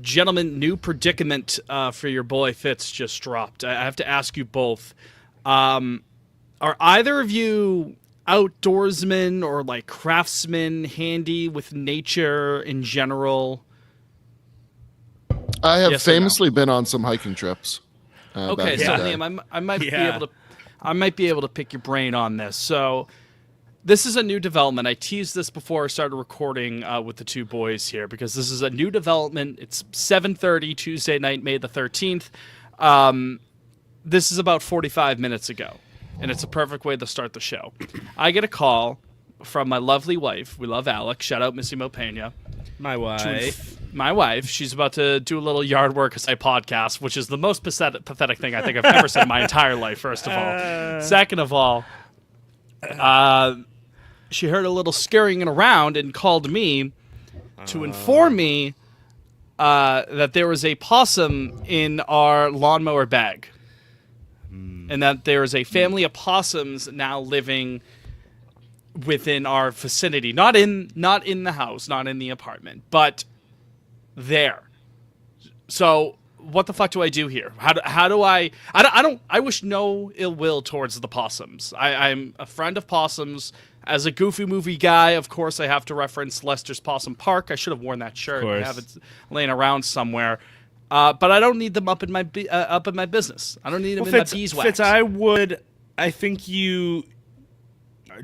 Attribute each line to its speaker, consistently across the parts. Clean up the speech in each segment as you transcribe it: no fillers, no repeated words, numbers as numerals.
Speaker 1: Gentlemen, new predicament for your boy Fitz just dropped. I have to ask you both. Are either of you outdoorsmen or like craftsmen, handy with nature in general?
Speaker 2: I have famously been on some hiking trips.
Speaker 1: Okay, so Liam, I might be able to pick your brain on this. So this is a new development. I teased this before I started recording with the two boys here because this is a new development. It's 7:30 Tuesday night, May the 13th. This is about 45 minutes ago, and it's a perfect way to start the show. I get a call from my lovely wife. We love Alex. Shout out Missy Mopena.
Speaker 3: My wife.
Speaker 1: She's about to do a little yard work as I podcast, which is the most pathetic thing I think I've ever said in my entire life, first of all. Second of all, she heard a little scurrying around and called me to inform me that there was a possum in our lawnmower bag. And that there is a family of possums now living within our vicinity. Not in the house, not in the apartment, but there. So what the fuck do I do here? How do I wish no ill will towards the possums. I'm a friend of possums. As a Goofy movie guy, of course, I have to reference Lester's Possum Park. I should have worn that shirt. I have it laying around somewhere. But I don't need them up in my business. I don't need them in my beeswax.
Speaker 3: Fitz, I think you.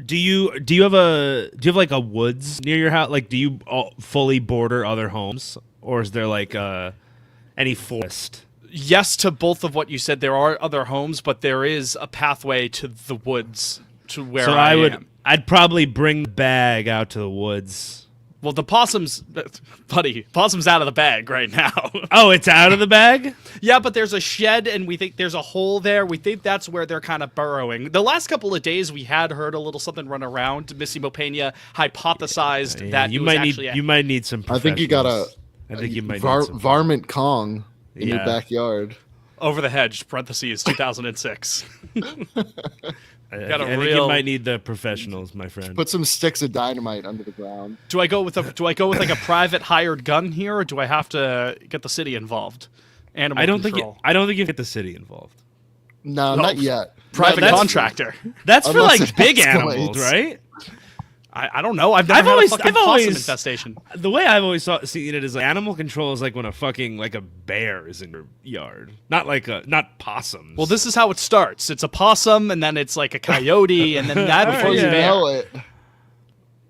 Speaker 3: Do you have like a woods near your house? Like, do you fully border other homes, or is there like any forest?
Speaker 1: Yes to both of what you said. There are other homes, but there is a pathway to the woods to where I am.
Speaker 3: I'd probably bring the bag out to the woods.
Speaker 1: Well, the possum's out of the bag right now.
Speaker 3: Oh, it's out of the bag?
Speaker 1: Yeah, but there's a shed, and we think there's a hole there. We think that's where they're kind of burrowing. The last couple of days, we had heard a little something run around. Missy Mopena hypothesized that
Speaker 3: you might need some.
Speaker 2: I think you got
Speaker 3: a
Speaker 2: varmint Kong in your backyard.
Speaker 1: Over the hedge. (parentheses 2006).
Speaker 3: I think you might need the professionals, my friend.
Speaker 2: Put some sticks of dynamite under the ground.
Speaker 1: Do I go with like a private hired gun here, or do I have to get the city involved? I don't think
Speaker 3: you get the city involved.
Speaker 2: No, not yet.
Speaker 1: Private contractor.
Speaker 3: That's for like big animals, right?
Speaker 1: I don't know. I've never had a fucking possum infestation.
Speaker 3: The way I've always seen it is like animal control is like when a bear is in your yard, not possums.
Speaker 1: Well, this is how it starts. It's a possum, and then it's like a coyote, and then that becomes a bear.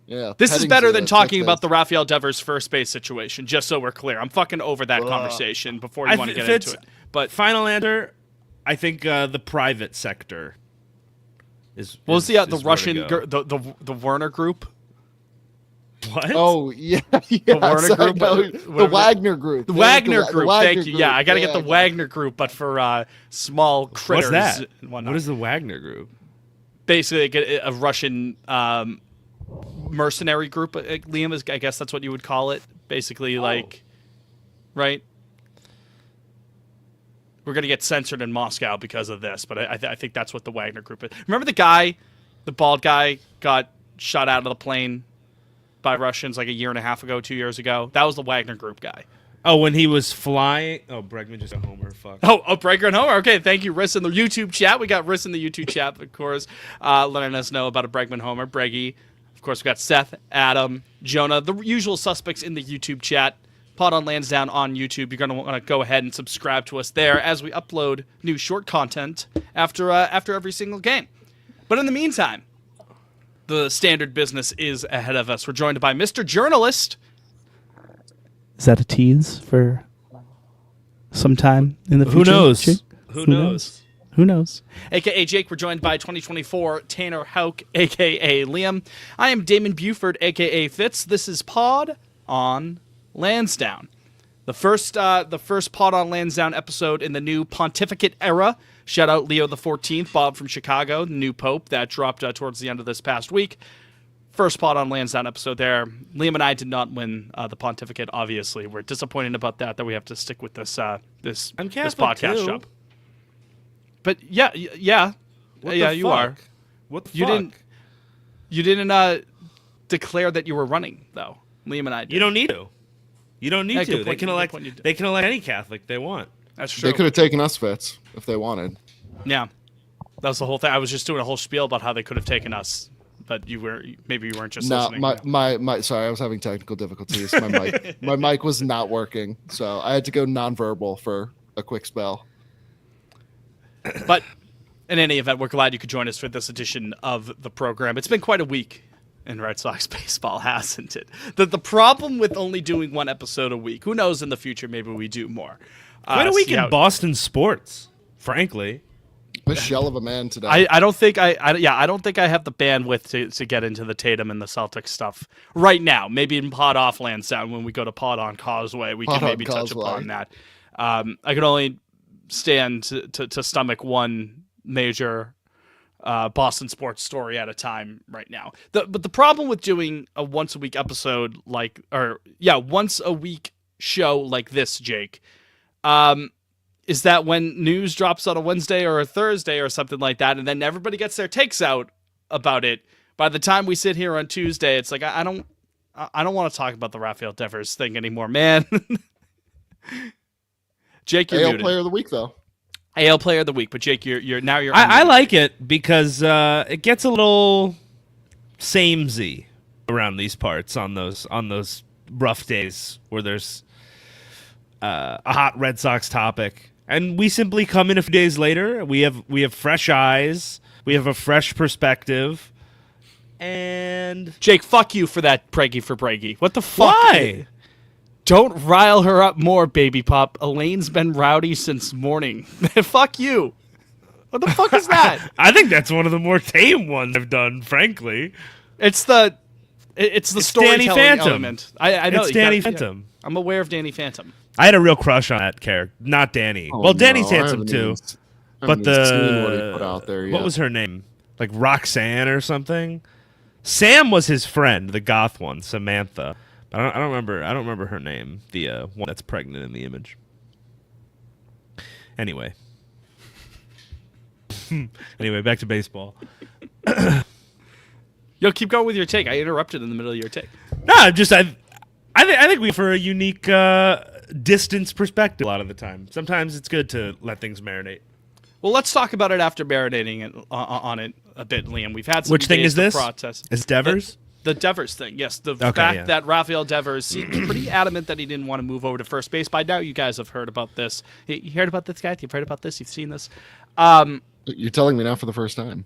Speaker 2: Yeah.
Speaker 1: This is better than talking about the Rafael Devers first base situation. Just so we're clear, I'm fucking over that conversation before you want to get into it. But
Speaker 3: final answer, I think the private sector.
Speaker 1: What was the Russian the Werner Group?
Speaker 3: What?
Speaker 2: Oh yeah,
Speaker 1: the Werner Group,
Speaker 2: the Wagner Group.
Speaker 1: The Wagner Group. Thank you. Yeah, I got to get the Wagner Group, but for small critters.
Speaker 3: What's that? What is the Wagner Group?
Speaker 1: Basically, a Russian mercenary group. Liam, I guess that's what you would call it. Basically, right. We're going to get censored in Moscow because of this, but I think that's what the Wagner Group is. Remember the bald guy got shot out of the plane by Russians like a year and a half ago, 2 years ago? That was the Wagner Group guy.
Speaker 3: Oh, when he was flying? Oh, Bregman just a homer. Fuck.
Speaker 1: Oh, Bregman and Homer. Okay, thank you, Riss, in the YouTube chat. We got Riss in the YouTube chat, of course, letting us know about a Bregman Homer. Breggy. Of course, we got Seth, Adam, Jonah, the usual suspects in the YouTube chat. Pod on Lansdowne on YouTube. You're going to want to go ahead and subscribe to us there as we upload new short content after every single game. But in the meantime, the standard business is ahead of us. We're joined by Mr. Journalist.
Speaker 4: Is that a tease for sometime in the future?
Speaker 3: Who knows?
Speaker 4: Jake?
Speaker 3: Who knows?
Speaker 4: Who knows?
Speaker 1: AKA Jake. We're joined by 2024 Tanner Houck, AKA Liam. I am Damon Buford, AKA Fitz. This is Pod on Lansdowne. The first Pod on Lansdowne episode in the new pontificate era. Shout out Leo the 14th, Bob from Chicago, the new pope that dropped towards the end of this past week. First Pod on Lansdowne episode there. Liam and I did not win the pontificate, obviously. We're disappointed about that we have to stick with this podcast job. But yeah. You are.
Speaker 3: What the fuck?
Speaker 1: You didn't declare that you were running, though. Liam and I did.
Speaker 3: You don't need to. You don't need
Speaker 1: Yeah,
Speaker 3: to.
Speaker 1: good
Speaker 3: They
Speaker 1: point,
Speaker 3: can
Speaker 1: good
Speaker 3: elect.
Speaker 1: point.
Speaker 3: They can elect any Catholic they want.
Speaker 1: That's true.
Speaker 2: They could have taken us, Fitz, if they wanted.
Speaker 1: Yeah, that was the whole thing. I was just doing a whole spiel about how they could have taken us, but maybe you weren't just
Speaker 2: No,
Speaker 1: listening.
Speaker 2: my sorry, I was having technical difficulties. My mic was not working, so I had to go nonverbal for a quick spell.
Speaker 1: But in any event, we're glad you could join us for this edition of the program. It's been quite a week in Red Sox baseball, hasn't it? The problem with only doing one episode a week, who knows in the future, maybe we do more.
Speaker 3: Quite a week in Boston sports, frankly.
Speaker 2: A shell of a man today.
Speaker 1: I don't think I don't think I have the bandwidth to get into the Tatum and the Celtics stuff right now. Maybe in Pod Off Lansdowne when we go to Pod on Causeway, we can maybe touch upon that. I could only stand to stomach one major Boston sports story at a time right now. But the problem with doing a once a week episode once a week show like this, Jake, is that when news drops on a Wednesday or a Thursday or something like that, and then everybody gets their takes out about it, by the time we sit here on Tuesday, it's like I don't want to talk about the Rafael Devers thing anymore, man. Jake, you're
Speaker 2: AL
Speaker 1: muted.
Speaker 2: Player of the Week, though.
Speaker 1: AL Player of the Week, but Jake, you're now you're.
Speaker 3: I like it because it gets a little samey around these parts on those rough days where there's a hot Red Sox topic, and we simply come in a few days later. We have fresh eyes, we have a fresh perspective, and
Speaker 1: Jake, fuck you for that Preggy for Breggy. What the fuck?
Speaker 3: why?
Speaker 1: Don't rile her up more, baby pop. Elaine's been rowdy since morning. Fuck you. What the fuck is that?
Speaker 3: I think that's one of the more tame ones I've done, frankly.
Speaker 1: It's the
Speaker 3: Danny
Speaker 1: storytelling
Speaker 3: Phantom.
Speaker 1: element. I know
Speaker 3: It's
Speaker 1: you
Speaker 3: Danny
Speaker 1: gotta-
Speaker 3: Phantom.
Speaker 1: I'm aware of Danny Phantom.
Speaker 3: I had a real crush on that character, not Danny.
Speaker 2: Oh,
Speaker 3: well, Danny's
Speaker 2: no, I
Speaker 3: handsome
Speaker 2: haven't
Speaker 3: too,
Speaker 2: even- I
Speaker 3: but
Speaker 2: haven't even seen what he put out there
Speaker 3: what
Speaker 2: yet.
Speaker 3: was her name? Like Roxanne or something. Sam was his friend, the goth one, Samantha. I don't remember. I don't remember her name. The one that's pregnant in the image. Anyway. Anyway, back to baseball.
Speaker 1: Yo, keep going with your take. I interrupted in the middle of your take.
Speaker 3: No, I think we for a unique distance perspective a lot of the time. Sometimes it's good to let things marinate.
Speaker 1: Well, let's talk about it after marinating it, on it a bit, Liam. We've had some
Speaker 3: Which thing
Speaker 1: days
Speaker 3: is
Speaker 1: to
Speaker 3: this?
Speaker 1: process.
Speaker 3: Is Devers?
Speaker 1: The Devers thing, yes. The
Speaker 3: Okay,
Speaker 1: fact
Speaker 3: yeah.
Speaker 1: that Rafael Devers seemed pretty adamant that he didn't want to move over to first base. By now, you guys have heard about this. You heard about this, guy? You've heard about this? You've seen this?
Speaker 2: You're telling me now for the first time.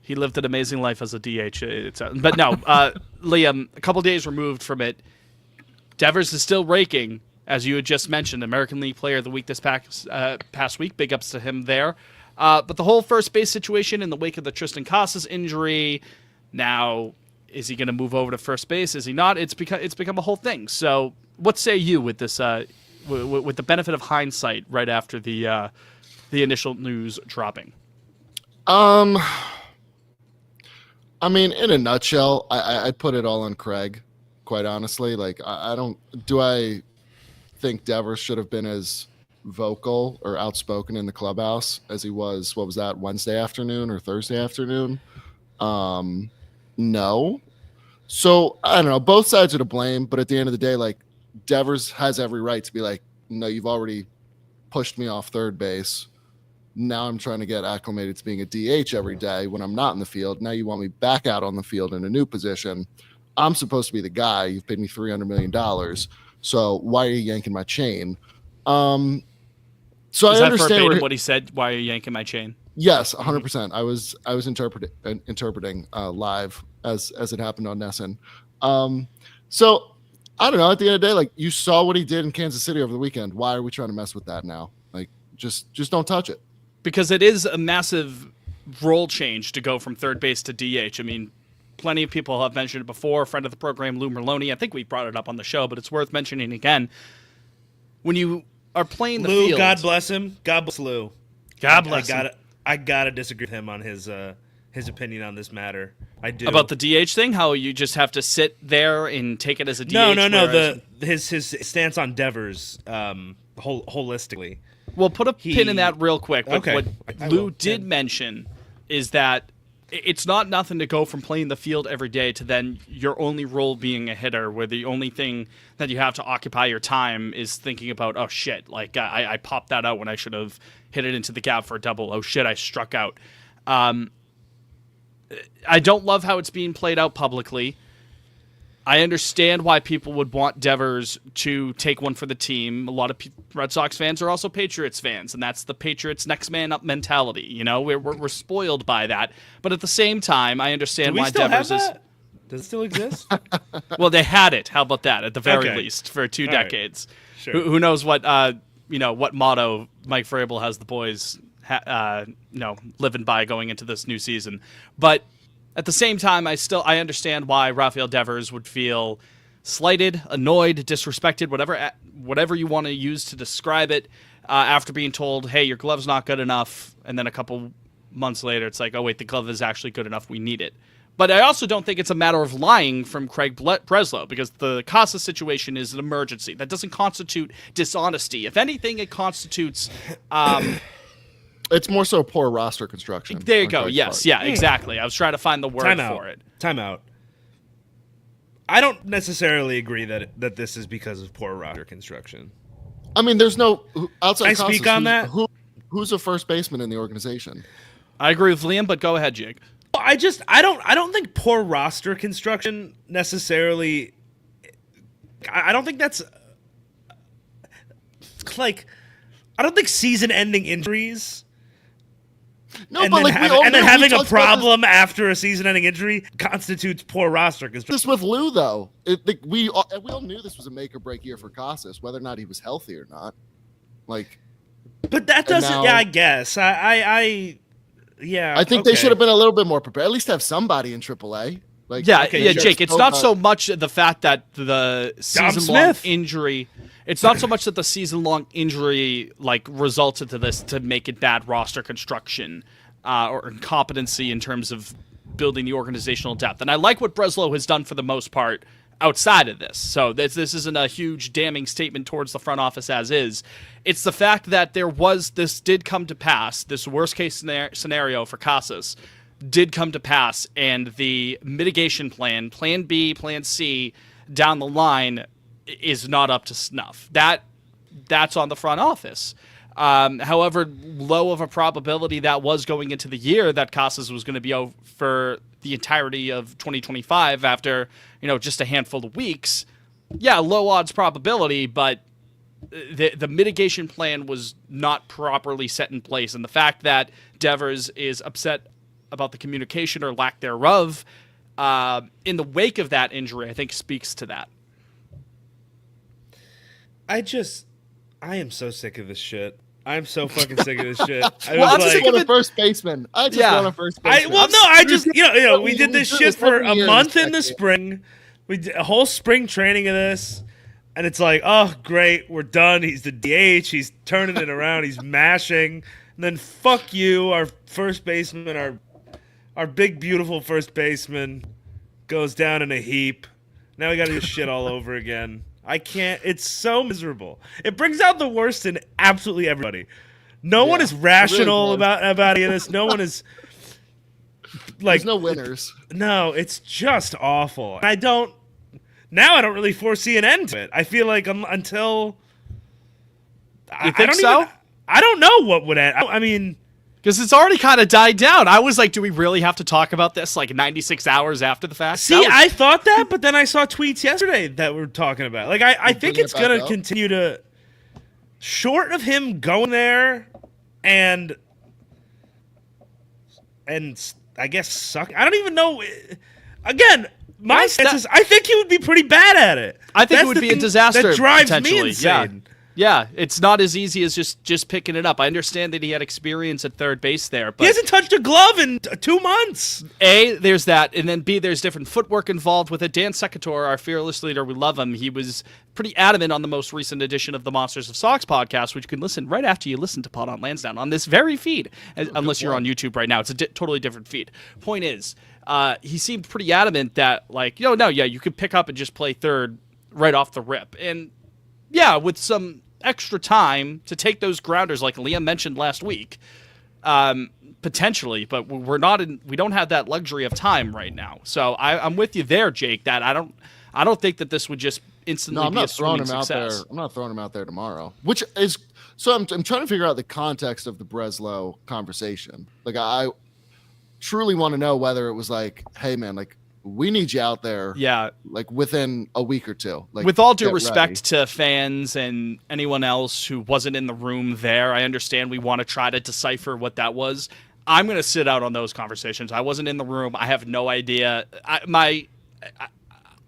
Speaker 1: He lived an amazing life as a DH. But no, Liam, a couple days removed from it, Devers is still raking, as you had just mentioned, American League Player of the Week this past week. Big ups to him there. But the whole first base situation in the wake of the Tristan Casas injury, now is he going to move over to first base? Is he not? It's become a whole thing. So what say you with this? With the benefit of hindsight, right after the initial news dropping.
Speaker 2: I mean, in a nutshell, I'd put it all on Craig, quite honestly. Like, I don't... Do I think Devers should have been as vocal or outspoken in the clubhouse as he was, what was that, Wednesday afternoon or Thursday afternoon? No. So, I don't know. Both sides are to blame, but at the end of the day, like, Devers has every right to be like, no, you've already pushed me off third base. Now I'm trying to get acclimated to being a DH every day when I'm not in the field. Now you want me back out on the field in a new position. I'm supposed to be the guy. You've paid me $300 million. So why are you yanking my chain? So
Speaker 1: Is
Speaker 2: I
Speaker 1: that
Speaker 2: understand
Speaker 1: verbatim what he said? Why are you yanking my chain?
Speaker 2: Yes, 100%. I was interpreting live as it happened on Nesson. So I don't know. At the end of the day, like, you saw what he did in Kansas City over the weekend. Why are we trying to mess with that now? Like, just don't touch it.
Speaker 1: Because it is a massive role change to go from third base to DH. I mean, plenty of people have mentioned it before. A friend of the program, Lou Merloni, I think we brought it up on the show, but it's worth mentioning again. When you are playing the
Speaker 3: Lou,
Speaker 1: field...
Speaker 3: God bless him. God bless Lou.
Speaker 1: God bless him.
Speaker 3: I gotta disagree with him on his opinion on this matter. I do.
Speaker 1: About the DH thing? How you just have to sit there and take it as a DH?
Speaker 3: No.
Speaker 1: whereas-
Speaker 3: His stance on Devers, holistically.
Speaker 1: Well, put a pin in that real quick. But
Speaker 3: Okay.
Speaker 1: what
Speaker 3: I
Speaker 1: Lou
Speaker 3: will.
Speaker 1: did mention is that it's not nothing to go from playing the field every day to then your only role being a hitter, where the only thing that you have to occupy your time is thinking about, oh shit, like I popped that out when I should have hit it into the gap for a double. Oh shit, I struck out. I don't love how it's being played out publicly. I understand why people would want Devers to take one for the team. A lot of Red Sox fans are also Patriots fans, and that's the Patriots next man up mentality. You know, we're spoiled by that. But at the same time, I understand why Devers is.
Speaker 3: Does it still exist?
Speaker 1: Well, they had it. How about that? At the very
Speaker 3: Okay.
Speaker 1: least, for 2
Speaker 3: All right.
Speaker 1: decades.
Speaker 3: Sure.
Speaker 1: Who knows what what motto Mike Vrabel has the boys living by going into this new season, but. At the same time, I understand why Rafael Devers would feel slighted, annoyed, disrespected, whatever you want to use to describe it, after being told, hey, your glove's not good enough, and then a couple months later it's like, oh wait, the glove is actually good enough, we need it. But I also don't think it's a matter of lying from Craig Breslow, because the Casas situation is an emergency. That doesn't constitute dishonesty. If anything, it constitutes...
Speaker 2: It's more so poor roster construction.
Speaker 1: There you
Speaker 2: on
Speaker 1: go.
Speaker 2: Craig's
Speaker 1: Yes.
Speaker 2: part.
Speaker 1: Yeah, exactly. I was trying to find the word for it.
Speaker 3: Time out. I don't necessarily agree that this is because of poor roster construction.
Speaker 2: I mean, there's no outside.
Speaker 3: Can I speak on that?
Speaker 2: Who's a first baseman in the organization?
Speaker 1: I agree with Liam, but go ahead, Jake.
Speaker 3: I don't think poor roster construction necessarily. I don't think that's like. I don't think season-ending injuries.
Speaker 2: No,
Speaker 3: And
Speaker 2: but
Speaker 3: then,
Speaker 2: like we
Speaker 3: having a
Speaker 2: talked about
Speaker 3: problem after a season-ending injury constitutes poor roster construction.
Speaker 2: this with Lou though. We all knew this was a make or break year for Casas, whether or not he was healthy or not. Like,
Speaker 3: But that doesn't.
Speaker 2: now-
Speaker 3: Yeah, I guess. I
Speaker 2: think they should have been a little bit more prepared. At least have somebody in AAA. Like,
Speaker 1: Yeah,
Speaker 3: Okay,
Speaker 1: yeah,
Speaker 3: sure.
Speaker 1: Jake. It's not so much the fact that the season-long
Speaker 3: Smith.
Speaker 1: injury. It's not so much that the season-long injury like resulted to this to make it bad roster construction or incompetency in terms of building the organizational depth. And I like what Breslow has done for the most part outside of this. So this isn't a huge damning statement towards the front office as is. It's the fact that this did come to pass. This worst-case scenario for Casas did come to pass, and the mitigation plan B, plan C, down the line is not up to snuff. That's on the front office. However low of a probability that was going into the year that Casas was going to be out for the entirety of 2025 after, just a handful of weeks. Yeah, low odds probability, but the mitigation plan was not properly set in place. And the fact that Devers is upset about the communication or lack thereof in the wake of that injury, I think speaks to that.
Speaker 3: I am so sick of this shit. I'm so fucking sick of this shit. I
Speaker 1: Well, I'm
Speaker 3: was
Speaker 1: sick
Speaker 3: like,
Speaker 1: of
Speaker 2: a first baseman. I just
Speaker 1: Yeah.
Speaker 2: want a first baseman.
Speaker 3: I just we did this
Speaker 2: We
Speaker 3: shit
Speaker 2: did
Speaker 3: for
Speaker 2: every
Speaker 3: a
Speaker 2: year
Speaker 3: month
Speaker 2: this
Speaker 3: in the
Speaker 2: decade.
Speaker 3: spring. We did a whole spring training of this, and it's like, oh great, we're done. He's the DH. He's turning it around. He's mashing. And then fuck you, our first baseman, our big beautiful first baseman goes down in a heap. Now we got to do shit all over again. I can't. It's so miserable. It brings out the worst in absolutely everybody. No one is rational
Speaker 2: does.
Speaker 3: about any of this. No one is like
Speaker 2: There's no winners.
Speaker 3: no, it's just awful. I don't really foresee an end to it. I feel like until
Speaker 1: You think so?
Speaker 3: I don't know what would end. I mean,
Speaker 1: Because it's already kind of died down. I was like, do we really have to talk about this like 96 hours after the fact?
Speaker 3: see, I thought that, but then I saw tweets yesterday that were talking about. Like, I think
Speaker 2: bring
Speaker 3: it's
Speaker 2: it back
Speaker 3: gonna
Speaker 2: up?
Speaker 3: continue to, short of him going there and I guess suck. I don't even know. Again, my
Speaker 1: Yes,
Speaker 3: sense is I think he would be pretty bad at it.
Speaker 1: I think
Speaker 3: That's
Speaker 1: it would
Speaker 3: the
Speaker 1: be a
Speaker 3: thing
Speaker 1: disaster.
Speaker 3: That drives me
Speaker 1: potentially.
Speaker 3: insane.
Speaker 1: Yeah, it's not as easy as just picking it up. I understand that he had experience at third base there,
Speaker 3: He
Speaker 1: but
Speaker 3: hasn't touched a glove in 2 months.
Speaker 1: A, there's that, and then B, there's different footwork involved with it. Dan Secator, our fearless leader, we love him. He was pretty adamant on the most recent edition of the Monsters of Sox podcast, which you can listen right after you listen to Pod on Lansdowne on this very feed, unless you're on YouTube right now. It's a totally different feed. Point is, he seemed pretty adamant that, like, you could pick up and just play third right off the rip. And yeah, with some extra time to take those grounders, like Liam mentioned last week, potentially, but we're not in. We don't have that luxury of time right now. So I'm with you there, Jake. That I don't think that this would just instantly
Speaker 2: No, I'm
Speaker 1: be a
Speaker 2: not throwing
Speaker 1: swimming
Speaker 2: him out
Speaker 1: success.
Speaker 2: there. I'm not throwing him out there tomorrow. Which is so. I'm trying to figure out the context of the Breslow conversation. Like I truly want to know whether it was like, hey man, like we need you out there.
Speaker 1: Yeah.
Speaker 2: Like within a week or two. Like
Speaker 1: With all due
Speaker 2: get
Speaker 1: respect
Speaker 2: ready.
Speaker 1: to fans and anyone else who wasn't in the room there, I understand we want to try to decipher what that was. I'm going to sit out on those conversations. I wasn't in the room. I have no idea.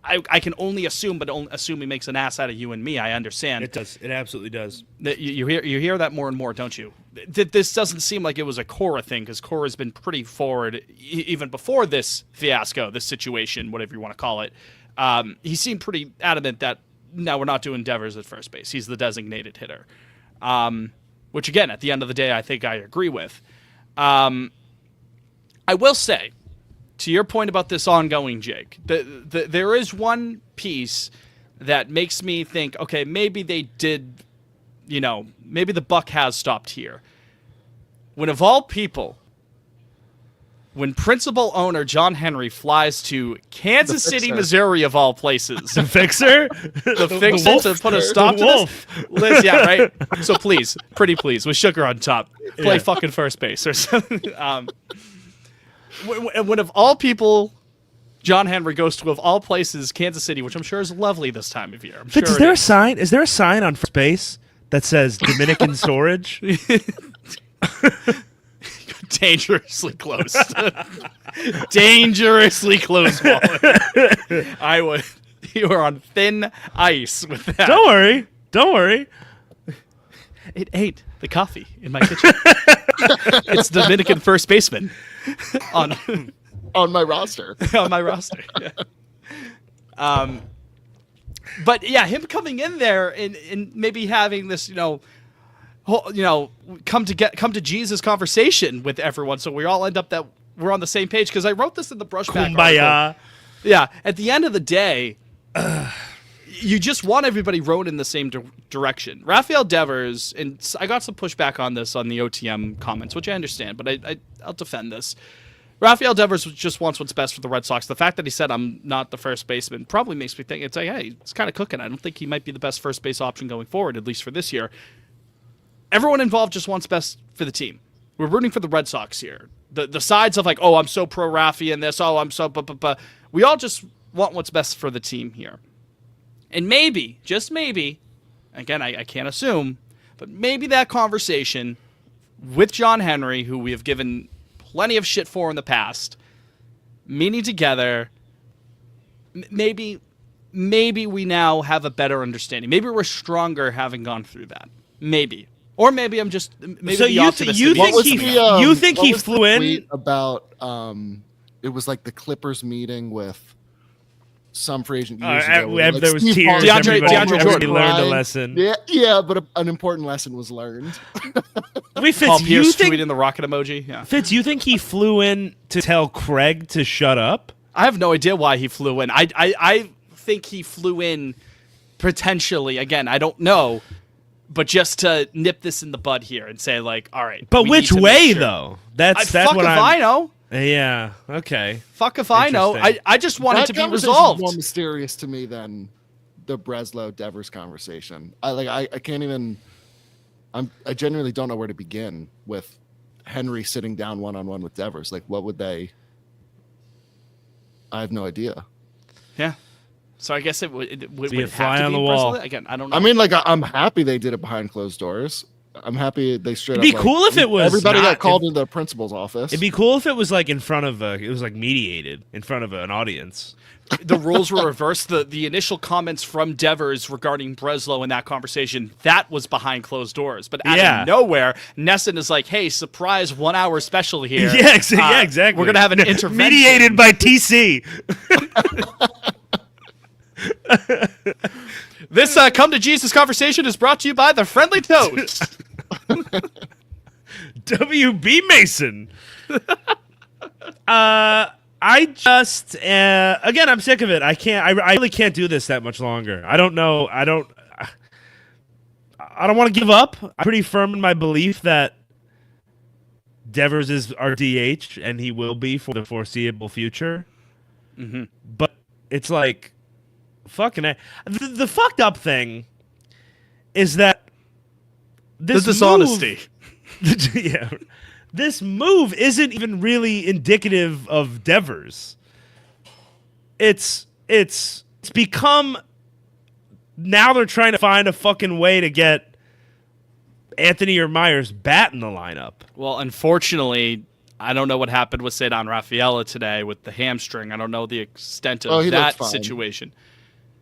Speaker 1: I can only assume, but assuming makes an ass out of you and me. I understand.
Speaker 3: It does. It absolutely does.
Speaker 1: You hear that more and more, don't you? This doesn't seem like it was a Cora thing, because Cora's been pretty forward even before this fiasco, this situation, whatever you want to call it. He seemed pretty adamant that no, we're not doing Devers at first base. He's the designated hitter, which again, at the end of the day, I think I agree with. I will say, to your point about this ongoing, Jake, there is one piece that makes me think, okay, maybe they did, maybe the buck has stopped here. When of all people, when principal owner John Henry flies to Kansas City, Missouri, of all places,
Speaker 3: The fixer?
Speaker 1: the fixer to put a stop to this? Liz, yeah, right? So please, pretty please, with sugar on top, play fucking first base or something. When of all people, John Henry goes to, of all places, Kansas City, which I'm sure is lovely this time of year.
Speaker 3: Fitz, is there a sign? Is there a sign on first base that says Dominican storage?
Speaker 1: Dangerously close. Dangerously close, Wally. I would. You are on thin ice with that.
Speaker 3: Don't worry. Don't worry.
Speaker 1: It ate the coffee in my kitchen. It's Dominican first baseman on
Speaker 2: my roster.
Speaker 1: on my roster. Yeah. But yeah, him coming in there and maybe having this, come to Jesus conversation with everyone, so we all end up that we're on the same page. Because I wrote this in the Brushback
Speaker 3: Kumbaya.
Speaker 1: article. Yeah, at the end of the day, you just want everybody rowing in the same direction. Rafael Devers, and I got some pushback on this on the OTM comments, which I understand, but I'll defend this. Rafael Devers just wants what's best for the Red Sox. The fact that he said I'm not the first baseman probably makes me think it's like, hey, it's kind of cooking. I don't think he might be the best first base option going forward, at least for this year. Everyone involved just wants best for the team. We're rooting for the Red Sox here. The sides of like, oh, I'm so pro Rafi in this. Oh, I'm so we all just want what's best for the team here. And maybe, just maybe, again, I can't assume, but maybe that conversation with John Henry, who we have given plenty of shit for in the past, meeting together, maybe we now have a better understanding. Maybe we're stronger having gone through that. Maybe. Or maybe I'm just maybe
Speaker 3: So
Speaker 1: the
Speaker 3: you
Speaker 1: optimist
Speaker 3: you
Speaker 1: in me.
Speaker 3: think
Speaker 2: What was
Speaker 3: he
Speaker 2: the,
Speaker 3: you think
Speaker 2: what
Speaker 3: he
Speaker 2: was the
Speaker 3: flew in?
Speaker 2: tweet about it was like the Clippers meeting with some free agent years ago. where, like,
Speaker 3: there was
Speaker 2: Steve
Speaker 3: tears.
Speaker 2: Ballmer
Speaker 1: DeAndre Jordan
Speaker 3: learned a
Speaker 2: crying.
Speaker 3: lesson.
Speaker 2: Yeah, but an important lesson was learned.
Speaker 3: Wait,
Speaker 1: Paul
Speaker 3: Fitz, you
Speaker 1: Pierce
Speaker 3: think
Speaker 1: tweeting the rocket emoji. Yeah.
Speaker 3: Fitz, you think he flew in to tell Craig to shut up?
Speaker 1: I have no idea why he flew in. I think he flew in potentially. Again, I don't know, but just to nip this in the bud here and say like, all right.
Speaker 3: But
Speaker 1: we
Speaker 3: which
Speaker 1: need to
Speaker 3: way
Speaker 1: make sure.
Speaker 3: though? That's
Speaker 1: Fuck
Speaker 3: what
Speaker 1: if I know.
Speaker 3: Yeah. Okay.
Speaker 1: Fuck if I know.
Speaker 3: Interesting.
Speaker 1: I just want it
Speaker 2: That
Speaker 1: to be
Speaker 2: conversation's
Speaker 1: resolved.
Speaker 2: more mysterious to me than the Breslow Devers conversation. I can't even. I genuinely don't know where to begin with Henry sitting down one-on-one with Devers. Like, what would they? I have no idea.
Speaker 1: Yeah. So I guess it would
Speaker 3: Be a
Speaker 1: have
Speaker 3: fly
Speaker 1: to
Speaker 3: on
Speaker 1: be
Speaker 3: the wall.
Speaker 1: Breslow? Again, I don't know.
Speaker 2: I mean, like, I'm happy they did it behind closed doors. I'm happy they straight
Speaker 3: It'd
Speaker 2: up.
Speaker 3: be
Speaker 2: like,
Speaker 3: cool if it was
Speaker 2: everybody
Speaker 3: not-
Speaker 2: got called into the principal's office.
Speaker 3: It'd be cool if it was like in front of it was like mediated in front of an audience.
Speaker 1: The rules were reversed. The initial comments from Devers regarding Breslow in that conversation, that was behind closed doors. But out
Speaker 3: Yeah.
Speaker 1: of nowhere, Nesson is like, hey, surprise 1 hour special here.
Speaker 3: Yeah, exactly.
Speaker 1: We're going to have an intervention.
Speaker 3: Mediated by TC.
Speaker 1: This Come to Jesus conversation is brought to you by the Friendly Toast.
Speaker 3: WB Mason. I just again, I'm sick of it. I can't. I really can't do this that much longer. I don't know. I don't want to give up. I'm pretty firm in my belief that Devers is our DH, and he will be for the foreseeable future.
Speaker 1: Mm-hmm.
Speaker 3: But it's like, the fucked up thing is that
Speaker 1: The dishonesty.
Speaker 3: Yeah, this move isn't even really indicative of Devers. It's become, now they're trying to find a fucking way to get Anthony or Myers bat in the lineup.
Speaker 1: Well, unfortunately, I don't know what happened with Cedon Rafaela today with the hamstring. I don't know the extent of
Speaker 2: he
Speaker 1: that
Speaker 2: looked fine.
Speaker 1: situation.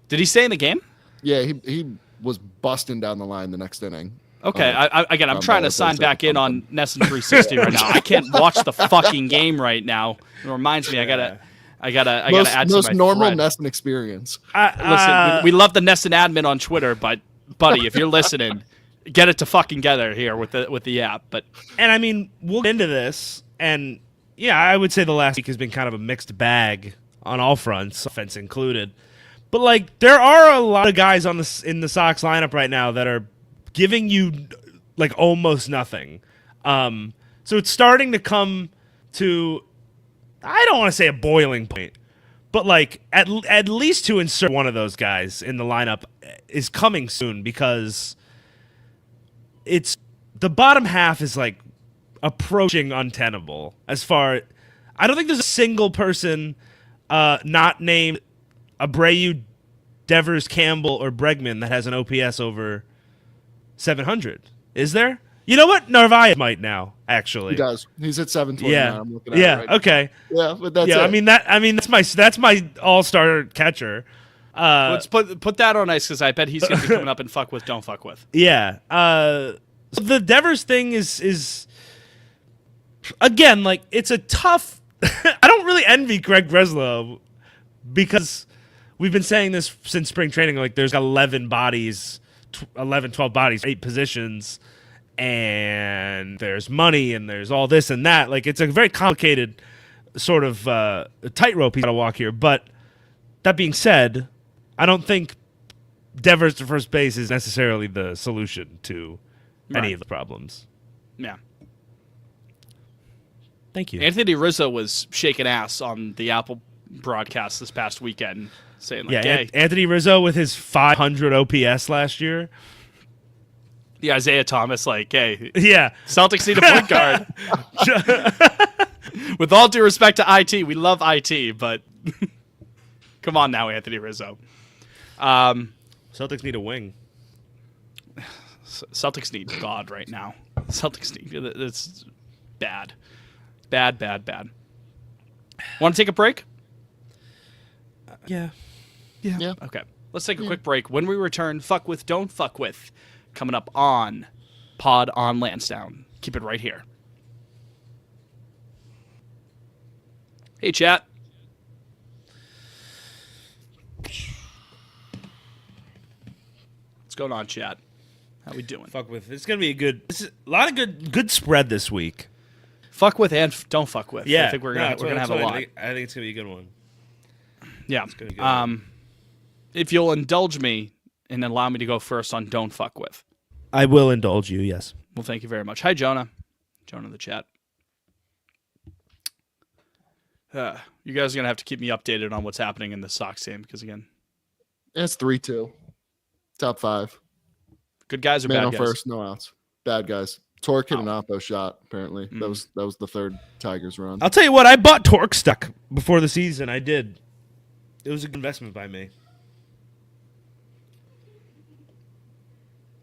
Speaker 1: Did he stay in the game?
Speaker 2: Yeah, he was busting down the line the next inning.
Speaker 1: Okay, I'm trying to sign back in on
Speaker 2: something.
Speaker 1: Nesson 360 right now. I can't watch the fucking game right now. It reminds me, I gotta add to
Speaker 2: most
Speaker 1: my
Speaker 2: normal
Speaker 1: thread.
Speaker 2: Nesson experience.
Speaker 1: Listen, we love the Nesson admin on Twitter, but buddy, if you're listening, get it to fucking together here with the app. But
Speaker 3: And I mean, we'll get into this, and yeah, I would say the last week has been kind of a mixed bag on all fronts, offense included. But like, there are a lot of guys in the Sox lineup right now that are giving you like almost nothing. So it's starting to come to, I don't want to say a boiling point, but like at least to insert one of those guys in the lineup is coming soon, because it's, the bottom half is like approaching untenable as far, I don't think there's a single person not named Abreu, Devers, Campbell, or Bregman that has an OPS over 700. Is there? You know what? Narvaez might now, actually.
Speaker 2: He does. He's at 729.
Speaker 3: Yeah.
Speaker 2: I'm looking at
Speaker 3: Yeah.
Speaker 2: it right now.
Speaker 3: Okay.
Speaker 2: Yeah, but that's
Speaker 3: Yeah.
Speaker 2: it.
Speaker 3: I mean that's my all-star catcher.
Speaker 1: let's put that on ice, because I bet he's gonna be coming up and fuck with, don't fuck with.
Speaker 3: Yeah. So the Devers thing is again, like, it's a tough. I don't really envy Greg Breslow, because we've been saying this since spring training. Like, there's 11 bodies, 12 bodies, 8 positions, and there's money, and there's all this and that. Like, it's a very complicated sort of tightrope he's got to walk here. But that being said, I don't think Devers to first base is necessarily the solution to any of the problems.
Speaker 1: Yeah.
Speaker 3: Thank you.
Speaker 1: Anthony Rizzo was shaking ass on the Apple broadcast this past weekend, saying like,
Speaker 3: Yeah,
Speaker 1: "Hey,
Speaker 3: Anthony Rizzo with his 500 OPS last year.
Speaker 1: the Isaiah Thomas, like, hey,
Speaker 3: Yeah.
Speaker 1: Celtics need a point guard." With all due respect to IT, we love IT, but come on now, Anthony Rizzo.
Speaker 3: Celtics need a wing.
Speaker 1: Celtics need God right now. Celtics need, it's bad. Bad. Want to take a break?
Speaker 3: Yeah.
Speaker 2: Yeah.
Speaker 1: Okay. Let's take a quick break. When we return, fuck with, don't fuck with, coming up on Pod on Lansdowne. Keep it right here. Hey, chat. What's going on, chat? How we doing?
Speaker 3: Fuck with. It's gonna be a lot of good spread this week.
Speaker 1: Fuck with and don't fuck with.
Speaker 3: Yeah,
Speaker 1: I think we're gonna have a lot.
Speaker 3: I think it's gonna be a good one.
Speaker 1: Yeah.
Speaker 3: gonna be good.
Speaker 1: If you'll indulge me and allow me to go first on don't fuck with.
Speaker 3: I will indulge you. Yes.
Speaker 1: Well, thank you very much. Hi, Jonah. Jonah in the chat. You guys are going to have to keep me updated on what's happening in the Sox team, because, again,
Speaker 2: It's 3-2. Top 5.
Speaker 1: good guys or
Speaker 2: Man
Speaker 1: bad
Speaker 2: on
Speaker 1: guys?
Speaker 2: first, no outs. Bad guys. Torque hit an oppo shot, apparently. That was the third Tigers run.
Speaker 3: I'll tell you what. I bought Torque Stuck before the season. I did. It was a good investment by me.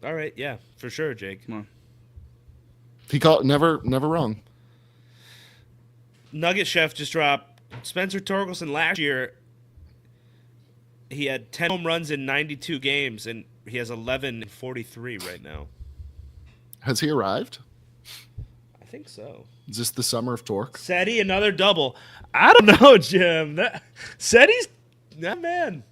Speaker 3: All right. Yeah, for sure, Jake.
Speaker 1: Come on.
Speaker 2: He called never wrong.
Speaker 3: Nugget Chef just dropped Spencer Torkelson last year. He had 10 home runs in 92 games, and he has 11 in 43 right now.
Speaker 2: Has he arrived?
Speaker 3: I think so.
Speaker 2: Is this the summer of Torque?
Speaker 3: Seti, another double. I don't know, Jim. Seti's that man.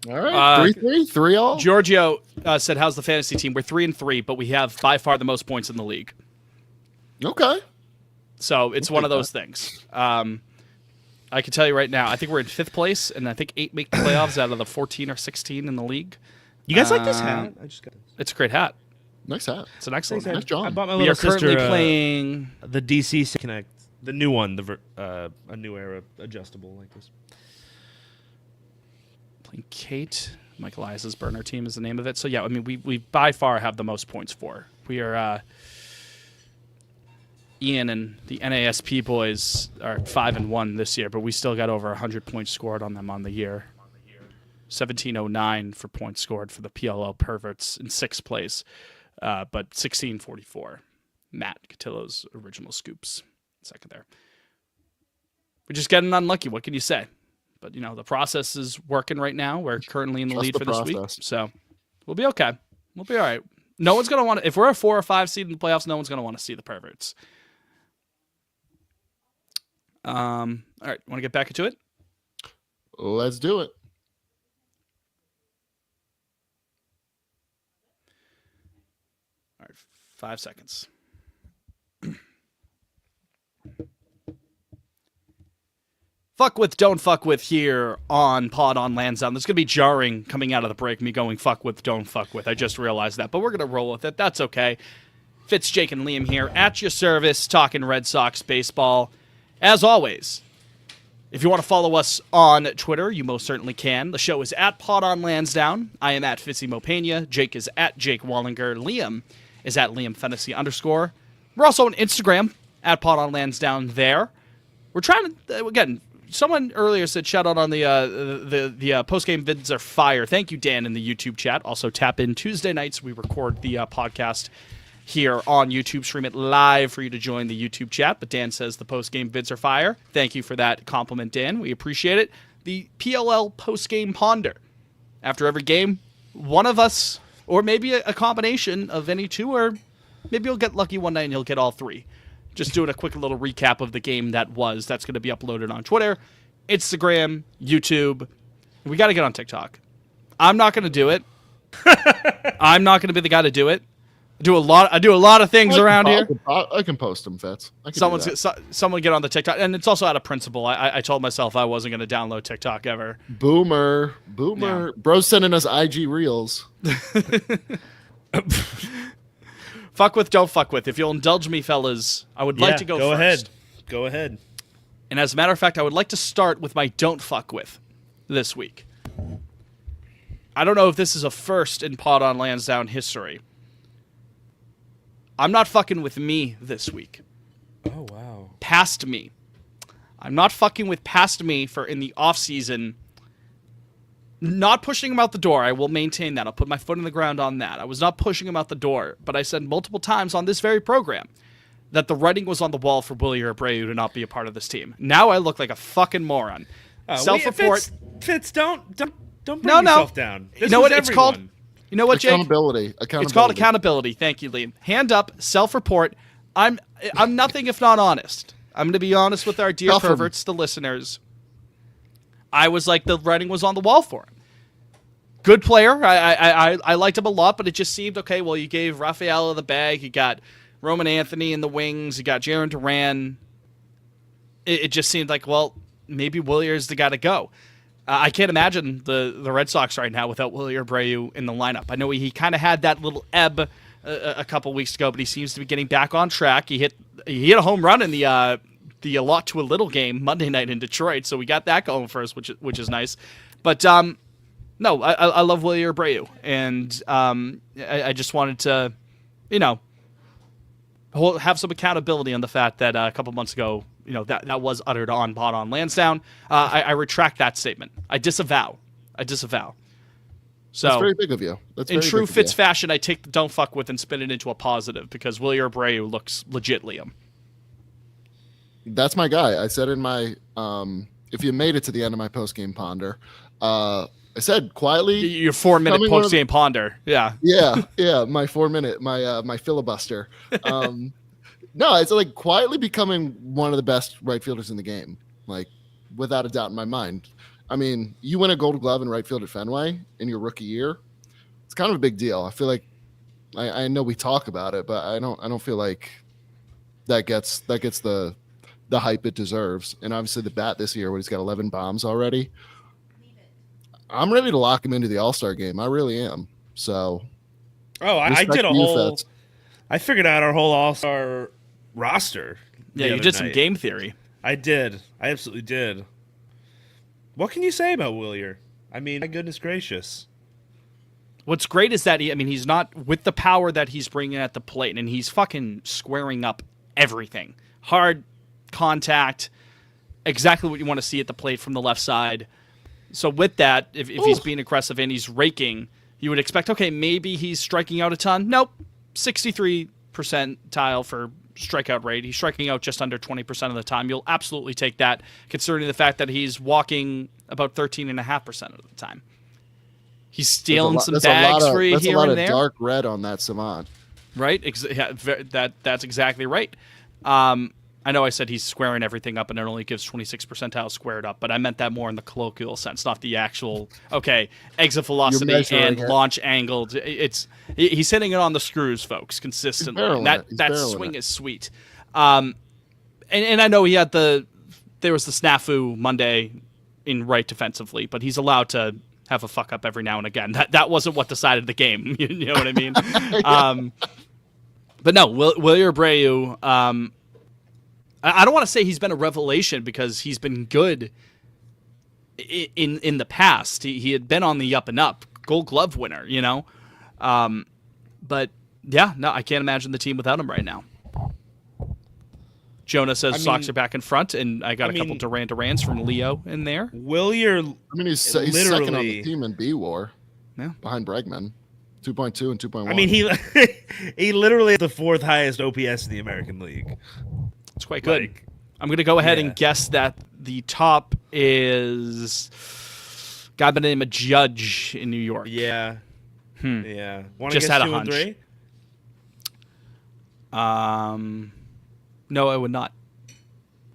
Speaker 2: All right, 3-3, 3-all.
Speaker 1: Giorgio said, how's the fantasy team? We're 3-3, but we have by far the most points in the league.
Speaker 2: Okay.
Speaker 1: So it's one of those things. I can tell you right now, I think we're in 5th place, and I think 8 make the playoffs out of the 14 or 16 in the league.
Speaker 3: You guys like this hat? I just got this.
Speaker 1: It's a great hat.
Speaker 2: Nice hat.
Speaker 1: It's an excellent.
Speaker 2: Nice job.
Speaker 3: I bought my
Speaker 1: We are
Speaker 3: little sister
Speaker 1: currently playing.
Speaker 3: the DC Connect, the new one, a new era adjustable like this.
Speaker 1: Playing Kate. Mike Elias's burner team is the name of it. So yeah, I mean, we by far have the most points for. We are Ian and the NASP boys are 5-1 this year, but we still got over 100 points scored on them on the year. 1709 for points scored for the PLL perverts in sixth place, but 1644. Matt Cotillo's original scoops second there. We're just getting unlucky. What can you say? But, you know, the process is working right now. We're currently in the lead for this week. So we'll be okay. We'll be all right. No one's going to want to, if we're a 4 or 5 seed in the playoffs, no one's going to want to see the perverts. All right. Want to get back into it?
Speaker 2: Let's do it.
Speaker 1: All right. 5 seconds. Fuck with, don't fuck with here on Pod on Lansdowne. There's going to be jarring coming out of the break, me going fuck with, don't fuck with. I just realized that, but we're going to roll with it. That's okay. Fitz, Jake, and Liam here at your service, talking Red Sox baseball. As always, if you want to follow us on Twitter, you most certainly can. The show is at Pod on Lansdowne. I am at Fitzy Mopena. Jake is at Jake Wallinger. Liam is at Liam Fennessy _. We're also on Instagram at Pod on Lansdowne there. We're trying to, again, someone earlier said shout out on the post-game vids are fire. Thank you, Dan, in the YouTube chat. Also tap in Tuesday nights. We record the podcast here on YouTube. Stream it live for you to join the YouTube chat. But Dan says the post-game vids are fire. Thank you for that compliment, Dan. We appreciate it. The PLL post-game ponder. After every game, one of us, or maybe a combination of any two, or maybe you'll get lucky one night and you'll get all three. Just doing a quick little recap of the game that was. That's going to be uploaded on Twitter, Instagram, YouTube. We got to get on TikTok. I'm not going to do it. I'm not going to be the guy to do it. I do a lot of things around here.
Speaker 2: I can post them, Fitz.
Speaker 1: Someone get on the TikTok, and it's also out of principle. I told myself I wasn't going to download TikTok ever.
Speaker 2: Boomer.
Speaker 1: Yeah.
Speaker 2: Bro's sending us IG reels.
Speaker 1: Fuck with, don't fuck with. If you'll indulge me, fellas, I would like to go first.
Speaker 3: Go ahead.
Speaker 1: And as a matter of fact, I would like to start with my don't fuck with this week. I don't know if this is a first in Pod on Lansdowne history. I'm not fucking with me this week.
Speaker 3: Oh, wow.
Speaker 1: Past me. I'm not fucking with past me for in the offseason. Not pushing him out the door. I will maintain that. I'll put my foot in the ground on that. I was not pushing him out the door, but I said multiple times on this very program that the writing was on the wall for Willie Abreu to not be a part of this team. Now I look like a fucking moron. Self-report.
Speaker 3: Fitz, don't bring yourself down.
Speaker 1: You know what it's called? You know what, Jake?
Speaker 2: Accountability.
Speaker 1: It's called accountability. Thank you, Liam. Hand up, self-report. I'm nothing if not honest. I'm going to be honest with our dear perverts, the listeners. I was like, the writing was on the wall for him. Good player. I liked him a lot, but it just seemed, okay, well, you gave Rafael the bag. You got Roman Anthony in the wings. You got Jaron Duran. It just seemed like, well, maybe Willier's the guy to go. I can't imagine the Red Sox right now without Willie Abreu in the lineup. I know he kind of had that little ebb a couple weeks ago, but he seems to be getting back on track. He hit a home run in the a lot to a little game Monday night in Detroit, so we got that going for us, which is nice. But no, I love Willie Abreu, and I just wanted to, have some accountability on the fact that a couple months ago, that was uttered on Pod on Lansdowne. I retract that statement. I disavow. So
Speaker 2: that's very big of you.
Speaker 1: In true Fitz fashion, I take the don't fuck with and spin it into a positive because Willie Abreu looks legit, Liam.
Speaker 2: That's my guy. I said in my if you made it to the end of my post game ponder, I said quietly
Speaker 1: your 4-minute post game ponder. Yeah.
Speaker 2: Yeah. My 4-minute, my filibuster. No, it's like quietly becoming one of the best right fielders in the game, like without a doubt in my mind. I mean, you win a Gold Glove in right field at Fenway in your rookie year. It's kind of a big deal. I feel like I know we talk about it, but I don't feel like that gets the hype it deserves. And obviously the bat this year, when he's got 11 bombs already, I'm ready to lock him into the All-Star game. I really am. So
Speaker 3: Oh, I
Speaker 2: Respect
Speaker 3: did a
Speaker 2: to you,
Speaker 3: whole.
Speaker 2: Fitz.
Speaker 3: I figured out our whole All-Star roster.
Speaker 1: Yeah,
Speaker 3: the
Speaker 1: you
Speaker 3: other
Speaker 1: did some
Speaker 3: night.
Speaker 1: game theory.
Speaker 3: I did. I absolutely did. What can you say about Willier? I mean, my goodness gracious.
Speaker 1: What's great is that he's not with the power that he's bringing at the plate, and he's fucking squaring up everything. Hard contact, exactly what you want to see at the plate from the left side. So with that, if he's being aggressive and he's raking, you would expect, okay, maybe he's striking out a ton. Nope, 63 percentile for strikeout rate. He's striking out just under 20% of the time. You'll absolutely take that, considering the fact that he's walking about 13.5% of the time. He's stealing some bags for you here and there.
Speaker 2: That's a lot of dark red on that Savant.
Speaker 1: Right? That's exactly right. I know I said he's squaring everything up and it only gives 26 percentile squared up, but I meant that more in the colloquial sense, not the actual, exit velocity and launch angle. He's hitting it on the screws, folks, consistently. That swing is sweet. And I know there was the snafu Monday in right defensively, but he's allowed to have a fuck up every now and again. That wasn't what decided the game. You know what I mean? But no, Willier Abreu, I don't want to say he's been a revelation because he's been good in the past. He had been on the up and up, Gold Glove winner, you know. But yeah, no, I can't imagine the team without him right now. Jonah says Sox are back in front, and I got a couple Durans from Leo in there.
Speaker 3: Willier,
Speaker 2: he's second on the team in B-WAR, behind Bregman, 2.2 and 2.1.
Speaker 3: I mean, he literally has the fourth highest OPS in the American League.
Speaker 1: It's quite good. I'm going to go ahead and guess that the top is a guy by the name of Judge in New York.
Speaker 3: Yeah. Yeah.
Speaker 1: Just had a hunch. No, I would not.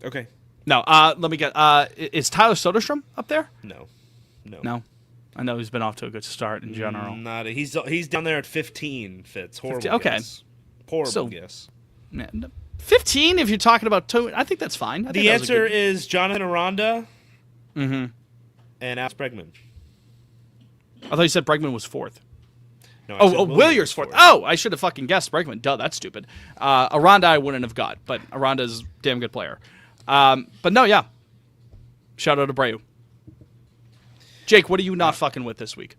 Speaker 3: Okay.
Speaker 1: No, let me get. Is Tyler Soderstrom up there?
Speaker 3: No.
Speaker 1: I know he's been off to a good start in general.
Speaker 3: He's down there at 15. Fitz. Horrible
Speaker 1: 15, okay.
Speaker 3: guess. Horrible guess.
Speaker 1: 15, if you're talking about two, I think that's fine.
Speaker 3: The answer is Jonathan Aranda and Alex Bregman.
Speaker 1: I thought you said Bregman was fourth.
Speaker 3: No,
Speaker 1: Willier's fourth. Oh, I should have fucking guessed Bregman. Duh, that's stupid. Aranda I wouldn't have got, but Aranda's a damn good player. But no, yeah. Shout out to Abreu. Jake, what are you not fucking with this week?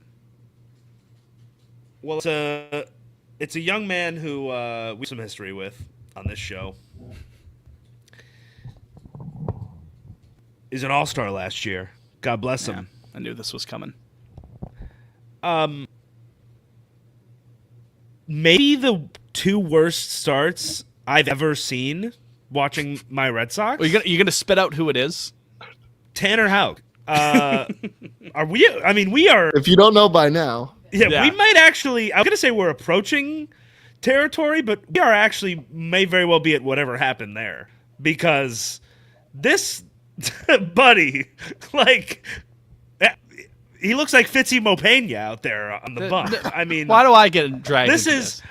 Speaker 3: Well, it's a young man who we have some history with on this show. He's an all-star last year. God bless him.
Speaker 1: I knew this was coming.
Speaker 3: Maybe the two worst starts I've ever seen watching my Red Sox.
Speaker 1: Well, you're gonna spit out who it is?
Speaker 3: Tanner Houck. Are we? I mean, we are.
Speaker 2: If you don't know by now,
Speaker 3: yeah, we might actually. I'm gonna say we're approaching territory, but we are actually may very well be at whatever happened there because this buddy, like, he looks like Fitzy Mopena out there on the bump. I mean,
Speaker 1: why do I get dragged?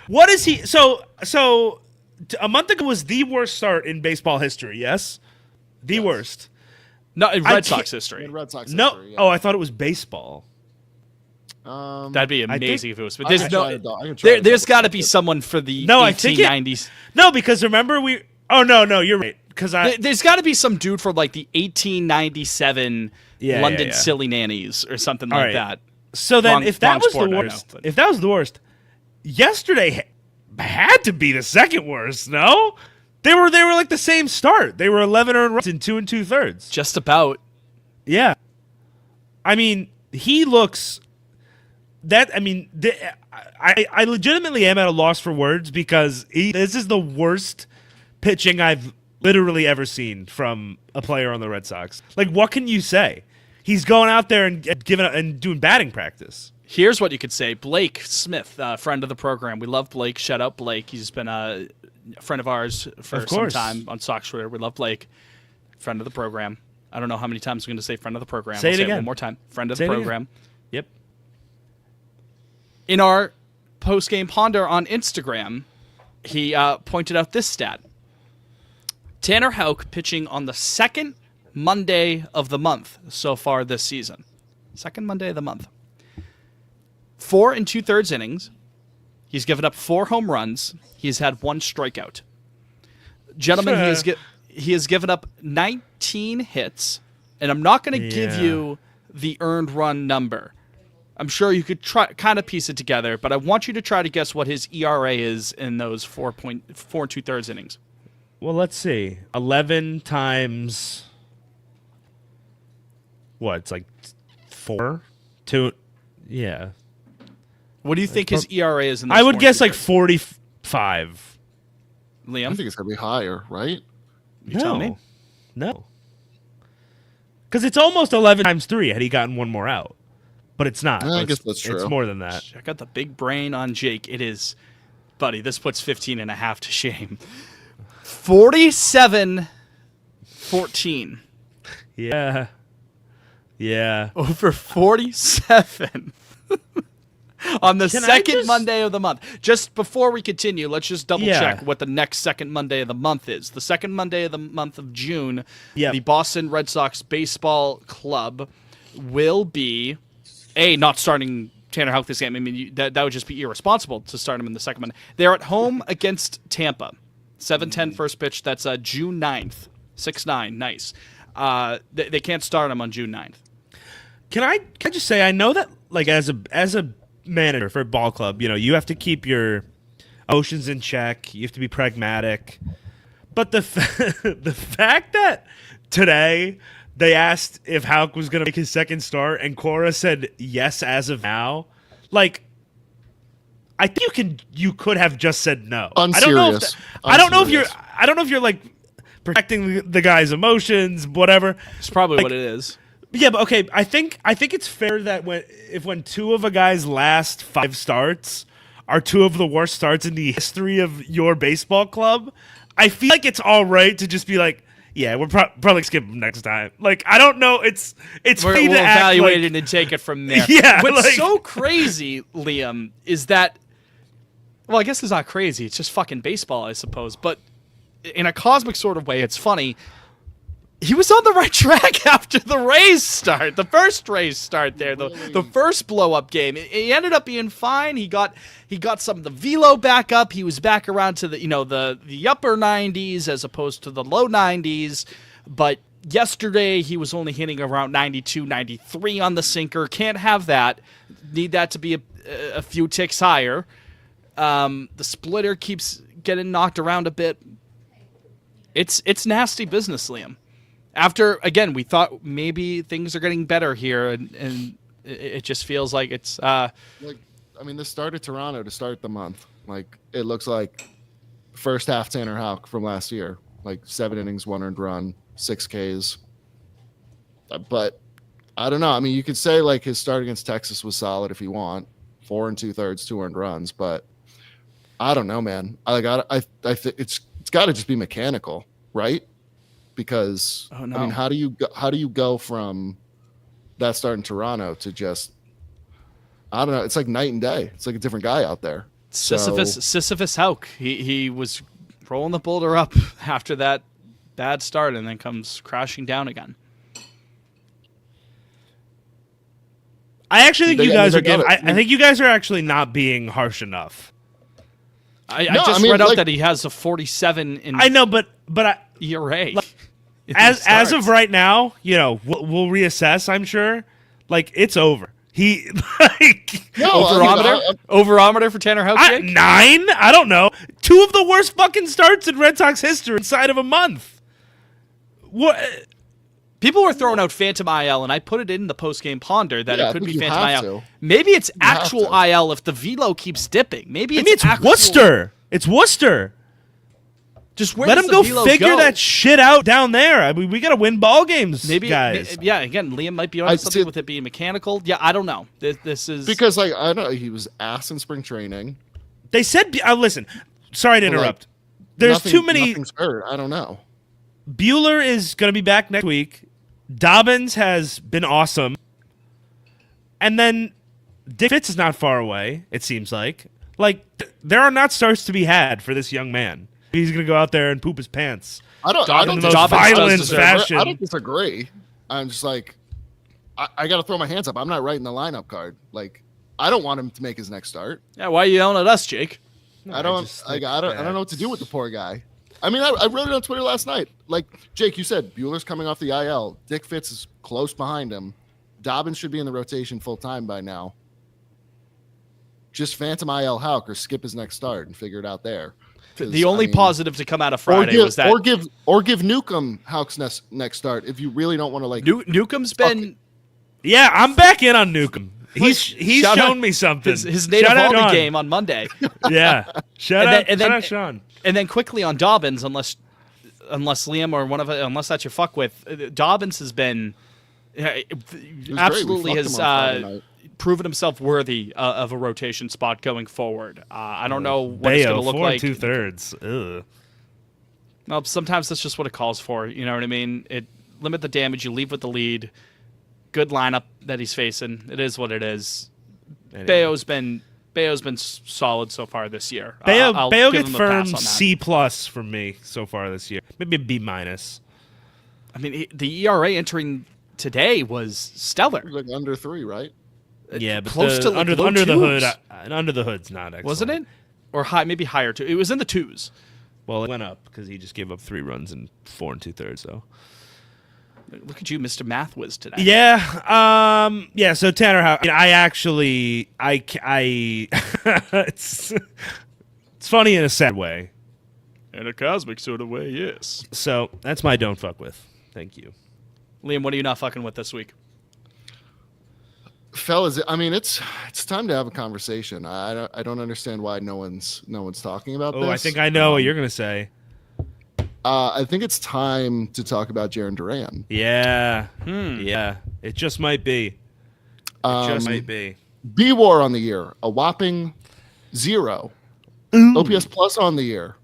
Speaker 3: What is he? So a month ago was the worst start in baseball history. Yes, the worst.
Speaker 1: No, in Red Sox history.
Speaker 2: in Red Sox
Speaker 3: No,
Speaker 2: history, yeah.
Speaker 3: oh, I thought it was baseball.
Speaker 1: That'd be amazing if it was. But
Speaker 2: there's
Speaker 1: there's got to be someone for the 1890s.
Speaker 3: No, because remember we. Oh no, you're right. Because
Speaker 1: there's got to be some dude from like the 1897 London Silly Nannies or something like that.
Speaker 3: So then, if that was the worst, yesterday had to be the second worst. No, they were like the same start. They were 11 earned runs in 2 2/3.
Speaker 1: Just about.
Speaker 3: Yeah, I mean he looks. I legitimately am at a loss for words because this is the worst pitching I've literally ever seen from a player on the Red Sox. Like, what can you say? He's going out there and doing batting practice.
Speaker 1: Here's what you could say. Blake Smith, friend of the program. We love Blake. Shout out Blake. He's been a friend of ours for some time on Sox Twitter. We love Blake. Friend of the program. I don't know how many times I'm going to say friend of the program.
Speaker 3: Say it again.
Speaker 1: One more time. Friend of the program.
Speaker 3: Yep.
Speaker 1: In our post-game ponder on Instagram, he pointed out this stat. Tanner Houck pitching on the second Monday of the month so far this season. Second Monday of the month. 4 2/3 innings, He's given up 4 home runs. He's had 1 strikeout. Gentlemen, he has given up 19 hits, and I'm not going to give you the earned run number. I'm sure you could try kind of piece it together, but I want you to try to guess what his ERA is in those 4 2/3 innings.
Speaker 3: Well, let's see. 11 times what? It's like 4? 2? Yeah.
Speaker 1: What do you think his ERA is in those
Speaker 3: I would
Speaker 1: 4
Speaker 3: guess like
Speaker 1: 2/3?
Speaker 3: 45.
Speaker 2: I
Speaker 1: Liam?
Speaker 2: think it's gonna be higher, right?
Speaker 1: You tell me.
Speaker 3: No. Because it's almost 11 times 3 had he gotten one more out. But it's not.
Speaker 2: I guess that's true.
Speaker 3: It's more than that.
Speaker 1: Check out the big brain on Jake. It is, buddy, this puts 15.5 to shame. 47-14.
Speaker 3: Yeah. Yeah.
Speaker 1: Over 47. On the
Speaker 3: Can I
Speaker 1: second
Speaker 3: just-
Speaker 1: Monday of the month. Just before we continue, let's just double
Speaker 3: Yeah.
Speaker 1: check what the next second Monday of the month is. The second Monday of the month of June,
Speaker 3: Yep.
Speaker 1: the Boston Red Sox Baseball Club will be, not starting Tanner Houck this game. I mean, that would just be irresponsible to start him in the second Monday. They're at home against Tampa. 7:10 first pitch. That's June 9th. 6-9. Nice. They can't start him on June 9th.
Speaker 3: Can I just say I know that like as a manager for a ball club, you have to keep your emotions in check. You have to be pragmatic. But the the fact that today they asked if Houck was going to make his second start and Cora said yes as of now, like I think you could have just said no.
Speaker 2: Unserious.
Speaker 3: I don't know if you're like protecting the guy's emotions, whatever.
Speaker 1: It's probably
Speaker 3: Like,
Speaker 1: what it is.
Speaker 3: Yeah, but okay, I think it's fair that when 2 of a guy's last 5 starts are 2 of the worst starts in the history of your baseball club, I feel like it's all right to just be like, yeah, we're probably skip him next time. Like, I don't know, it's
Speaker 1: We'll
Speaker 3: me to act
Speaker 1: evaluate
Speaker 3: like,
Speaker 1: it and take it from there.
Speaker 3: Yeah,
Speaker 1: What's
Speaker 3: like-
Speaker 1: so crazy, Liam, is that, well, I guess it's not crazy. It's just fucking baseball, I suppose. But in a cosmic sort of way, it's funny. He was on the right track after the Rays start, the first Rays start there, the first blow-up game. He ended up being fine. He got some of the velo back up. He was back around to the upper 90s as opposed to the low 90s. But yesterday he was only hitting around 92, 93 on the sinker. Can't have that. Need that to be a few ticks higher. The splitter keeps getting knocked around a bit. It's nasty business, Liam. After, again, we thought maybe things are getting better here, and it just feels like it's...
Speaker 2: this started Toronto to start the month. Like, it looks like first half Tanner Houck from last year. Like, 7 innings, 1 earned run, 6 Ks. But, I don't know. I mean, you could say, like, his start against Texas was solid if you want. 4 2/3, 2 earned runs. But, I don't know, man. I think it's got to just be mechanical, right? Because
Speaker 1: Oh, no.
Speaker 2: I mean, how do you go from that start in Toronto to just, I don't know, it's like night and day. It's like a different guy out there.
Speaker 1: Sisyphus Houck. He was rolling the boulder up after that bad start and then comes crashing down again.
Speaker 3: I actually think I
Speaker 2: I
Speaker 3: think you guys are actually not being harsh enough.
Speaker 1: I
Speaker 2: No,
Speaker 1: just
Speaker 2: I mean,
Speaker 1: read out
Speaker 2: like-
Speaker 1: that he has a 47 in
Speaker 3: I know, but
Speaker 1: ERA.
Speaker 3: as of right now, we'll reassess. I'm sure. Like, it's over. He like
Speaker 1: Overometer for Tanner Houck, Jake?
Speaker 3: 9. I don't know. 2 of the worst fucking starts in Red Sox history inside of a month. What?
Speaker 1: People were throwing out Phantom IL, and I put it in the post-game ponder that
Speaker 2: Yeah,
Speaker 1: it
Speaker 2: I
Speaker 1: could
Speaker 2: think
Speaker 1: be
Speaker 2: you
Speaker 1: Phantom
Speaker 2: have
Speaker 1: IL.
Speaker 2: to.
Speaker 1: Maybe it's
Speaker 2: have
Speaker 1: actual
Speaker 2: to.
Speaker 1: IL if the velo keeps dipping. Maybe
Speaker 3: It's
Speaker 1: actual,
Speaker 3: Worcester. It's Worcester.
Speaker 1: Just where
Speaker 3: Let
Speaker 1: does
Speaker 3: him
Speaker 1: the
Speaker 3: go
Speaker 1: velo
Speaker 3: figure
Speaker 1: go?
Speaker 3: that shit out down there. I mean, we got to win ball games,
Speaker 1: Maybe,
Speaker 3: guys.
Speaker 1: yeah. Again, Liam might be on something
Speaker 2: see-
Speaker 1: with it being mechanical. Yeah, I don't know. This is
Speaker 2: Because, like, I don't know, he was ass in spring training.
Speaker 3: They said, listen, sorry to
Speaker 2: But, like,
Speaker 3: interrupt. There's too many.
Speaker 2: Nothing's hurt. I don't know.
Speaker 3: Bueller is going to be back next week. Dobbins has been awesome. And then Dick Fitz is not far away, it seems like. Like, there are not starts to be had for this young man. He's going to go out there and poop his pants.
Speaker 2: I don't
Speaker 3: in the most
Speaker 1: Dobbins does
Speaker 3: violent
Speaker 1: deserve it.
Speaker 3: fashion.
Speaker 2: I don't disagree. I'm just like, I got to throw my hands up. I'm not writing the lineup card. Like, I don't want him to make his next start.
Speaker 1: Yeah, why are you yelling at us, Jake?
Speaker 2: I don't know what to do with the poor guy. I mean, I wrote it on Twitter last night. Like, Jake, you said Bueller's coming off the IL. Dick Fitz is close behind him. Dobbins should be in the rotation full time by now. Just phantom IL Houck or skip his next start and figure it out there.
Speaker 1: The only positive to come out of Friday was that
Speaker 2: or give Newcomb Houck's next start if you really don't want to like.
Speaker 1: Newcomb's been.
Speaker 3: Yeah, I'm back in on Newcomb. He's shown me something.
Speaker 1: His native Aldi game on Monday.
Speaker 3: Yeah, shout out Sean.
Speaker 1: And then quickly on Dobbins, unless Liam or unless that's your fuck with, Dobbins has been absolutely has proven himself worthy of a rotation spot going forward. I don't know what it's going to look like.
Speaker 3: 4 2/3. Ugh.
Speaker 1: Well, sometimes that's just what it calls for. You know what I mean? Limit the damage. You leave with the lead. Good lineup that he's facing. It is what it is.
Speaker 3: Anyway.
Speaker 1: Bayo's been solid so far this year.
Speaker 3: Bayo gets firm C+ for me so far this year. Maybe a B-.
Speaker 1: I mean, the ERA entering today was stellar.
Speaker 2: Like under 3, right?
Speaker 3: Yeah, but
Speaker 1: close to
Speaker 3: under the hood. Under the hood's not excellent.
Speaker 1: Wasn't it? Or high, maybe higher too. It was in the 2s.
Speaker 3: Well, it went up because he just gave up 3 runs in 4 2/3. So.
Speaker 1: Look at you, Mr. Math Whiz today.
Speaker 3: Yeah. Yeah. So Tanner, it's funny in a sad way.
Speaker 1: In a cosmic sort of way, yes.
Speaker 3: So that's my don't fuck with. Thank you,
Speaker 1: Liam. What are you not fucking with this week?
Speaker 2: Fellas, I mean, it's time to have a conversation. I don't understand why no one's talking about this.
Speaker 3: Oh, I think I know what you're gonna say.
Speaker 2: I think it's time to talk about Jarren Duran.
Speaker 3: Yeah. Yeah. It just might be.
Speaker 2: B-WAR on the year, a whopping 0. Ooh. OPS plus on the year,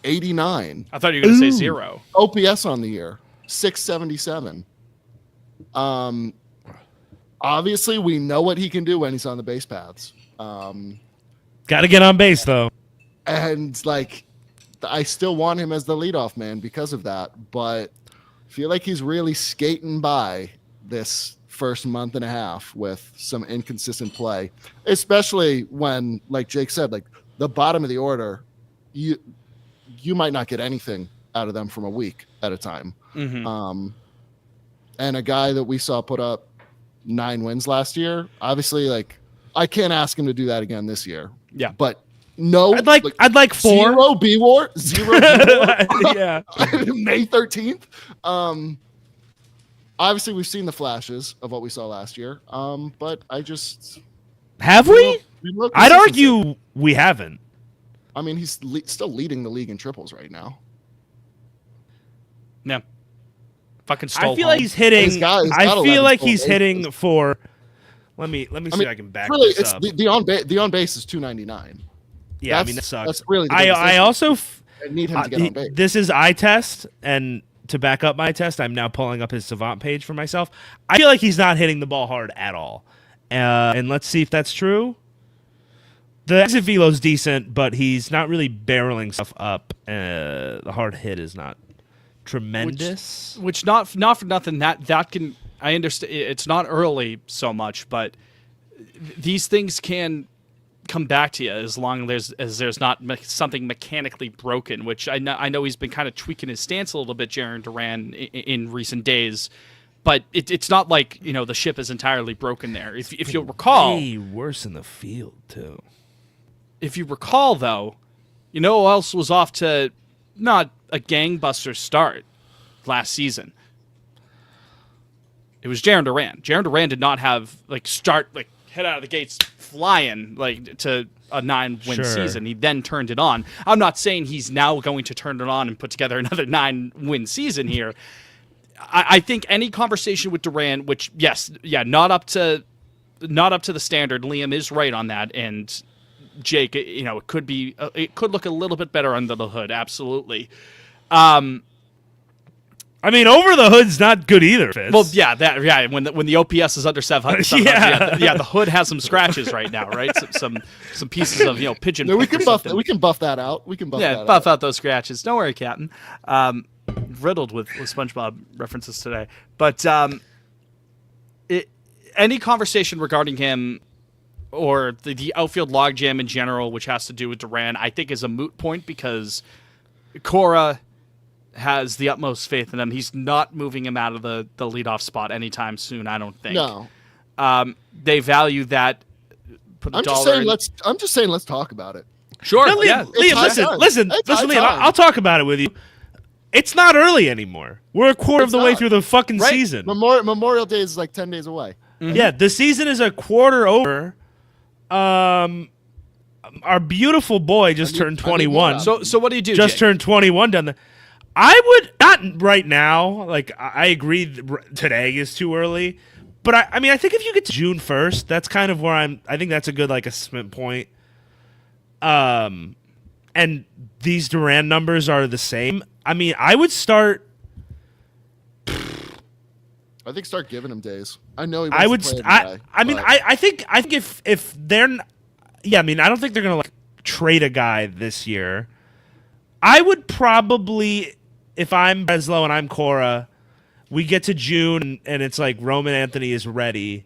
Speaker 2: 89.
Speaker 1: I thought you were going to say 0.
Speaker 2: OPS on the year, 677. Obviously, we know what he can do when he's on the base paths.
Speaker 3: Got to get on base, though.
Speaker 2: And, like, I still want him as the leadoff man because of that, but I feel like he's really skating by this first month and a half with some inconsistent play, especially when, like Jake said, like the bottom of the order, you might not get anything out of them from a week at a time. Mm-hmm. And a guy that we saw put up 9 wins last year, obviously, like I can't ask him to do that again this year.
Speaker 1: Yeah,
Speaker 2: but. No,
Speaker 3: I'd like 4.
Speaker 2: 0 B-WAR, 0 B-WAR.
Speaker 3: Yeah.
Speaker 2: May 13th. Obviously, we've seen the flashes of what we saw last year. But I just
Speaker 3: have we? I'd argue we haven't.
Speaker 2: I mean, he's still leading the league in triples right now.
Speaker 1: Yeah. Fucking stole.
Speaker 3: I feel like he's hitting. I feel like he's hitting for. Let me see if I can back
Speaker 2: really,
Speaker 3: this up.
Speaker 2: The on base is 299.
Speaker 3: Yeah, I mean that sucks.
Speaker 2: That's really.
Speaker 3: I also
Speaker 2: need him to get on base.
Speaker 3: This is eye test, and to back up my test, I'm now pulling up his Savant page for myself. I feel like he's not hitting the ball hard at all, and let's see if that's true. The exit velo's decent, but he's not really barreling stuff up. The hard hit is not tremendous.
Speaker 1: Which not for nothing. That can I understand. It's not early so much, but these things can come back to you as long as there's not something mechanically broken, which I know he's been kind of tweaking his stance a little bit, Jarren Duran, in recent days, but it's not like, you know, the ship is entirely broken there. If you'll recall,
Speaker 3: way worse in the field too.
Speaker 1: If you recall, though, you know who else was off to not a gangbuster start last season? It was Jarren Duran. Jarren Duran did not have head out of the gates flying to a 9-win season. He then turned it on. I'm not saying he's now going to turn it on and put together another 9-win season here. I think any conversation with Duran, which not up to the standard. Liam is right on that, and Jake, you know, it could look a little bit better under the hood. Absolutely.
Speaker 3: I mean, over the hood's not good either, Fitz.
Speaker 1: Well, when the OPS is under 700, the hood has some scratches right now, right? Some pieces of, you know, pigeon.
Speaker 2: No, we can buff that out.
Speaker 1: Buff out those scratches. Don't worry, Captain. Riddled with SpongeBob references today, but any conversation regarding him or the outfield logjam in general, which has to do with Duran, I think is a moot point because Cora has the utmost faith in him. He's not moving him out of the leadoff spot anytime soon, I don't think.
Speaker 2: No.
Speaker 1: They value that. Put a
Speaker 2: I'm just
Speaker 1: dollar
Speaker 2: saying
Speaker 1: in.
Speaker 2: let's talk about it.
Speaker 1: Sure.
Speaker 3: No,
Speaker 1: yeah.
Speaker 3: Liam, listen,
Speaker 2: It's high
Speaker 3: Liam.
Speaker 2: time.
Speaker 3: I'll talk about it with you. It's not early anymore. We're a quarter of the way
Speaker 2: not.
Speaker 3: through the fucking
Speaker 1: Right.
Speaker 3: season.
Speaker 2: Memorial Day is like 10 days away.
Speaker 3: Yeah, the season is a quarter over. Our beautiful boy just turned
Speaker 2: I need more
Speaker 3: 21.
Speaker 2: out.
Speaker 1: So what do you do,
Speaker 3: Just
Speaker 1: Jake?
Speaker 3: turned 21 down there. I would not right now. Like I agree, today is too early. But I mean, I think if you get to June 1st, that's kind of where I think that's a good like assessment point. And these Duran numbers are the same. I mean, I would start.
Speaker 2: I think start giving him days. I know he wants
Speaker 3: I would.
Speaker 2: to play every day,
Speaker 3: I mean,
Speaker 2: but
Speaker 3: I think if they're, yeah, I mean, I don't think they're gonna like trade a guy this year. I would probably, if I'm Breslow and I'm Cora, we get to June and it's like Roman Anthony is ready.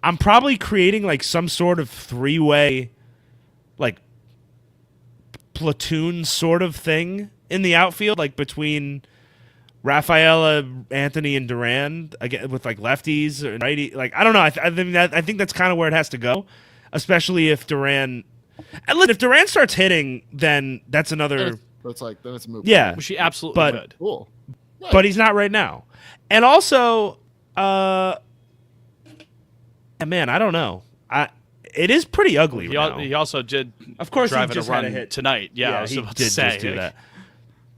Speaker 3: I'm probably creating like some sort of three-way, like platoon sort of thing in the outfield, like between Rafaela, Anthony, and Duran, again with like lefties or righty. Like I don't know. I think that's kind of where it has to go, especially if Duran. And look, if Duran starts hitting, then that's another.
Speaker 2: it's like then it's a move.
Speaker 3: Yeah,
Speaker 1: Which he absolutely
Speaker 3: But-
Speaker 1: would.
Speaker 2: Cool.
Speaker 3: but he's not right now. And also, man, I don't know. It is pretty ugly
Speaker 1: He,
Speaker 3: right now.
Speaker 1: he also did
Speaker 3: Of course, he
Speaker 1: drive in
Speaker 3: just
Speaker 1: a
Speaker 3: had
Speaker 1: run
Speaker 3: a hit
Speaker 1: tonight. Yeah, I was
Speaker 3: he
Speaker 1: about
Speaker 3: did
Speaker 1: to say.
Speaker 3: just do that.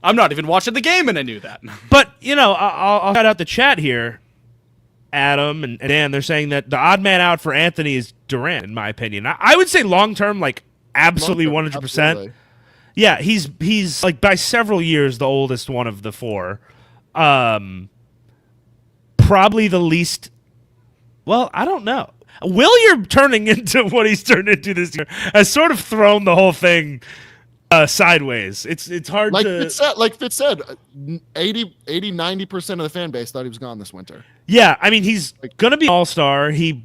Speaker 1: I'm not even watching the game, and I knew that.
Speaker 3: But, you know, I'll shout out the chat here. Adam and Dan, they're saying that the odd man out for Anthony is Durant, in my opinion. I would say long-term, like, absolutely 100%.
Speaker 2: Absolutely.
Speaker 3: Yeah, he's like, by several years, the oldest one of the four. Probably the least... Well, I don't know. William turning into what he's turned into this year has sort of thrown the whole thing sideways. It's hard
Speaker 2: Like
Speaker 3: to...
Speaker 2: Fitz said, 90% of the fan base thought he was gone this winter.
Speaker 3: Yeah, I mean, he's going to be an all-star. Maybe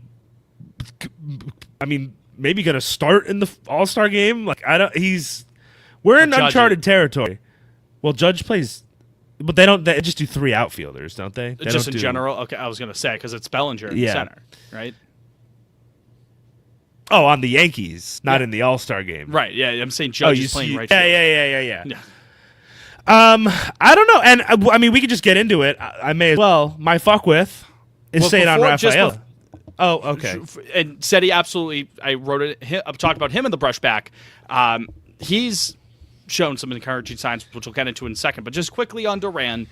Speaker 3: going to start in the all-star game. Like, we're in
Speaker 1: Judge
Speaker 3: uncharted territory. Well, Judge plays, but they just do three outfielders, don't they? They
Speaker 1: Just
Speaker 3: don't
Speaker 1: in
Speaker 3: do-
Speaker 1: general? Okay, I was going to say, because it's Bellinger in
Speaker 3: Yeah.
Speaker 1: center, right?
Speaker 3: Oh, on the Yankees, not in the all-star game.
Speaker 1: Right, yeah, I'm saying Judge is playing right
Speaker 3: Yeah,
Speaker 1: field.
Speaker 3: yeah.
Speaker 1: Yeah.
Speaker 3: I don't know. And, I mean, we could just get into it. I may as well. My fuck with is
Speaker 1: Well,
Speaker 3: Cedar
Speaker 1: just
Speaker 3: Rafaela. Oh, okay.
Speaker 1: And said he absolutely. I wrote it. I've talked about him in the brushback. He's shown some encouraging signs, which we'll get into in a second. But just quickly on Duran,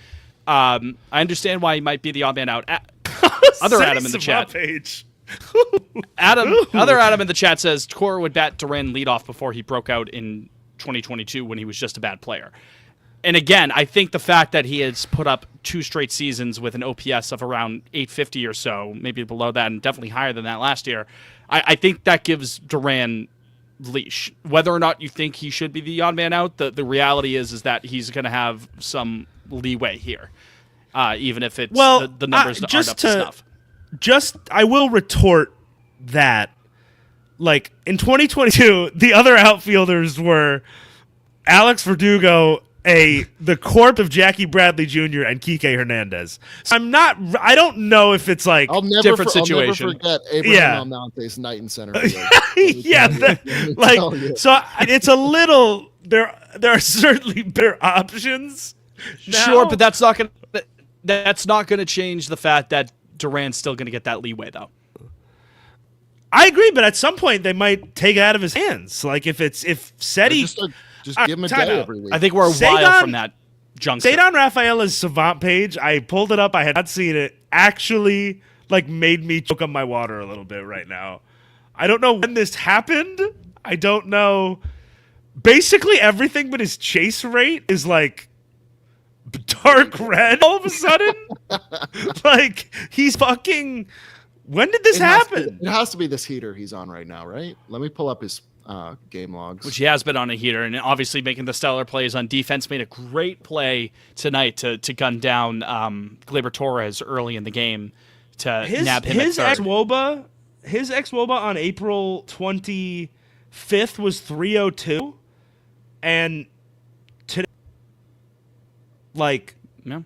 Speaker 1: I understand why he might be the odd man out. Other Adam in the chat.
Speaker 3: Page.
Speaker 1: Other Adam in the chat says Cora would bat Duran leadoff before he broke out in 2022 when he was just a bad player. And again, I think the fact that he has put up 2 straight seasons with an OPS of around 850 or so, maybe below that, and definitely higher than that last year, I think that gives Duran leash. Whether or not you think he should be the odd man out, the reality is that he's going to have some leeway here, even if it's the numbers aren't up to snuff.
Speaker 3: I will retort that, like, in 2022, the other outfielders were Alex Verdugo, the corpse of Jackie Bradley Jr. and Kike Hernandez. So I don't know if it's like
Speaker 2: I'll never
Speaker 1: Different situation.
Speaker 2: I'll never forget Abraham Almonte's night in center field.
Speaker 3: so it's a little, there are certainly better options now.
Speaker 1: Sure, but that's not going to change the fact that Duran's still going to get that leeway, though.
Speaker 3: I agree, but at some point they might take it out of his hands. Like if Seti,
Speaker 2: Just give him a
Speaker 3: time
Speaker 2: day
Speaker 3: out.
Speaker 2: every week.
Speaker 1: I think we're a while from that juncture.
Speaker 3: Cedar Rafaela's Savant page, I pulled it up. I had not seen it. Actually, like, made me choke on my water a little bit right now. I don't know when this happened. I don't know. Basically, everything but his chase rate is like dark red all of a sudden. Like, he's fucking. When did this happen?
Speaker 2: It has to be this heater he's on right now, right? Let me pull up his game logs.
Speaker 1: Which he has been on a heater, and obviously making the stellar plays on defense. Made a great play tonight to gun down Gleyber Torres early in the game to nab him
Speaker 3: His
Speaker 1: at
Speaker 3: ex
Speaker 1: third.
Speaker 3: Woba his ex-WOBA on April 25th was 302, and today, like,
Speaker 1: Yeah.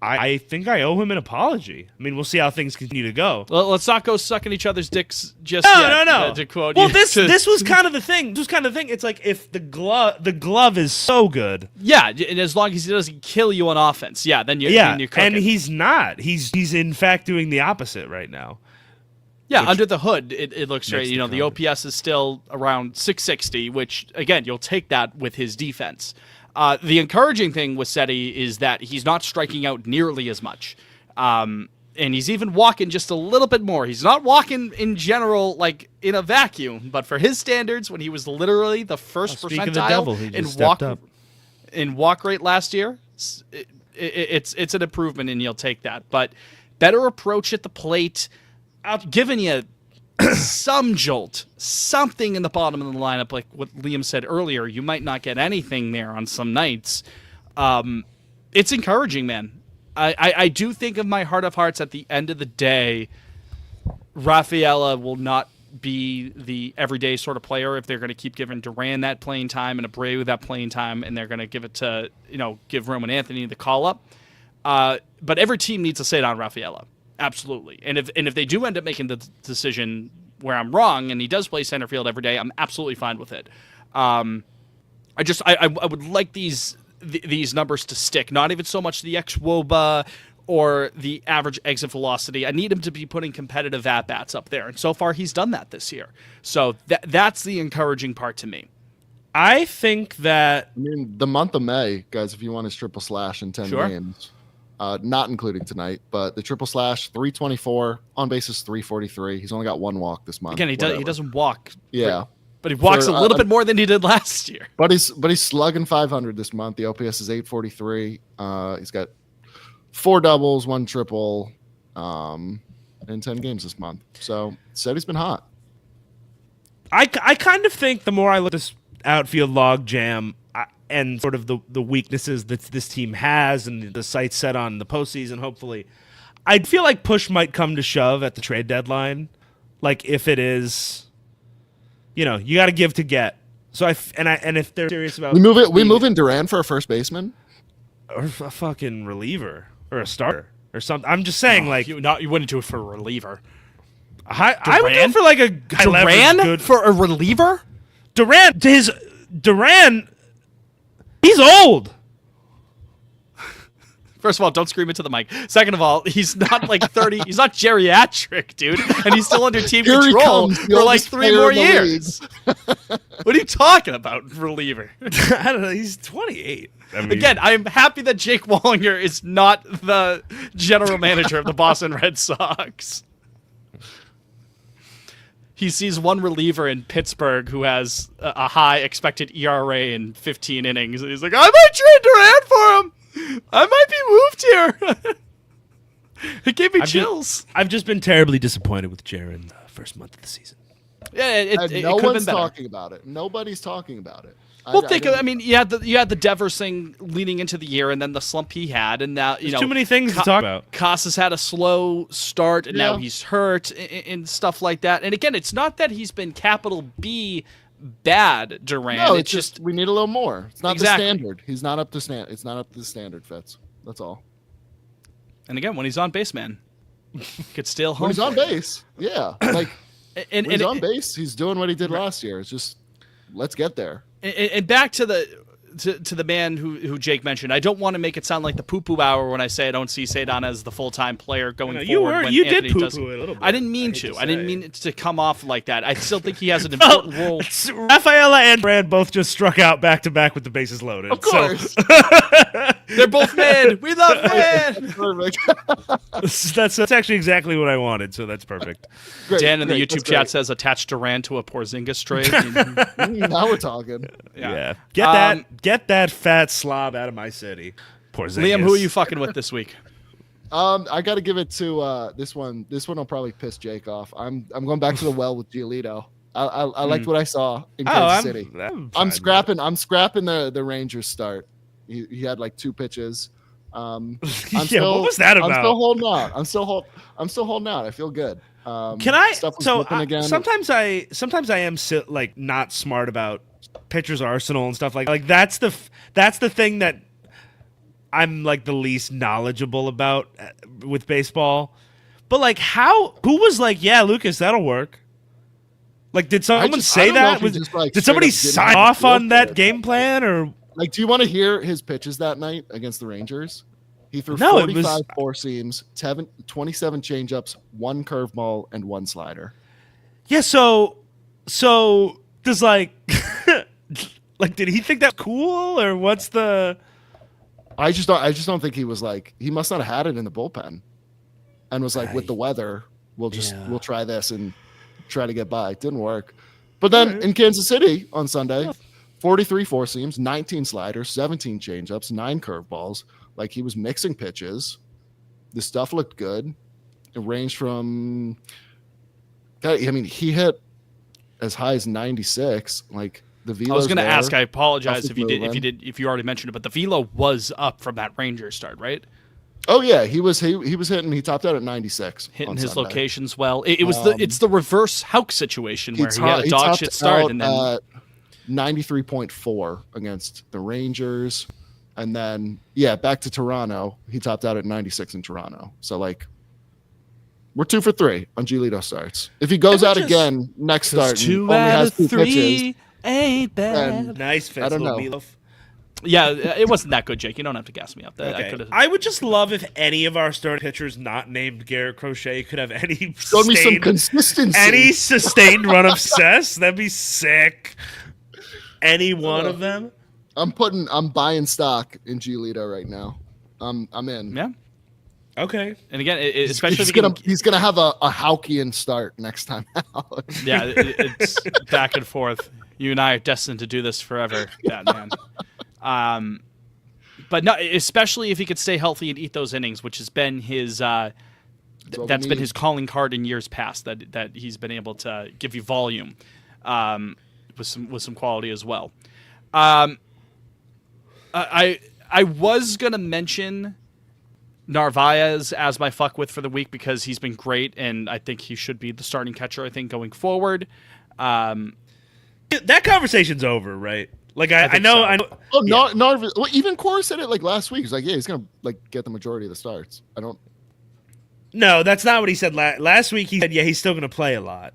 Speaker 3: I think I owe him an apology. I mean, we'll see how things continue to go.
Speaker 1: Well, let's not go sucking each other's dicks just
Speaker 3: No,
Speaker 1: yet.
Speaker 3: no.
Speaker 1: To quote
Speaker 3: Well,
Speaker 1: you.
Speaker 3: this was kind of the thing. It's like if the glove is so good.
Speaker 1: Yeah, and as long as he doesn't kill you on offense, then you're
Speaker 3: Yeah,
Speaker 1: then you're cooking.
Speaker 3: and he's not. He's in fact doing the opposite right now.
Speaker 1: Yeah, under the hood, it looks
Speaker 3: makes
Speaker 1: great. You know, the
Speaker 3: the
Speaker 1: OPS is still around 660, which, again, you'll take that with his defense. The encouraging thing with Seti is that he's not striking out nearly as much. And he's even walking just a little bit more. He's not walking in general, like, in a vacuum, but for his standards, when he was literally the first
Speaker 3: Speak of
Speaker 1: percentile
Speaker 3: the devil, he
Speaker 1: in
Speaker 3: just stepped up.
Speaker 1: walk rate last year, it's an improvement, and you'll take that. But better approach at the plate, giving you some jolt, something in the bottom of the lineup, like what Liam said earlier. You might not get anything there on some nights. It's encouraging, man. I do think of my heart of hearts at the end of the day, Rafaela will not be the everyday sort of player if they're going to keep giving Duran that playing time and Abreu that playing time, and they're going to give it to, give Roman Anthony the call up. But every team needs to sit on Rafaela. Absolutely. And if they do end up making the decision where I'm wrong and he does play center field every day, I'm absolutely fine with it. I would like these numbers to stick, not even so much the ex-WOBA or the average exit velocity. I need him to be putting competitive at-bats up there. And so far he's done that this year. So that's the encouraging part to me.
Speaker 3: I think that
Speaker 2: I mean, the month of May, guys, if you want his triple slash in 10
Speaker 1: Sure.
Speaker 2: games, not including tonight, but the triple slash, 324, on base is 343. He's only got one walk this month.
Speaker 1: Again, he doesn't walk.
Speaker 2: Yeah.
Speaker 1: But he walks
Speaker 2: For,
Speaker 1: a little bit more than he did last year.
Speaker 2: But he's slugging 500 this month. The OPS is 843. He's got 4 doubles, 1 triple, in 10 games this month. So said he's been hot.
Speaker 3: I kind of think the more I look at this outfield log jam and sort of the weaknesses that this team has and the sights set on the postseason, hopefully, I feel like push might come to shove at the trade deadline. Like if it is, you got to give to get. So and if they're serious about
Speaker 2: We move in Duran for a first baseman.
Speaker 3: or a fucking reliever or a starter or something. I'm just saying, like
Speaker 1: You wouldn't do it for a reliever.
Speaker 3: I would do it for like a high leverage
Speaker 1: Duran
Speaker 3: good
Speaker 1: for a reliever?
Speaker 3: Duran. He's old.
Speaker 1: First of all, don't scream into the mic. Second of all, he's not like 30. He's not geriatric, dude. And he's still under team
Speaker 2: Here he
Speaker 1: control
Speaker 2: comes, the
Speaker 1: for like
Speaker 2: oldest
Speaker 1: 3
Speaker 2: player
Speaker 1: more
Speaker 2: in the
Speaker 1: years. What are you talking about, reliever?
Speaker 3: I don't know. He's 28. I mean,
Speaker 1: Again, I'm happy that Jake Wallinger is not the general manager of the Boston Red Sox. He sees one reliever in Pittsburgh who has a high expected ERA in 15 innings, and he's like, I might trade Durant for him. I might be moved here. It gave me chills.
Speaker 3: I've just been terribly disappointed with Jaron the first month of the season.
Speaker 1: Yeah, it
Speaker 2: And
Speaker 1: could
Speaker 2: no
Speaker 1: have been
Speaker 2: one's
Speaker 1: better.
Speaker 2: talking about it. Nobody's talking about it.
Speaker 1: Well, I mean, you had the Devers thing leading into the year, and then the slump he had, and now
Speaker 3: There's too many things to talk about.
Speaker 1: Casas had a slow start, and now
Speaker 2: Yeah.
Speaker 1: he's hurt and stuff like that. And again, it's not that he's been capital B bad, Durant.
Speaker 2: No,
Speaker 1: it's
Speaker 2: just we need a little more. It's not
Speaker 1: Exactly.
Speaker 2: the standard. He's not up to stand. It's not up to the standard, Fitz. That's all.
Speaker 1: And again, when he's on base, man, could steal home.
Speaker 2: When he's on base, yeah, like
Speaker 1: and
Speaker 2: when he's on base, he's doing what he did last year. It's just let's get there.
Speaker 1: And back to the man who Jake mentioned, I don't want to make it sound like the poo-poo hour when I say I don't see Cedon as the full-time player going forward.
Speaker 3: You
Speaker 1: when
Speaker 3: did
Speaker 1: Anthony
Speaker 3: poo-poo
Speaker 1: does-
Speaker 3: a little bit.
Speaker 1: I didn't mean
Speaker 3: hate
Speaker 1: to.
Speaker 3: to
Speaker 1: I didn't
Speaker 3: say.
Speaker 1: mean it to come off like that. I still think he has an important role.
Speaker 3: Rafaela and Brand both just struck out back-to-back with the bases loaded.
Speaker 2: Of course,
Speaker 1: They're both men. We love men.
Speaker 2: perfect.
Speaker 3: So that's actually exactly what I wanted, so that's perfect.
Speaker 2: Great,
Speaker 1: Dan in the
Speaker 2: great,
Speaker 1: YouTube
Speaker 2: that's
Speaker 1: chat
Speaker 2: great.
Speaker 1: says attach Duran to a Porzingis trade.
Speaker 2: Now we're talking.
Speaker 3: Yeah. Get that fat slob out of my city. Porzingis.
Speaker 1: Liam, who are you fucking with this week?
Speaker 2: I got to give it to this one. This one will probably piss Jake off. I'm going back to the well with Giolito. I liked what I saw in Kansas City.
Speaker 3: I'm
Speaker 2: I'm scrapping the Rangers start. He had like 2 pitches.
Speaker 3: Yeah, what was that
Speaker 2: I'm
Speaker 3: about?
Speaker 2: still holding out. I'm still holding out. I feel good.
Speaker 3: Can I?
Speaker 2: Stuff was
Speaker 3: So
Speaker 2: flipping again.
Speaker 3: sometimes I am like not smart about pitcher's arsenal and stuff like that's the thing that I'm like the least knowledgeable about with baseball. But like, who was like, yeah, Lucas, that'll work? Like, did someone say
Speaker 2: I don't know
Speaker 3: that?
Speaker 2: if he just, like,
Speaker 3: Did
Speaker 2: straight
Speaker 3: somebody
Speaker 2: up didn't
Speaker 3: sign
Speaker 2: have a
Speaker 3: off
Speaker 2: feel
Speaker 3: on
Speaker 2: for
Speaker 3: that
Speaker 2: it.
Speaker 3: game plan or?
Speaker 2: Like, do you want to hear his pitches that night against the Rangers? He threw
Speaker 3: No, it
Speaker 2: 45
Speaker 3: was-
Speaker 2: four seams, 27 changeups, 1 curveball, and 1 slider.
Speaker 3: Yeah, so does like like did he think that cool or what's the?
Speaker 2: I just don't think he was like, he must not have had it in the bullpen, and was like, with the weather, we'll try this and try to get by. It didn't work. But then in Kansas City on Sunday, 43 four seams, 19 sliders, 17 changeups, 9 curveballs. Like, he was mixing pitches. The stuff looked good. It ranged from, I mean, he hit as high as 96. Like, the velo.
Speaker 1: I was going to ask. I apologize
Speaker 2: Stuff
Speaker 1: if you
Speaker 2: was
Speaker 1: if you already mentioned it, but the velo was up from that Rangers start, right?
Speaker 2: Oh yeah, he was hitting. He topped out at 96.
Speaker 1: Hitting
Speaker 2: on
Speaker 1: his
Speaker 2: Sunday.
Speaker 1: locations well. It's the reverse Houck situation where he had a dog
Speaker 2: topped
Speaker 1: shit start
Speaker 2: out
Speaker 1: and then
Speaker 2: at 93.4 against the Rangers, and then back to Toronto. He topped out at 96 in Toronto. So like, we're 2 for 3 on Giolito starts. If he goes out again next start, and
Speaker 1: 2
Speaker 2: only
Speaker 1: out
Speaker 2: has
Speaker 1: of
Speaker 2: 2
Speaker 1: 3
Speaker 2: pitches,
Speaker 1: ain't bad.
Speaker 2: then
Speaker 3: Nice fence,
Speaker 2: I don't
Speaker 3: little
Speaker 2: know.
Speaker 3: Meatloaf.
Speaker 1: Yeah, it wasn't that good, Jake. You don't have to gas me up.
Speaker 3: Okay. I would just love if any of our starting pitchers not named Garrett Crochet could have any
Speaker 2: show me some
Speaker 3: sustained,
Speaker 2: consistency.
Speaker 3: any sustained run of success. That'd be sick. Any one of them.
Speaker 2: I'm buying stock in Giolito right now. I'm in.
Speaker 1: Yeah.
Speaker 3: Okay.
Speaker 1: And again, especially
Speaker 2: He's gonna have a Houkian start next time out.
Speaker 1: Yeah, it's back and forth. You and I are destined to do this forever, Batman. But no, especially if he could stay healthy and eat those innings, which has been his that's been his calling card in years past. That he's been able to give you volume with some quality as well. I was gonna mention Narvaez as my fuck with for the week because he's been great and I think he should be the starting catcher. I think going forward.
Speaker 3: That conversation's over, right? Like I know.
Speaker 2: Oh, yeah. Narvaez. Well, even Cora said it like last week. He's like, he's gonna like get the majority of the starts.
Speaker 3: No, that's not what he said last week. He said, he's still gonna play a lot.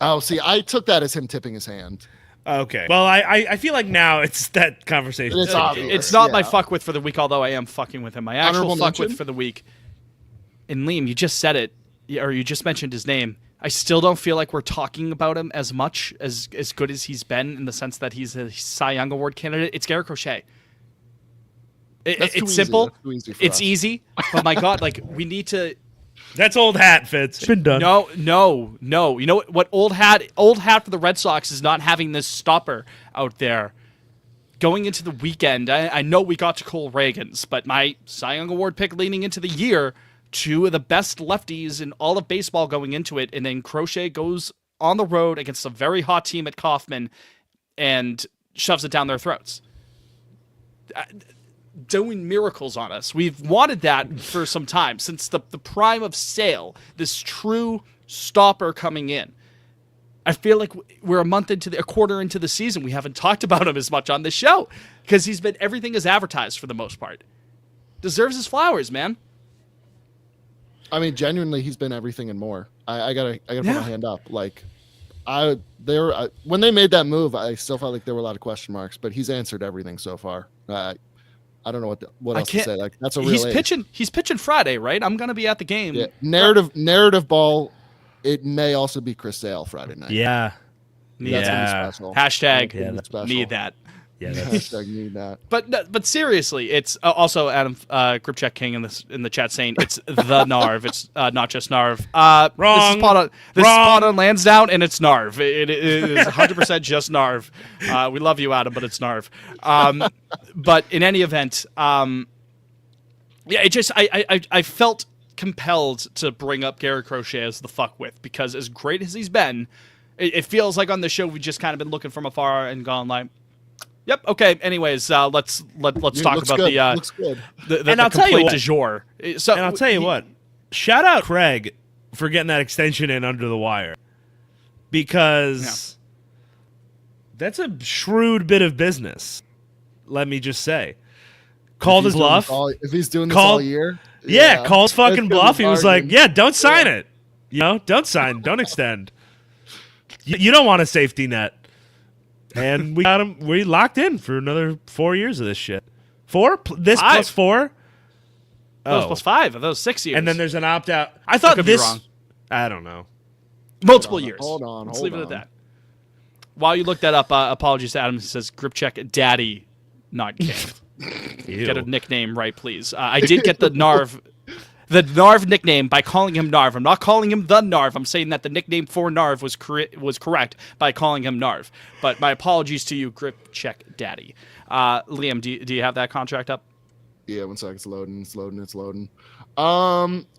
Speaker 2: Oh, see, I took that as him tipping his hand.
Speaker 3: Okay. Well, I feel like now it's that conversation.
Speaker 2: It's obvious.
Speaker 1: It's not my fuck with for the week, although I am fucking with him. My actual
Speaker 2: Honorable
Speaker 1: fuck with
Speaker 2: mention?
Speaker 1: for the week. And Liam, you just said it, or you just mentioned his name. I still don't feel like we're talking about him as much as good as he's been in the sense that he's a Cy Young Award candidate. It's Garrett Crochet. It's simple.
Speaker 2: That's too easy for
Speaker 1: It's
Speaker 2: us.
Speaker 1: easy. But my God, like we need to.
Speaker 3: That's old hat, Fitz. It's been done.
Speaker 1: No. You know what? Old hat for the Red Sox is not having this stopper out there. Going into the weekend, I know we got to Cole Reagans, but my Cy Young Award pick leading into the year, 2 of the best lefties in all of baseball going into it, and then Crochet goes on the road against a very hot team at Kauffman and shoves it down their throats. Doing miracles on us. We've wanted that for some time, since the prime of Sale, this true stopper coming in. I feel like we're a quarter into the season. We haven't talked about him as much on this show because he's been everything is advertised for the most part. Deserves his flowers, man.
Speaker 2: I mean, genuinely, he's been everything and more. I gotta put my hand up. Like, when they made that move, I still felt like there were a lot of question marks, but he's answered everything so far. I don't know what else to say. Like, that's a real.
Speaker 1: He's pitching Friday, right? I'm gonna be at the game.
Speaker 2: Yeah. Narrative ball. It may also be Chris Sale Friday night.
Speaker 3: Yeah.
Speaker 2: That's gonna be special.
Speaker 1: Hashtag
Speaker 2: That's special.
Speaker 1: need that.
Speaker 3: Yeah. That's,
Speaker 2: Hashtag need that.
Speaker 1: But seriously, it's also Adam Gripcheck King in the chat saying it's the Narv. It's not just Narv.
Speaker 3: Wrong.
Speaker 1: This is spot on Lansdowne, and it's Narv. It is 100% just Narv. We love you, Adam, but it's Narv. But in any event, I felt compelled to bring up Garrett Crochet as the fuck with because as great as he's been, it feels like on the show we've just kind of been looking from afar and gone like, Yep. Okay. Anyways, let's talk
Speaker 2: Looks
Speaker 1: about
Speaker 2: good.
Speaker 1: the
Speaker 2: Looks good.
Speaker 3: And I'll tell you
Speaker 1: complaint
Speaker 3: what.
Speaker 1: du jour. So,
Speaker 3: And I'll tell you what. Shout out Craig for getting that extension in under the wire, because that's a shrewd bit of business. Let me just say, called his bluff.
Speaker 2: If he's doing this all year,
Speaker 3: Yeah, calls fucking
Speaker 2: That's
Speaker 3: bluff.
Speaker 2: good
Speaker 3: He was like,
Speaker 2: bargain.
Speaker 3: "Yeah, don't sign it. Don't sign. Don't extend. You don't want a safety net." And we got him. We locked in for another 4 years of this shit. 4? This
Speaker 1: 5.
Speaker 3: plus 4?
Speaker 1: those plus 5 of those 6 years.
Speaker 3: And then there's an opt out. I thought
Speaker 1: could be
Speaker 3: this.
Speaker 1: wrong.
Speaker 3: I don't know.
Speaker 1: multiple years.
Speaker 2: Hold on.
Speaker 1: Let's leave it at that. While you look that up, apologies to Adam. He says grip check daddy, not King.
Speaker 3: Ew.
Speaker 1: Get a nickname right, please. I did get the Narv. The Narv nickname by calling him Narv. I'm not calling him the Narv. I'm saying that the nickname for Narv was correct by calling him Narv. But my apologies to you, Grip Check Daddy. Liam, do you have that contract up?
Speaker 2: Yeah, 1 second. It's loading.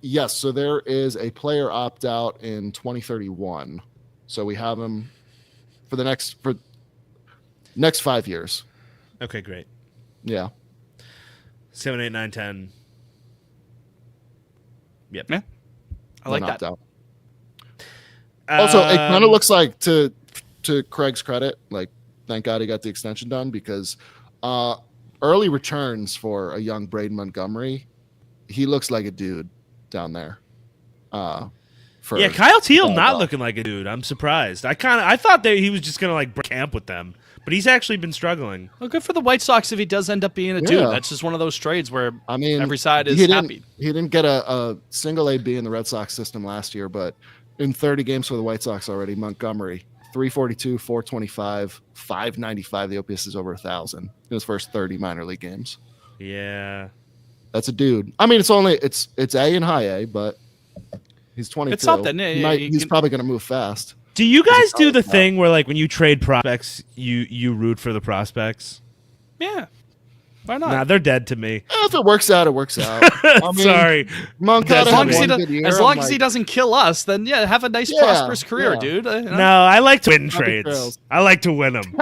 Speaker 2: Yes. So there is a player opt out in 2031. So we have him for the next 5 years.
Speaker 3: Okay, great.
Speaker 2: Yeah.
Speaker 3: 7, 8, 9, 10. Yep.
Speaker 1: Yeah. I like
Speaker 2: Then
Speaker 1: that.
Speaker 2: opt out. Also, it kind of
Speaker 3: Um,
Speaker 2: looks like, to Craig's credit, like, thank God he got the extension done, because early returns for a young Braden Montgomery, he looks like a dude down there.
Speaker 3: Yeah, Kyle Teal not
Speaker 2: well.
Speaker 3: looking like a dude. I'm surprised. I thought that he was just gonna like break camp with them, but he's actually been struggling.
Speaker 1: Well, good for the White Sox if he does end up being a dude.
Speaker 2: Yeah.
Speaker 1: That's just one of those trades where
Speaker 2: I mean,
Speaker 1: every side is
Speaker 2: he
Speaker 1: happy.
Speaker 2: didn't get a single AB in the Red Sox system last year, but in 30 games for the White Sox already, Montgomery 342, 425, 595. The OPS is over 1,000 in his first 30 minor league games.
Speaker 3: Yeah.
Speaker 2: That's a dude. I mean, it's A and high A, but he's 22.
Speaker 1: It's something. Yeah,
Speaker 2: He's probably going to move fast.
Speaker 3: Do you guys do the
Speaker 2: college now.
Speaker 3: thing where like when you trade prospects, you root for the prospects?
Speaker 1: Yeah. Why not?
Speaker 3: Nah, they're dead to me.
Speaker 2: If it works out, it works out. I mean,
Speaker 3: Sorry.
Speaker 2: Monk
Speaker 3: As
Speaker 2: had
Speaker 3: long
Speaker 2: one
Speaker 3: as he
Speaker 2: good year,
Speaker 1: as
Speaker 2: I'm
Speaker 1: long as he
Speaker 2: like,
Speaker 1: doesn't kill us, then yeah, have a nice
Speaker 2: Yeah,
Speaker 1: prosperous career,
Speaker 2: yeah.
Speaker 1: dude.
Speaker 3: No, I like to win
Speaker 2: Happy
Speaker 3: trades.
Speaker 2: trails.
Speaker 3: I like to win them.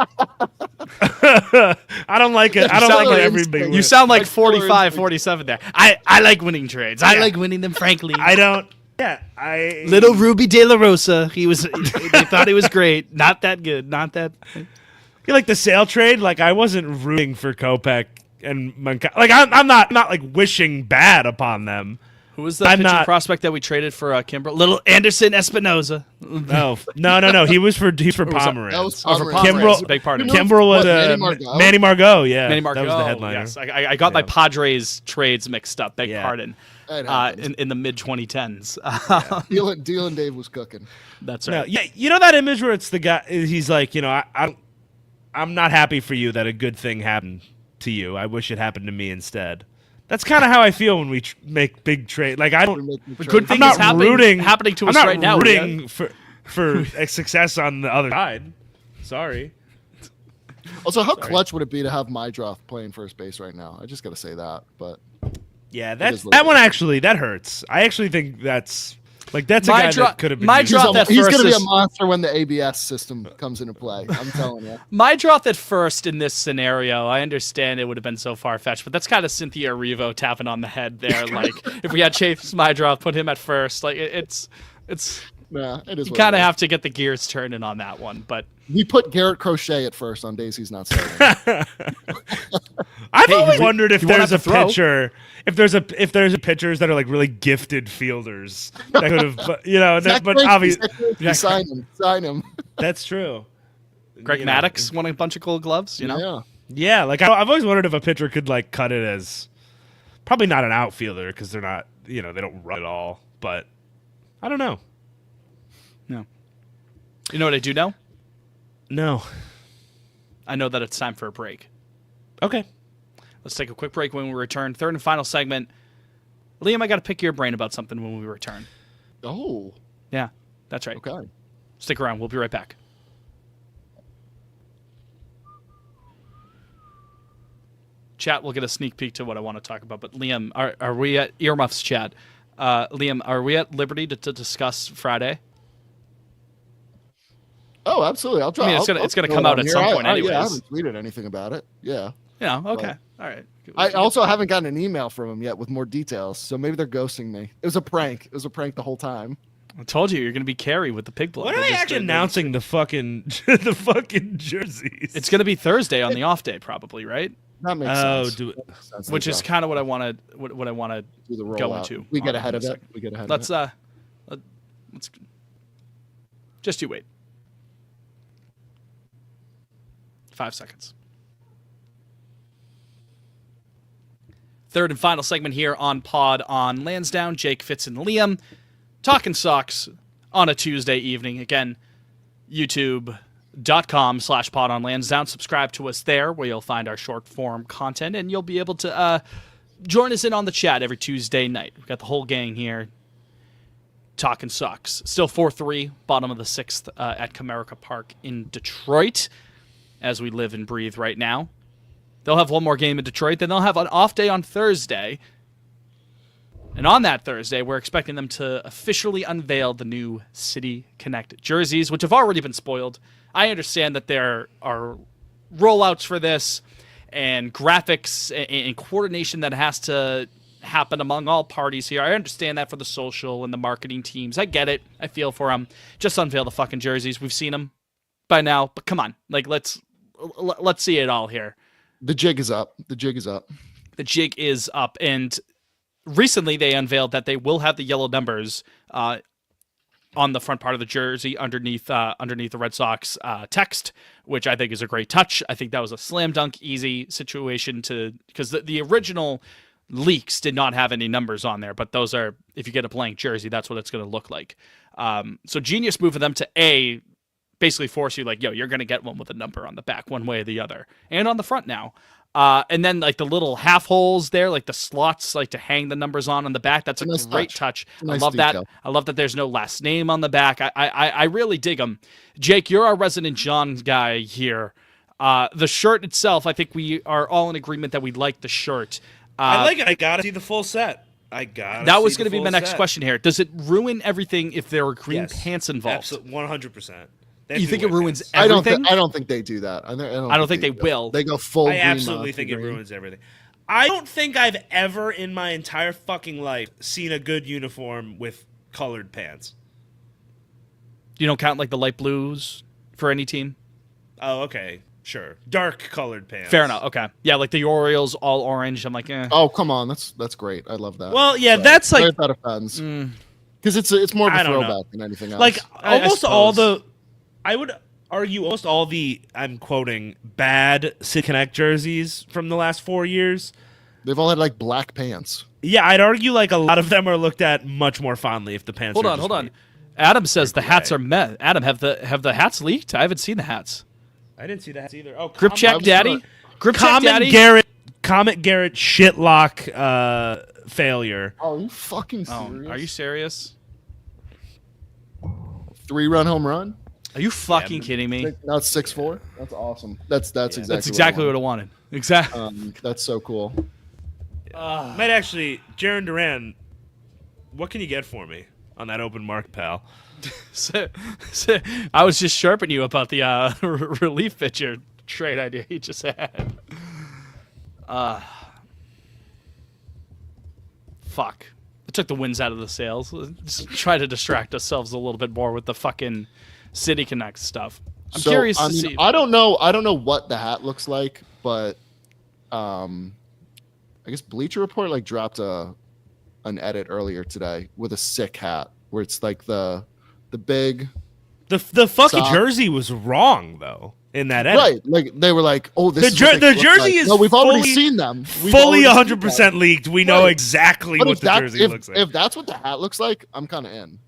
Speaker 3: I don't like it. I don't
Speaker 1: sound
Speaker 3: like
Speaker 1: like
Speaker 3: everybody.
Speaker 1: You sound like
Speaker 2: Like
Speaker 1: 45,
Speaker 2: Thor
Speaker 1: 47 there. I like winning trades. I
Speaker 3: Yeah.
Speaker 1: like winning them, frankly.
Speaker 3: I don't. Yeah, I.
Speaker 1: Little Ruby De La Rosa. He was. They thought he was great. Not that good. Not that.
Speaker 3: You like the sale trade? Like I wasn't rooting for Kopech and like I'm not like wishing bad upon them.
Speaker 1: Who was the
Speaker 3: I'm
Speaker 1: pitching
Speaker 3: not-
Speaker 1: prospect that we traded for Kimbrel? Little Anderson Espinoza.
Speaker 3: No. He was for Pomeranz.
Speaker 2: That was
Speaker 1: Oh, for
Speaker 2: Pomeranz.
Speaker 3: Kimbrel-
Speaker 1: Beg pardon.
Speaker 2: You know-
Speaker 3: Kimbrel was
Speaker 2: What, Manny Margot?
Speaker 3: Yeah,
Speaker 1: Manny Margot.
Speaker 3: That was the headliner.
Speaker 1: Yes, I got my Padres trades mixed up. Beg
Speaker 3: Yeah.
Speaker 1: pardon.
Speaker 2: That happens.
Speaker 1: In the mid 2010s.
Speaker 2: Dylan Dave was cooking.
Speaker 1: That's
Speaker 3: No,
Speaker 1: right.
Speaker 3: yeah, you know that image where it's the guy. He's like, I'm not happy for you that a good thing happened to you. I wish it happened to me instead. That's kind of how I feel when we make big trade. Like I don't.
Speaker 1: The good
Speaker 3: I'm
Speaker 1: thing
Speaker 3: not
Speaker 1: is happening to
Speaker 3: I'm
Speaker 1: us
Speaker 3: not
Speaker 1: right now.
Speaker 3: rooting for a success on the other side. Sorry.
Speaker 2: Also, how clutch would it be to have Mydroth playing first base right now? I just got to say that. But
Speaker 3: Yeah,
Speaker 2: is what
Speaker 3: that
Speaker 2: it
Speaker 3: one
Speaker 2: is.
Speaker 3: actually that hurts. I actually think that's a guy that could have been.
Speaker 1: my
Speaker 3: used.
Speaker 1: draw- Droth at
Speaker 2: he's
Speaker 1: first
Speaker 2: going to be a
Speaker 1: is-
Speaker 2: monster when the ABS system comes into play. I'm telling you.
Speaker 1: My drop at first in this scenario, I understand it would have been so far fetched, but that's kind of Cynthia Erivo tapping on the head there. Like if we had Chase Mydroth put him at first, like it's
Speaker 2: Yeah, it is.
Speaker 1: you
Speaker 2: what
Speaker 1: kind
Speaker 2: it
Speaker 1: of
Speaker 2: is.
Speaker 1: have to get the gears turning on that one. But
Speaker 2: We put Garrett Crochet at first on days he's not starting.
Speaker 3: I've
Speaker 1: Hey,
Speaker 3: always
Speaker 1: you-
Speaker 3: wondered if
Speaker 1: you won't
Speaker 3: there's a
Speaker 1: have to throw.
Speaker 3: pitcher, if there's pitchers that are like really gifted fielders that could have,
Speaker 2: Zach
Speaker 3: but
Speaker 2: Greinke,
Speaker 3: obviously
Speaker 2: Zach Greinke, sign him.
Speaker 3: that's true.
Speaker 1: Greg
Speaker 3: You know,
Speaker 1: Maddux won a bunch of gold gloves, you know.
Speaker 2: Yeah.
Speaker 3: Yeah, like I've always wondered if a pitcher could like cut it as probably not an outfielder because they're not, they don't run at all. But I don't know.
Speaker 1: No. You know what I do know?
Speaker 3: No.
Speaker 1: I know that it's time for a break.
Speaker 3: Okay.
Speaker 1: Let's take a quick break. When we return, third and final segment. Liam, I got to pick your brain about something when we return.
Speaker 2: Oh,
Speaker 1: Yeah, that's right.
Speaker 2: okay.
Speaker 1: Stick around. We'll be right back. Chat, we'll get a sneak peek to what I want to talk about. But Liam, are we at earmuffs, chat? Liam, are we at liberty to discuss Friday?
Speaker 2: Oh, absolutely. I'll try.
Speaker 1: I mean, it's gonna come out at some point anyways.
Speaker 2: Yeah, I haven't tweeted anything about it. Yeah.
Speaker 1: Yeah. Okay. All right.
Speaker 2: I also haven't gotten an email from them yet with more details, so maybe they're ghosting me. It was a prank. It was a prank the whole time.
Speaker 1: I told you you're gonna be Carrie with the pig blood.
Speaker 3: When are they actually announcing the fucking the fucking jerseys?
Speaker 1: It's gonna be Thursday on the off day, probably, right?
Speaker 2: That makes sense.
Speaker 3: Do it.
Speaker 2: That makes sense.
Speaker 1: Which is kind of what I want to
Speaker 2: do the
Speaker 1: go
Speaker 2: rollout.
Speaker 1: into.
Speaker 2: We get ahead of it. We get ahead
Speaker 1: Let's
Speaker 2: of
Speaker 1: let's just you wait. 5 seconds. Third and final segment here on Pod on Lansdowne. Jake, Fitz, and Liam talking Sox on a Tuesday evening. Again, youtube.com/Pod on Lansdowne. Subscribe to us there where you'll find our short form content and you'll be able to join us in on the chat every Tuesday night. We've got the whole gang here talking Sox. Still 4-3, bottom of the 6th at Comerica Park in Detroit as we live and breathe right now. They'll have one more game in Detroit. Then they'll have an off day on Thursday. And on that Thursday, we're expecting them to officially unveil the new City Connect jerseys, which have already been spoiled. I understand that there are rollouts for this and graphics and coordination that has to happen among all parties here. I understand that for the social and the marketing teams. I get it. I feel for them. Just unveil the fucking jerseys. We've seen them by now, but come on. Like, let's see it all here.
Speaker 2: The jig is up. The jig is up.
Speaker 1: The jig is up. And recently they unveiled that they will have the yellow numbers on the front part of the jersey underneath the Red Sox text, which I think is a great touch. I think that was a slam dunk easy situation because the original leaks did not have any numbers on there, but those are, if you get a blank jersey, that's what it's going to look like. So genius move for them to basically force you like, yo, you're going to get one with a number on the back one way or the other and on the front now. And then like the little half holes there, like the slots, like to hang the numbers on the back. That's a
Speaker 2: nice
Speaker 1: great touch.
Speaker 2: Nice
Speaker 1: I love
Speaker 2: detail.
Speaker 1: that. I love that there's no last name on the back. I really dig them. Jake, you're our resident John guy here. The shirt itself, I think we are all in agreement that we like the shirt.
Speaker 3: I like it. I gotta see the full set.
Speaker 1: That was going to be my next question here. Does it ruin everything if there were green pants involved?
Speaker 3: Absolutely, 100%.
Speaker 1: You think it ruins everything?
Speaker 2: I don't think they do that. I don't think
Speaker 1: they will.
Speaker 2: They go full.
Speaker 3: I absolutely think it ruins everything. I don't think I've ever in my entire fucking life seen a good uniform with colored pants.
Speaker 1: You don't count like the light blues for any team?
Speaker 3: Oh, okay. Sure. Dark colored pants.
Speaker 1: Fair enough. Okay. Yeah, like the Orioles all orange. I'm like, eh.
Speaker 2: Oh, come on. That's great. I love that.
Speaker 3: Well, yeah, that's like
Speaker 2: that offends. Because it's more of a throwback than anything else.
Speaker 3: Like almost all
Speaker 1: suppose.
Speaker 3: I would argue almost all the, I'm quoting, bad City Connect jerseys from the last 4 years.
Speaker 2: They've all had like black pants.
Speaker 3: Yeah, I'd argue like a lot of them are looked at much more fondly if the pants.
Speaker 1: Hold on. Adam says the hats are met. Adam, have the hats leaked? I haven't seen the hats.
Speaker 3: I didn't see the hats either. Oh,
Speaker 1: Grip check, Daddy. Grip check, Daddy.
Speaker 3: Comet Garrett shitlock failure.
Speaker 2: Oh, are you fucking serious?
Speaker 1: Are you serious?
Speaker 2: 3-run home run?
Speaker 1: Are you fucking kidding me?
Speaker 2: No, it's 6-4. That's awesome. That's
Speaker 1: exactly what I wanted. Exactly.
Speaker 2: That's so cool.
Speaker 3: Might actually, Jaron Duran. What can you get for me on that open market, pal?
Speaker 1: So, I was just sharpening you about the relief pitcher trade idea he just had. Fuck. It took the winds out of the sails. Let's try to distract ourselves a little bit more with the fucking City Connect stuff. I'm curious to see.
Speaker 2: I don't know what the hat looks like, but I guess Bleacher Report like dropped an edit earlier today with a sick hat where it's like the big
Speaker 3: the fucking
Speaker 2: sock.
Speaker 3: Jersey was wrong though in that edit.
Speaker 2: Right, like they were like, oh, this
Speaker 3: the jersey is
Speaker 2: no, we've already
Speaker 3: fully-
Speaker 2: seen them.
Speaker 3: Fully 100% leaked. We know exactly
Speaker 2: But
Speaker 3: what the jersey looks like.
Speaker 2: If that's what the hat looks like, I'm kind of in.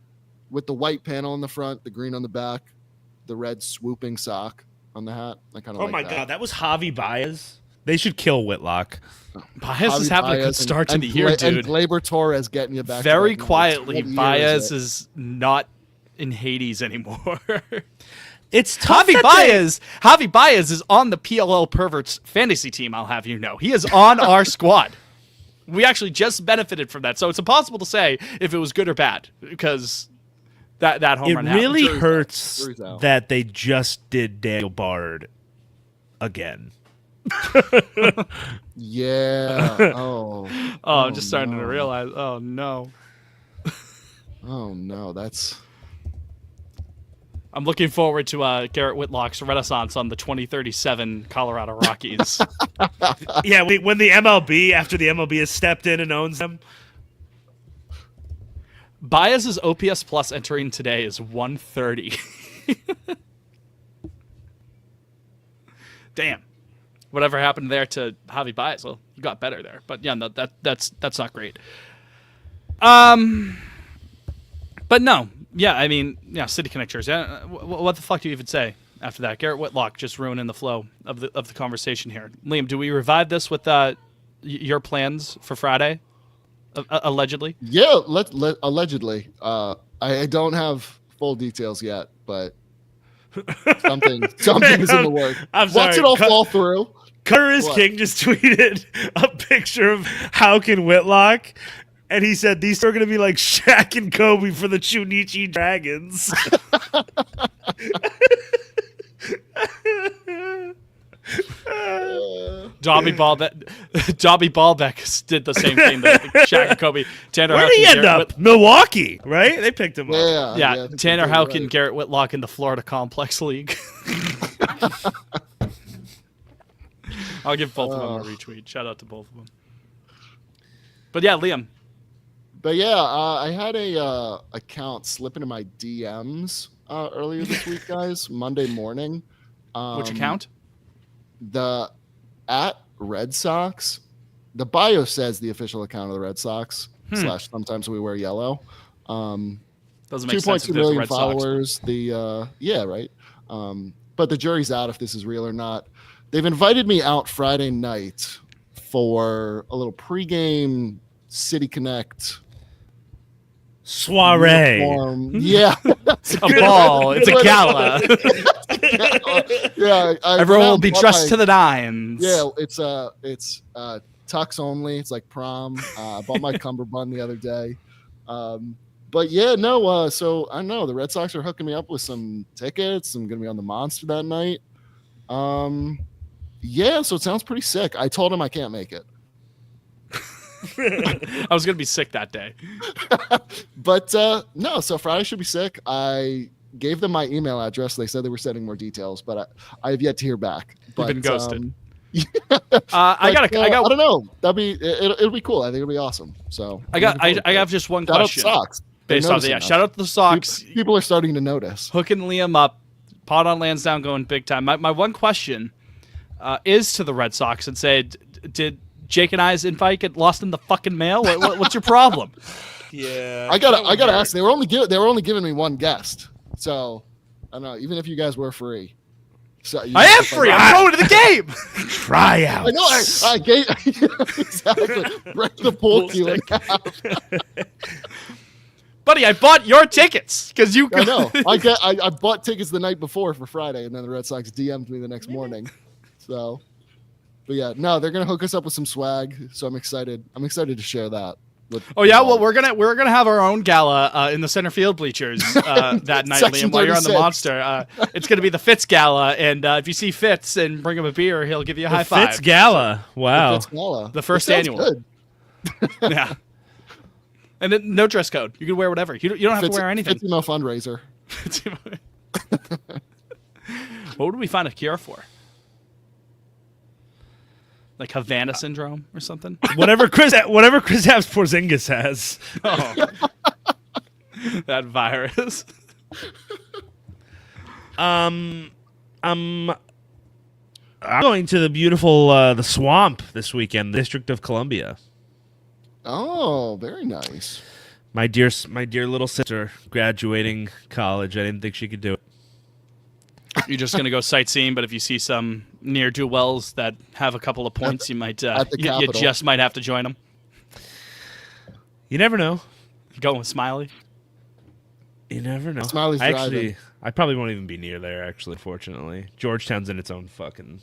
Speaker 2: With the white panel in the front, the green on the back, the red swooping sock on the hat. I kind of
Speaker 3: Oh
Speaker 2: like
Speaker 3: my
Speaker 2: that.
Speaker 3: god, that was Javi Baez. They should kill Whitlock.
Speaker 1: Baez is having a good start to the year, dude.
Speaker 2: And Gleyber Torres getting you back.
Speaker 1: Very
Speaker 2: to that
Speaker 1: quietly,
Speaker 2: number.
Speaker 1: Baez is not in Hades anymore.
Speaker 3: It's tough.
Speaker 1: Javi Baez is on the PLL Perverts fantasy team, I'll have you know. He is on our squad. We actually just benefited from that. So it's impossible to say if it was good or bad because that home
Speaker 3: It
Speaker 1: run
Speaker 3: really
Speaker 1: happened.
Speaker 3: hurts
Speaker 2: Jury's out.
Speaker 3: that they just did Daniel Bard again.
Speaker 2: Yeah. Oh.
Speaker 1: Oh, I'm just starting to
Speaker 2: no.
Speaker 1: realize. Oh no.
Speaker 2: Oh no, that's
Speaker 1: I'm looking forward to Garrett Whitlock's renaissance on the 2037 Colorado Rockies.
Speaker 3: Yeah, when the MLB, after the MLB has stepped in and owns them.
Speaker 1: Baez's OPS plus entering today is 130. Damn. Whatever happened there to Javi Baez? Well, you got better there, but yeah, no, that's not great. But no, yeah, I mean, yeah, City Connectors. Yeah, what the fuck do you even say after that? Garrett Whitlock just ruining the flow of the conversation here. Liam, do we revive this with your plans for Friday? Allegedly.
Speaker 2: yeah. Allegedly, I don't have full details yet, but something is in the work.
Speaker 3: I'm
Speaker 2: Watch
Speaker 3: sorry,
Speaker 2: it all
Speaker 3: cut-
Speaker 2: fall through.
Speaker 3: Cutter is
Speaker 2: What?
Speaker 3: King just tweeted a picture of Hauken Whitlock, and he said these two are going to be like Shaq and Kobe for the Chunichi Dragons.
Speaker 1: Dobby Ballbeck did the same thing that Shaq and Kobe. Tanner
Speaker 3: Where
Speaker 1: Houck
Speaker 3: did he
Speaker 1: and
Speaker 3: end
Speaker 1: Garrett
Speaker 3: up? Milwaukee, right? They picked him up.
Speaker 2: Yeah.
Speaker 1: Yeah,
Speaker 2: I think
Speaker 1: Tanner
Speaker 2: you're
Speaker 1: Houck
Speaker 2: right.
Speaker 1: and Garrett Whitlock in the Florida Complex League. I'll give both of them a retweet. Shout out to both of them. But yeah, Liam.
Speaker 2: But yeah, I had a account slip into my DMs earlier this week, guys. Monday morning.
Speaker 1: Which account?
Speaker 2: The at Red Sox. The bio says the official account of the Red Sox / sometimes we wear yellow.
Speaker 1: Doesn't make sense
Speaker 2: 2.2
Speaker 1: if there's a
Speaker 2: million
Speaker 1: Red Sox.
Speaker 2: followers. Yeah, right. But the jury's out if this is real or not. They've invited me out Friday night for a little pregame City Connect
Speaker 3: Soiree.
Speaker 2: uniform. Yeah,
Speaker 1: A ball. It's a gala.
Speaker 2: yeah.
Speaker 1: Everyone will be dressed to the nines.
Speaker 2: Yeah, it's tux only. It's like prom. I bought my cummerbund the other day. But yeah, no. So I know the Red Sox are hooking me up with some tickets. I'm gonna be on the Monster that night. Yeah, so it sounds pretty sick. I told him I can't make it,
Speaker 1: I was gonna be sick that day.
Speaker 2: but no. So Friday should be sick. I gave them my email address. They said they were sending more details, but I have yet to hear back. But,
Speaker 1: been ghosted.
Speaker 2: I
Speaker 1: I
Speaker 2: don't know. It'll be cool. I think it'll be awesome. So
Speaker 1: I have just one
Speaker 2: shout out
Speaker 1: question.
Speaker 2: Sox. They're
Speaker 1: Based on
Speaker 2: noticing us.
Speaker 1: shout out to the Sox.
Speaker 2: People are starting to notice.
Speaker 1: Hooking Liam up, pot on Lansdowne going big time. My one question is to the Red Sox and say, did Jake and I's invite get lost in the fucking mail? What's your problem?
Speaker 3: Yeah.
Speaker 2: I gotta ask. They were only giving me one guest, so I don't know. Even if you guys were free, so
Speaker 1: I am free. I'm going to the game.
Speaker 3: Tryouts.
Speaker 2: I know. I gave exactly. Break the pool cue in half.
Speaker 1: Buddy, I bought your tickets because you.
Speaker 2: I know. I bought tickets the night before for Friday, and then the Red Sox DM'd me the next morning. So, but yeah, no, they're gonna hook us up with some swag. So I'm excited. I'm excited to share that.
Speaker 1: Oh yeah, well we're gonna have our own gala in the center field bleachers that night,
Speaker 2: Section
Speaker 1: Liam. While you're on the
Speaker 2: 36.
Speaker 1: Monster, it's gonna be the Fitz gala, and if you see Fitz and bring him a beer, he'll give you a high five.
Speaker 3: Fitz Gala. Wow.
Speaker 2: The
Speaker 1: first
Speaker 2: It sounds
Speaker 1: annual.
Speaker 2: Good.
Speaker 1: Yeah. And then no dress code. You can wear whatever. You don't have to wear anything.
Speaker 2: Fitz email fundraiser.
Speaker 1: What would we find a cure for? Like Havana syndrome or something?
Speaker 3: Whatever Kristaps Porzingis has.
Speaker 1: Oh. That virus.
Speaker 3: I'm going to the beautiful the swamp this weekend, the District of Columbia.
Speaker 2: Oh, very nice.
Speaker 3: My dear little sister graduating college. I didn't think she could do it.
Speaker 1: You're just gonna go sightseeing, but if you see some near do wells that have a couple of points, you might
Speaker 2: at the
Speaker 1: you
Speaker 2: Capitol.
Speaker 1: just might have to join them.
Speaker 3: You never know.
Speaker 1: Going with Smiley.
Speaker 3: You never know.
Speaker 2: Smiley's driving.
Speaker 3: I probably won't even be near there. Actually, fortunately, Georgetown's in its own fucking.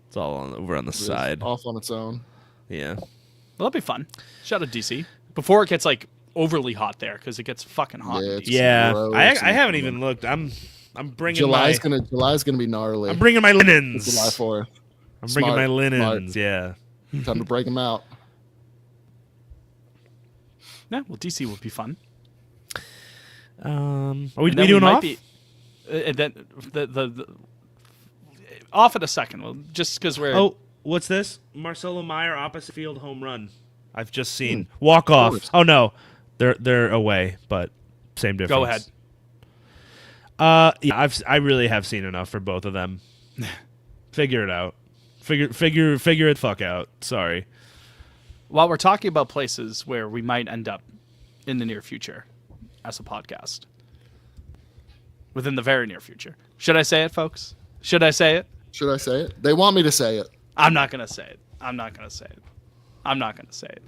Speaker 3: It's all over on the side.
Speaker 2: Off on its own.
Speaker 3: Yeah.
Speaker 1: Well, that'll be fun. Shout out DC. Before it gets like overly hot there because it gets fucking hot.
Speaker 2: Yeah,
Speaker 1: in
Speaker 2: it's
Speaker 1: DC.
Speaker 3: Yeah,
Speaker 2: gross
Speaker 3: I haven't
Speaker 2: and-
Speaker 3: even looked. I'm bringing
Speaker 2: July's
Speaker 3: my
Speaker 2: gonna be gnarly.
Speaker 3: I'm bringing my
Speaker 2: It's
Speaker 3: linens.
Speaker 2: July 4th.
Speaker 3: I'm bringing my
Speaker 2: Smart,
Speaker 3: linens. Yeah.
Speaker 2: Time to break them out.
Speaker 1: Yeah, well, DC will be fun.
Speaker 3: Are we
Speaker 1: And then
Speaker 3: doing
Speaker 1: might
Speaker 3: off?
Speaker 1: Be, and then the off in a second. Well, just because we're
Speaker 3: Oh, what's this? Marcelo Meyer opposite field home run. I've just seen walk off.
Speaker 2: course.
Speaker 3: Oh no, they're away, but same difference.
Speaker 1: Go ahead.
Speaker 3: Yeah, I really have seen enough for both of them. Figure it out. Figure it fuck out. Sorry.
Speaker 1: While we're talking about places where we might end up in the near future as a podcast, within the very near future, should I say it, folks? Should I say it?
Speaker 2: Should I say it? They want me to say it.
Speaker 1: I'm not gonna say it. I'm not gonna say it. I'm not gonna say it.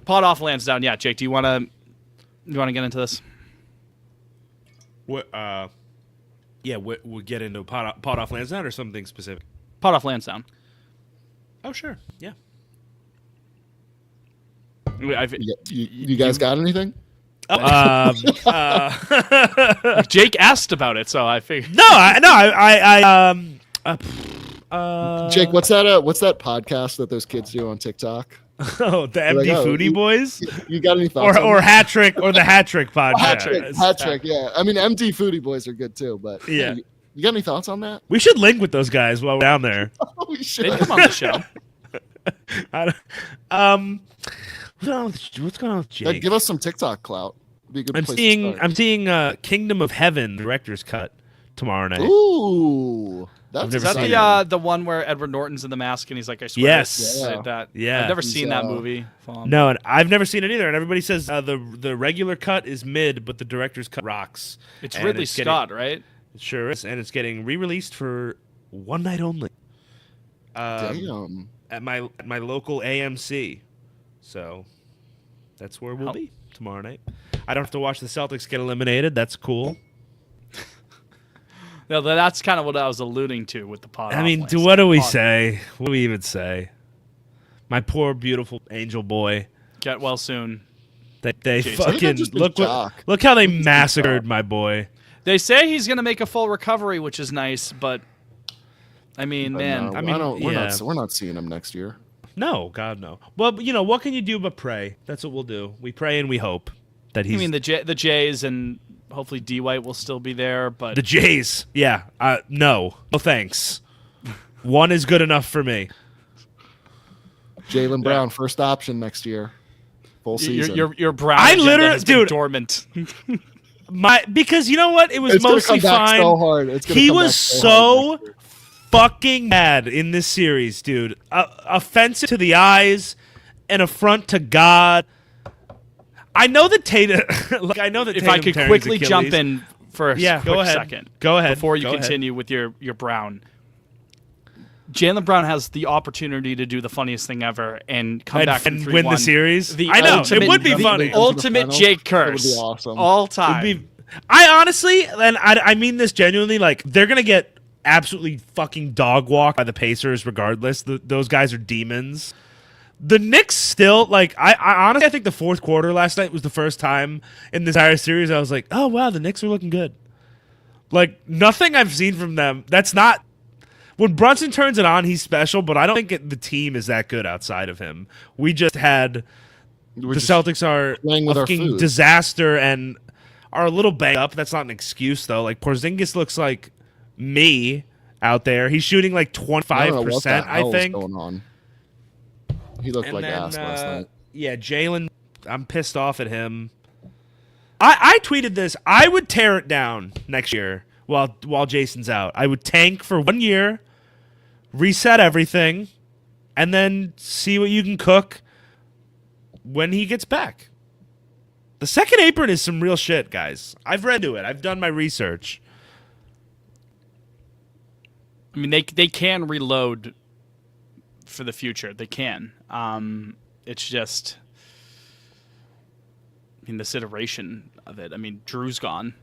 Speaker 1: Pod off Lansdowne. Yeah, Jake, do you want to get into this?
Speaker 3: What? Yeah, we'll get into pot off Lansdowne or something specific.
Speaker 1: Pod off Lansdowne.
Speaker 3: Oh sure, yeah.
Speaker 2: You guys got anything?
Speaker 1: Jake asked about it, so I figured.
Speaker 2: Jake, what's that podcast that those kids do on TikTok?
Speaker 3: Oh, the MD
Speaker 2: like,
Speaker 3: Foodie Boys,
Speaker 2: You got any thoughts?
Speaker 3: or
Speaker 2: on
Speaker 3: hat trick, or the hat trick podcast.
Speaker 2: Hat trick, yeah. I mean, MD Foodie Boys are good too, but
Speaker 3: Yeah.
Speaker 2: You got any thoughts on that?
Speaker 3: We should link with those guys while we're down there.
Speaker 2: Oh, we should.
Speaker 1: They come on the show.
Speaker 3: What's going on with
Speaker 2: Yeah,
Speaker 3: Jake?
Speaker 2: give us some TikTok clout. Be a good
Speaker 3: I'm
Speaker 2: place
Speaker 3: seeing
Speaker 2: to
Speaker 3: Kingdom of Heaven director's cut tomorrow night.
Speaker 2: start. Ooh, that's
Speaker 3: never
Speaker 1: Is that
Speaker 3: seen
Speaker 1: the one where Edward Norton's in the mask and he's like, I swear
Speaker 3: Yes.
Speaker 1: to say that.
Speaker 3: Yeah.
Speaker 1: I've never
Speaker 2: He's,
Speaker 1: seen that movie.
Speaker 3: No, and I've never seen it either. And everybody says the regular cut is mid, but the director's cut rocks.
Speaker 1: It's
Speaker 3: And
Speaker 1: Ridley
Speaker 3: getting-
Speaker 1: Scott, right?
Speaker 3: It sure is, and it's getting re-released for one night only.
Speaker 2: Damn.
Speaker 3: At my local AMC, so that's where we'll be tomorrow night. I don't have to watch the Celtics get eliminated. That's cool.
Speaker 1: No, that's kind of what I was alluding to with the pod.
Speaker 3: I mean,
Speaker 1: off
Speaker 3: what do we
Speaker 1: Pod-
Speaker 3: say? What do we even say? My poor, beautiful angel boy.
Speaker 1: Get well soon.
Speaker 3: They
Speaker 1: Jeez.
Speaker 3: fucking
Speaker 2: Just a
Speaker 3: look
Speaker 2: jock.
Speaker 3: look how they massacred my boy.
Speaker 1: They say he's going to make a full recovery, which is nice, but I mean,
Speaker 2: But
Speaker 1: man,
Speaker 2: no,
Speaker 3: I mean,
Speaker 2: we're not seeing him next year.
Speaker 3: No, God no. Well, what can you do but pray? That's what we'll do. We pray and we hope that he's
Speaker 1: I mean the Jays and hopefully D White will still be there, but
Speaker 3: the Jays. Yeah, no thanks. One is good enough for me.
Speaker 2: Jaylen Brown, first option next year, full season.
Speaker 1: your Brown
Speaker 3: I
Speaker 1: agenda
Speaker 3: literally-
Speaker 1: has been
Speaker 3: dude.
Speaker 1: dormant.
Speaker 3: Because you know what? It was
Speaker 2: It's gonna
Speaker 3: mostly
Speaker 2: come back
Speaker 3: fine.
Speaker 2: so hard. It's gonna
Speaker 3: He
Speaker 2: come
Speaker 3: was
Speaker 2: back so hard
Speaker 3: so
Speaker 2: next year.
Speaker 3: fucking mad in this series, dude. Offensive to the eyes, an affront to God. I know that Tatum. I know that
Speaker 1: If
Speaker 3: Tatum
Speaker 1: I could
Speaker 3: tearing
Speaker 1: quickly
Speaker 3: his
Speaker 1: jump
Speaker 3: Achilles.
Speaker 1: in for a
Speaker 3: Yeah,
Speaker 1: quick
Speaker 3: go ahead.
Speaker 1: second.
Speaker 3: Go ahead.
Speaker 1: Before you
Speaker 3: Go ahead.
Speaker 1: continue with your Brown. Jaylen Brown has the opportunity to do the funniest thing ever and come back from
Speaker 3: and
Speaker 1: 3-1.
Speaker 3: win the series.
Speaker 1: The
Speaker 3: I know
Speaker 1: ultimate-
Speaker 3: it would be
Speaker 1: the
Speaker 3: funny.
Speaker 1: Ultimate
Speaker 2: Finals?
Speaker 1: Jake
Speaker 2: That would
Speaker 1: curse.
Speaker 2: be awesome.
Speaker 1: All time.
Speaker 3: It'd be- I honestly, and I mean this genuinely, like they're gonna get absolutely fucking dog walked by the Pacers regardless. Those guys are demons. The Knicks still, like, I honestly, I think the fourth quarter last night was the first time in this entire series I was like, oh wow, the Knicks are looking good. Like nothing I've seen from them. That's not when Brunson turns it on, he's special, but I don't think the team is that good outside of him. We just had
Speaker 2: We're
Speaker 3: the
Speaker 2: just
Speaker 3: Celtics are
Speaker 2: playing with
Speaker 3: a
Speaker 2: our
Speaker 3: fucking
Speaker 2: food.
Speaker 3: disaster and are a little banged up. That's not an excuse though. Like Porzingis looks like me out there. He's shooting like
Speaker 2: I don't know what the
Speaker 3: 25%, I
Speaker 2: hell is
Speaker 3: think.
Speaker 2: going on. He looked
Speaker 3: And
Speaker 2: like
Speaker 3: then,
Speaker 2: ass last night.
Speaker 3: yeah, Jalen, I'm pissed off at him. I tweeted this. I would tear it down next year while Jason's out. I would tank for 1 year, reset everything, and then see what you can cook when he gets back. The second apron is some real shit, guys. I've read to it. I've done my research.
Speaker 1: I mean, they can reload for the future. They can. It's just, I mean, this iteration of it. I mean, Drew's gone.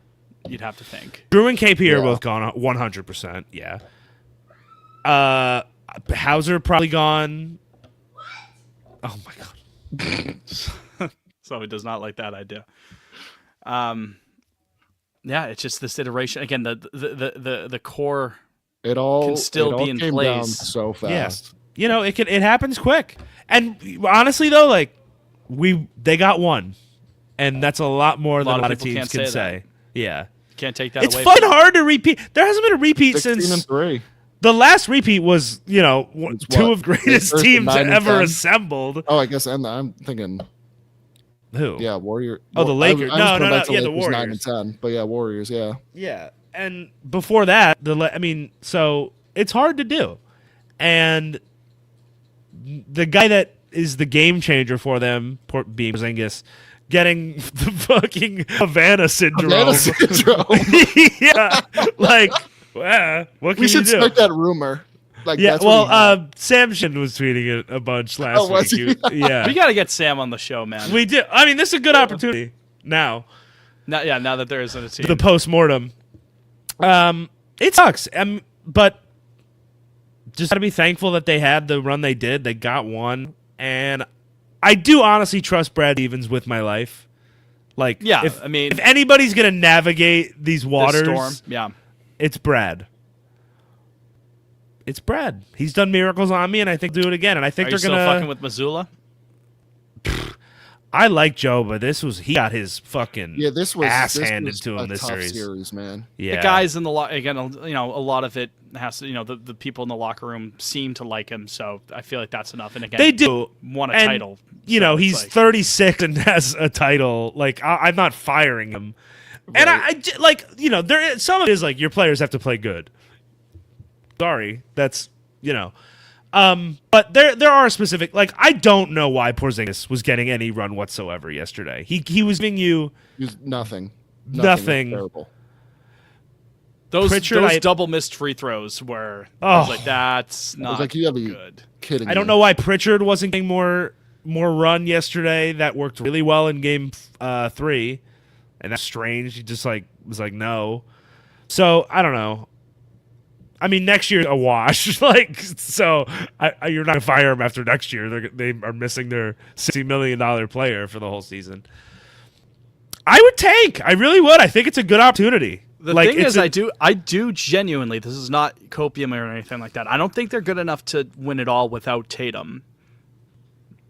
Speaker 1: You'd have to think.
Speaker 3: Drew and KP are
Speaker 2: Yeah.
Speaker 3: both gone 100%. Yeah. Hauser probably gone. Oh my god.
Speaker 1: so he does not like that idea. Yeah, it's just this iteration again. The core
Speaker 2: It all
Speaker 1: can still be in
Speaker 2: came down
Speaker 1: place.
Speaker 2: so fast.
Speaker 3: You know, it happens quick. And honestly, though, like they got one, and that's a lot more than a lot of
Speaker 1: people
Speaker 3: teams
Speaker 1: can't
Speaker 3: can
Speaker 1: say
Speaker 3: say. Yeah,
Speaker 1: Can't take that
Speaker 3: it's
Speaker 1: away.
Speaker 3: fucking hard to repeat. There hasn't been a repeat
Speaker 2: 16
Speaker 3: since
Speaker 2: and 3.
Speaker 3: the last repeat was, you know,
Speaker 2: It's
Speaker 3: two
Speaker 2: what?
Speaker 3: of greatest
Speaker 2: Lakers,
Speaker 3: teams
Speaker 2: 9 and
Speaker 3: ever
Speaker 2: 10?
Speaker 3: assembled.
Speaker 2: Oh, I guess I'm thinking.
Speaker 3: Who?
Speaker 2: Yeah, Warrior.
Speaker 3: Oh, the Lakers.
Speaker 2: I was
Speaker 3: No,
Speaker 2: going
Speaker 3: no,
Speaker 2: back to
Speaker 3: yeah, the
Speaker 2: Lakers 9 and
Speaker 3: Warriors.
Speaker 2: 10, but yeah, Warriors. Yeah.
Speaker 3: Yeah, and before that, so it's hard to do, and the guy that is the game changer for them, being Porzingis, getting the fucking Havana syndrome.
Speaker 2: Havana syndrome.
Speaker 3: Yeah, like, what can
Speaker 2: We should
Speaker 3: you do?
Speaker 2: start that rumor. Like,
Speaker 3: Yeah,
Speaker 2: that's what he had.
Speaker 3: Sam Shin was tweeting it a bunch last
Speaker 2: Oh, was
Speaker 3: week.
Speaker 2: he?
Speaker 3: Yeah,
Speaker 1: We got to get Sam on the show, man.
Speaker 3: we did. I mean, this is a good opportunity now.
Speaker 1: Now that there isn't a team.
Speaker 3: The post-mortem. It sucks. But just got to be thankful that they had the run they did. They got one. And I do honestly trust Brad Stevens with my life. Like,
Speaker 1: Yeah,
Speaker 3: if,
Speaker 1: I mean-
Speaker 3: if anybody's going to navigate these
Speaker 1: This
Speaker 3: waters,
Speaker 1: storm. Yeah.
Speaker 3: it's Brad. It's Brad. He's done miracles on me, and I think do it again. And I think
Speaker 1: Are you
Speaker 3: they're
Speaker 1: still
Speaker 3: going
Speaker 1: fucking
Speaker 3: to...
Speaker 1: with Missoula?
Speaker 3: I like Joe, but he got his fucking
Speaker 2: Yeah, this was
Speaker 3: ass
Speaker 2: this
Speaker 3: handed
Speaker 2: was
Speaker 3: to
Speaker 2: a
Speaker 3: him this
Speaker 2: tough
Speaker 3: series.
Speaker 2: man.
Speaker 3: Yeah.
Speaker 1: The guys in the again, you know, a lot of it has to, you know, the people in the locker room seem to like him, so I feel like that's enough. And again,
Speaker 3: They do.
Speaker 1: won a
Speaker 3: And,
Speaker 1: title.
Speaker 3: You
Speaker 1: so
Speaker 3: know,
Speaker 1: it's
Speaker 3: he's
Speaker 1: like-
Speaker 3: 36 and has a title. Like, I'm not firing him. And like, you know, some of it is like your players have to play good. Sorry, that's, you know. But there are specific, like, I don't know why Porzingis was getting any run whatsoever yesterday. He was giving you
Speaker 2: He's nothing.
Speaker 3: Nothing.
Speaker 2: Terrible.
Speaker 1: Those
Speaker 3: Pritchard,
Speaker 1: double missed free throws were.
Speaker 3: Oh.
Speaker 1: I was like, that's
Speaker 2: I
Speaker 1: not
Speaker 2: was like, you gotta be
Speaker 1: good.
Speaker 2: kidding.
Speaker 3: I don't
Speaker 2: me.
Speaker 3: know why Pritchard wasn't getting more run yesterday. That worked really well in game 3. And that's strange. He just was like, no. So I don't know. I mean, next year a wash. Like, so you're not gonna fire him after next year. They are missing their $60 million player for the whole season. I would tank. I really would. I think it's a good opportunity.
Speaker 1: The thing is, I do genuinely. This is not copium or anything like that. I don't think they're good enough to win it all without Tatum.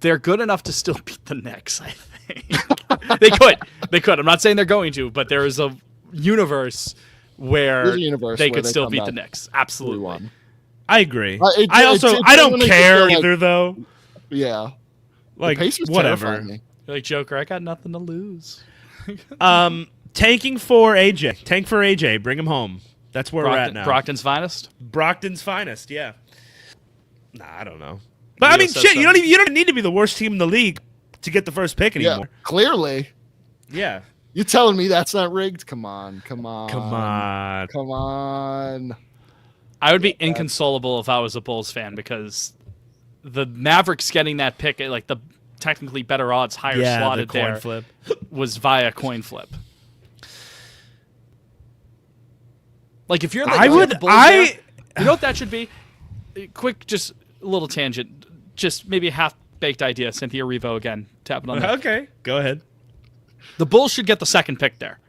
Speaker 1: They're good enough to still beat the Knicks. I think they could. I'm not saying they're going to, but there is a universe where
Speaker 2: There's a universe
Speaker 1: they
Speaker 2: where
Speaker 1: could
Speaker 2: they
Speaker 1: still
Speaker 2: come
Speaker 1: beat
Speaker 2: back
Speaker 1: the Knicks. Absolutely.
Speaker 2: 3-1.
Speaker 3: I agree.
Speaker 2: It
Speaker 3: I don't
Speaker 2: genuinely
Speaker 3: care
Speaker 2: feel like-
Speaker 3: either, though.
Speaker 2: Yeah.
Speaker 3: Like,
Speaker 2: the Pacers
Speaker 3: whatever.
Speaker 2: terrify me.
Speaker 1: You're like, Joker, I got nothing to lose.
Speaker 3: Tanking for AJ. Tank for AJ. Bring him home. That's where we're at now.
Speaker 1: Brockton's finest.
Speaker 3: Brockton's finest. Yeah. Nah, I don't know. But I
Speaker 1: Leo
Speaker 3: mean,
Speaker 1: says
Speaker 3: shit.
Speaker 1: so.
Speaker 3: You don't need to be the worst team in the league to get the first pick
Speaker 2: Yeah.
Speaker 3: anymore.
Speaker 2: Clearly.
Speaker 3: Yeah.
Speaker 2: You telling me that's not rigged? Come on.
Speaker 3: Come on.
Speaker 2: Come on.
Speaker 1: I would be inconsolable if I was a Bulls fan because the Mavericks getting that pick, like the technically better odds, higher
Speaker 3: Yeah, the
Speaker 1: slotted
Speaker 3: coin
Speaker 1: there,
Speaker 3: flip.
Speaker 1: was via coin flip. Like if you're like,
Speaker 3: I
Speaker 1: if you're
Speaker 3: would.
Speaker 1: the Bulls
Speaker 3: I.
Speaker 1: there, you know what that should be? Quick, just a little tangent, just maybe a half-baked idea. Cynthia Revo again, tapping on that.
Speaker 3: Okay. Go ahead.
Speaker 1: The Bulls should get the second pick there.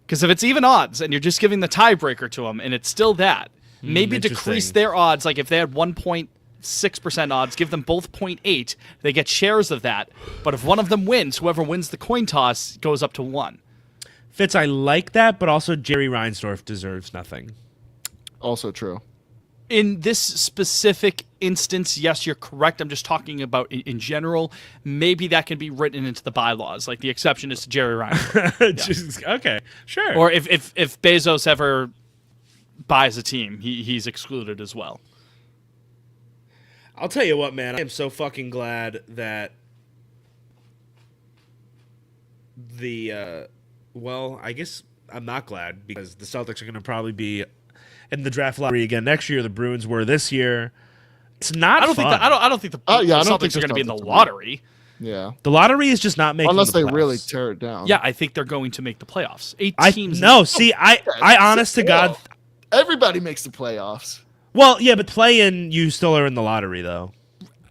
Speaker 1: Because if it's even odds and you're just giving the tiebreaker to them and it's still that, maybe decrease
Speaker 3: interesting.
Speaker 1: their odds. Like if they had 1.6% odds, give them both 0.8. They get shares of that. But if one of them wins, whoever wins the coin toss goes up to 1.
Speaker 3: Fitz, I like that, but also Jerry Reinsdorf deserves nothing.
Speaker 2: Also true.
Speaker 1: In this specific instance, yes, you're correct. I'm just talking about in general. Maybe that can be written into the bylaws. Like the exception is to Jerry Reinsdorf.
Speaker 3: Okay. Sure.
Speaker 1: Or if Bezos ever buys a team, he's excluded as well.
Speaker 3: I'll tell you what, man. I am so fucking glad that well, I guess I'm not glad because the Celtics are going to probably be in the draft lottery again next year. The Bruins were this year. It's not.
Speaker 1: I don't think the
Speaker 2: Oh, yeah, I don't
Speaker 1: Celtics
Speaker 2: think
Speaker 1: are
Speaker 2: the
Speaker 1: going to be in the
Speaker 2: Celtics will.
Speaker 1: lottery.
Speaker 2: Yeah.
Speaker 3: The lottery is just not making.
Speaker 2: Unless
Speaker 3: the
Speaker 2: they really
Speaker 3: playoffs.
Speaker 2: tear it down.
Speaker 1: Yeah, I think they're going to make the playoffs. 8 teams.
Speaker 3: No, see, I honest to God.
Speaker 2: Everybody makes the playoffs.
Speaker 3: Well, yeah, but play-in, you still are in the lottery though.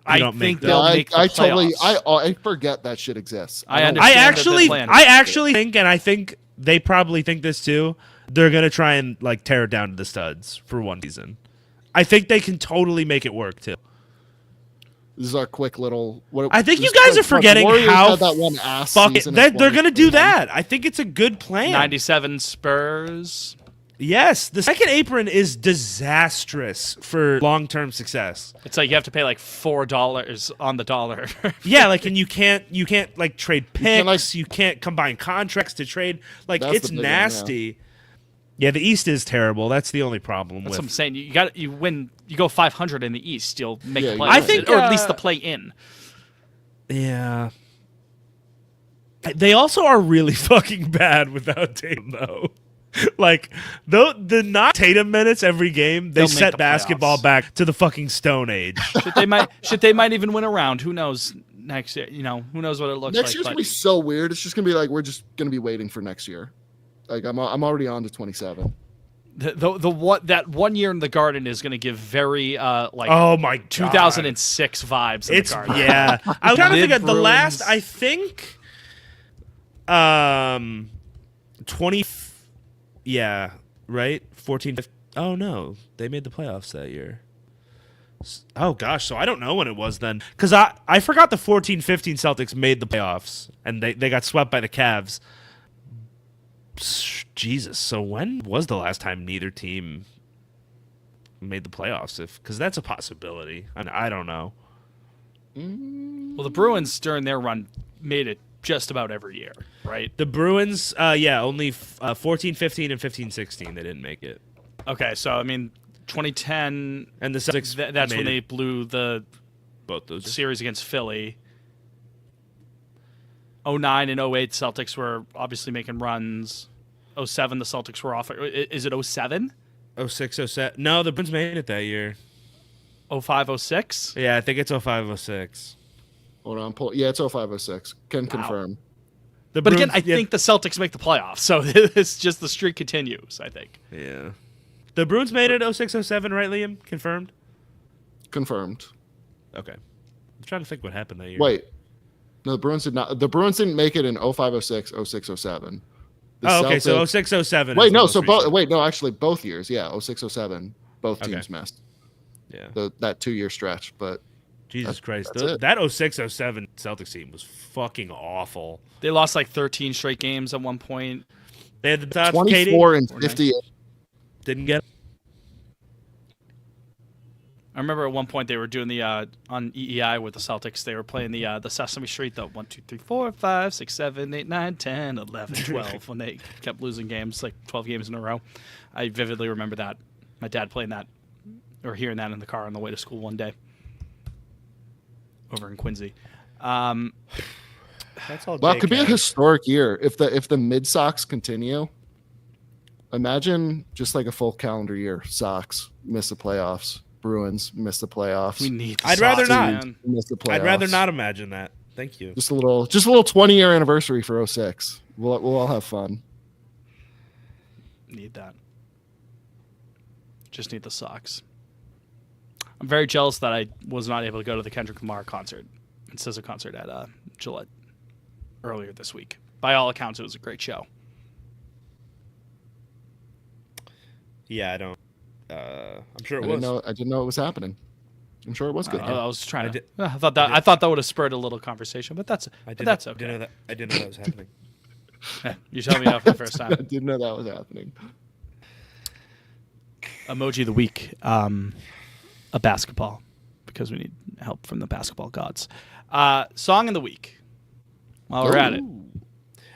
Speaker 1: I
Speaker 3: don't make
Speaker 1: think
Speaker 3: the-
Speaker 1: they'll
Speaker 2: I,
Speaker 1: make the
Speaker 2: I totally,
Speaker 1: playoffs.
Speaker 2: I forget that shit exists.
Speaker 1: I
Speaker 2: don't-
Speaker 1: understand.
Speaker 3: I actually think, and I think they probably think this too. They're gonna try and like tear it down to the studs for one season. I think they can totally make it work too.
Speaker 2: This is our quick little.
Speaker 3: I think you guys are forgetting
Speaker 2: Warriors
Speaker 3: how
Speaker 2: had that one ass
Speaker 3: fucking
Speaker 2: season
Speaker 3: they're
Speaker 2: in
Speaker 3: gonna do
Speaker 2: 2021.
Speaker 3: that. I think it's a good plan.
Speaker 1: 97 Spurs.
Speaker 3: Yes, the second apron is disastrous for long-term success.
Speaker 1: It's like you have to pay like $4 on the dollar.
Speaker 3: Yeah, like and you can't like trade picks.
Speaker 2: like-
Speaker 3: You can't combine contracts to trade. Like
Speaker 2: That's
Speaker 3: it's
Speaker 2: the big one, yeah.
Speaker 3: nasty. Yeah, the East is terrible. That's the only problem
Speaker 1: That's what I'm
Speaker 3: with.
Speaker 1: saying. You win. You go 500 in the East, you'll make
Speaker 2: Yeah,
Speaker 1: the
Speaker 2: you
Speaker 1: playoffs.
Speaker 2: will. I
Speaker 3: think,
Speaker 1: or at least the play in.
Speaker 3: Yeah. They also are really fucking bad without Tatum though. Like the not Tatum minutes every game, they
Speaker 1: They'll make
Speaker 3: set
Speaker 1: the
Speaker 3: basketball
Speaker 1: playoffs.
Speaker 3: back to the fucking Stone Age.
Speaker 1: They might even win a round. Who knows next year? You know, who knows what it looks
Speaker 2: Next
Speaker 1: like.
Speaker 2: year's
Speaker 1: but
Speaker 2: gonna be so weird. It's just gonna be like we're just gonna be waiting for next year. Like I'm already on to 27.
Speaker 1: the what that 1 year in the Garden is going to give very like
Speaker 3: Oh my god.
Speaker 1: 2006 vibes. In
Speaker 3: It's
Speaker 1: the Garden.
Speaker 3: yeah. I'm trying to think of the
Speaker 1: Bruins.
Speaker 3: last. I think, 20. Yeah, right. 14. 15, oh no, they made the playoffs that year. Oh gosh, so I don't know when it was then, because I forgot the 14-15 Celtics made the playoffs and they got swept by the Cavs. Jesus, so when was the last time neither team made the playoffs? Because that's a possibility. I don't know.
Speaker 1: Well, the Bruins during their run made it just about every year, right?
Speaker 3: The Bruins, only 14-15 and 15-16 they didn't make it.
Speaker 1: Okay, so I mean, 2010,
Speaker 3: And the Celtics
Speaker 1: that's
Speaker 3: made
Speaker 1: when they
Speaker 3: it
Speaker 1: blew the
Speaker 3: both those.
Speaker 1: series against Philly. 09 and 08, Celtics were obviously making runs. 07, the Celtics were off. Is it 07?
Speaker 3: 06, 07. No, the Bruins made it that year.
Speaker 1: 05, 06?
Speaker 3: Yeah, I think it's 05, 06.
Speaker 2: Hold on, yeah, it's 0506. Can confirm.
Speaker 3: The
Speaker 1: But again,
Speaker 3: Bruins-
Speaker 1: I think the Celtics make the playoffs, so it's just the streak continues, I think.
Speaker 3: Yeah. The Bruins made it 06, 07, right, Liam? Confirmed?
Speaker 2: Confirmed.
Speaker 3: Okay. I'm trying to think what happened that year.
Speaker 2: Wait. No, the Bruins did not. The Bruins didn't make it in 0506, 06, 07. The
Speaker 3: Oh, okay, so
Speaker 2: Celtics-
Speaker 3: 06, 07.
Speaker 2: Wait,
Speaker 3: is the
Speaker 2: no,
Speaker 3: most
Speaker 2: so both.
Speaker 3: recent.
Speaker 2: Wait, no, actually, both years. Yeah, 06, 07. Both
Speaker 3: Okay.
Speaker 2: teams missed
Speaker 3: Yeah.
Speaker 2: that 2-year stretch. But
Speaker 3: Jesus Christ.
Speaker 2: that's it.
Speaker 3: That 06, 07 Celtics team was fucking awful.
Speaker 1: They lost like 13 straight games at one point.
Speaker 3: They had the top
Speaker 2: 24
Speaker 3: KD.
Speaker 2: and 58.
Speaker 3: Didn't get
Speaker 1: I remember at one point they were doing the on EEI with the Celtics. They were playing the Sesame Street, the 1, 2, 3, 4, 5, 6, 7, 8, 9, 10, 11, 12 when they kept losing games, like 12 games in a row. I vividly remember that. My dad playing that or hearing that in the car on the way to school one day over in Quincy.
Speaker 3: That's all.
Speaker 2: Well, it could be a
Speaker 3: JK.
Speaker 2: historic year if the Mid Sox continue. Imagine just like a full calendar year. Sox miss the playoffs. Bruins miss the playoffs.
Speaker 1: We need. The
Speaker 3: I'd rather
Speaker 1: Sox,
Speaker 3: not.
Speaker 1: man.
Speaker 2: Miss the playoffs.
Speaker 3: I'd rather not imagine that. Thank you.
Speaker 2: Just a little 20-year anniversary for 06. We'll all have fun.
Speaker 1: Need that. Just need the Sox. I'm very jealous that I was not able to go to the Kendrick Lamar concert and SZA concert at Gillette earlier this week. By all accounts, it was a great show.
Speaker 3: Yeah, I don't. I'm sure it
Speaker 2: I
Speaker 3: was.
Speaker 2: didn't know it was happening. I'm sure it was good.
Speaker 1: I was trying
Speaker 3: I
Speaker 1: to.
Speaker 3: did-
Speaker 1: I thought that would have spurred a little conversation, but that's
Speaker 3: I
Speaker 1: okay.
Speaker 3: didn't know that. I didn't know that was happening.
Speaker 1: You tell me that for the first
Speaker 2: I
Speaker 1: time.
Speaker 2: didn't know that was happening.
Speaker 1: Emoji of the week, a basketball, because we need help from the basketball gods. Song of the week. While we're at it,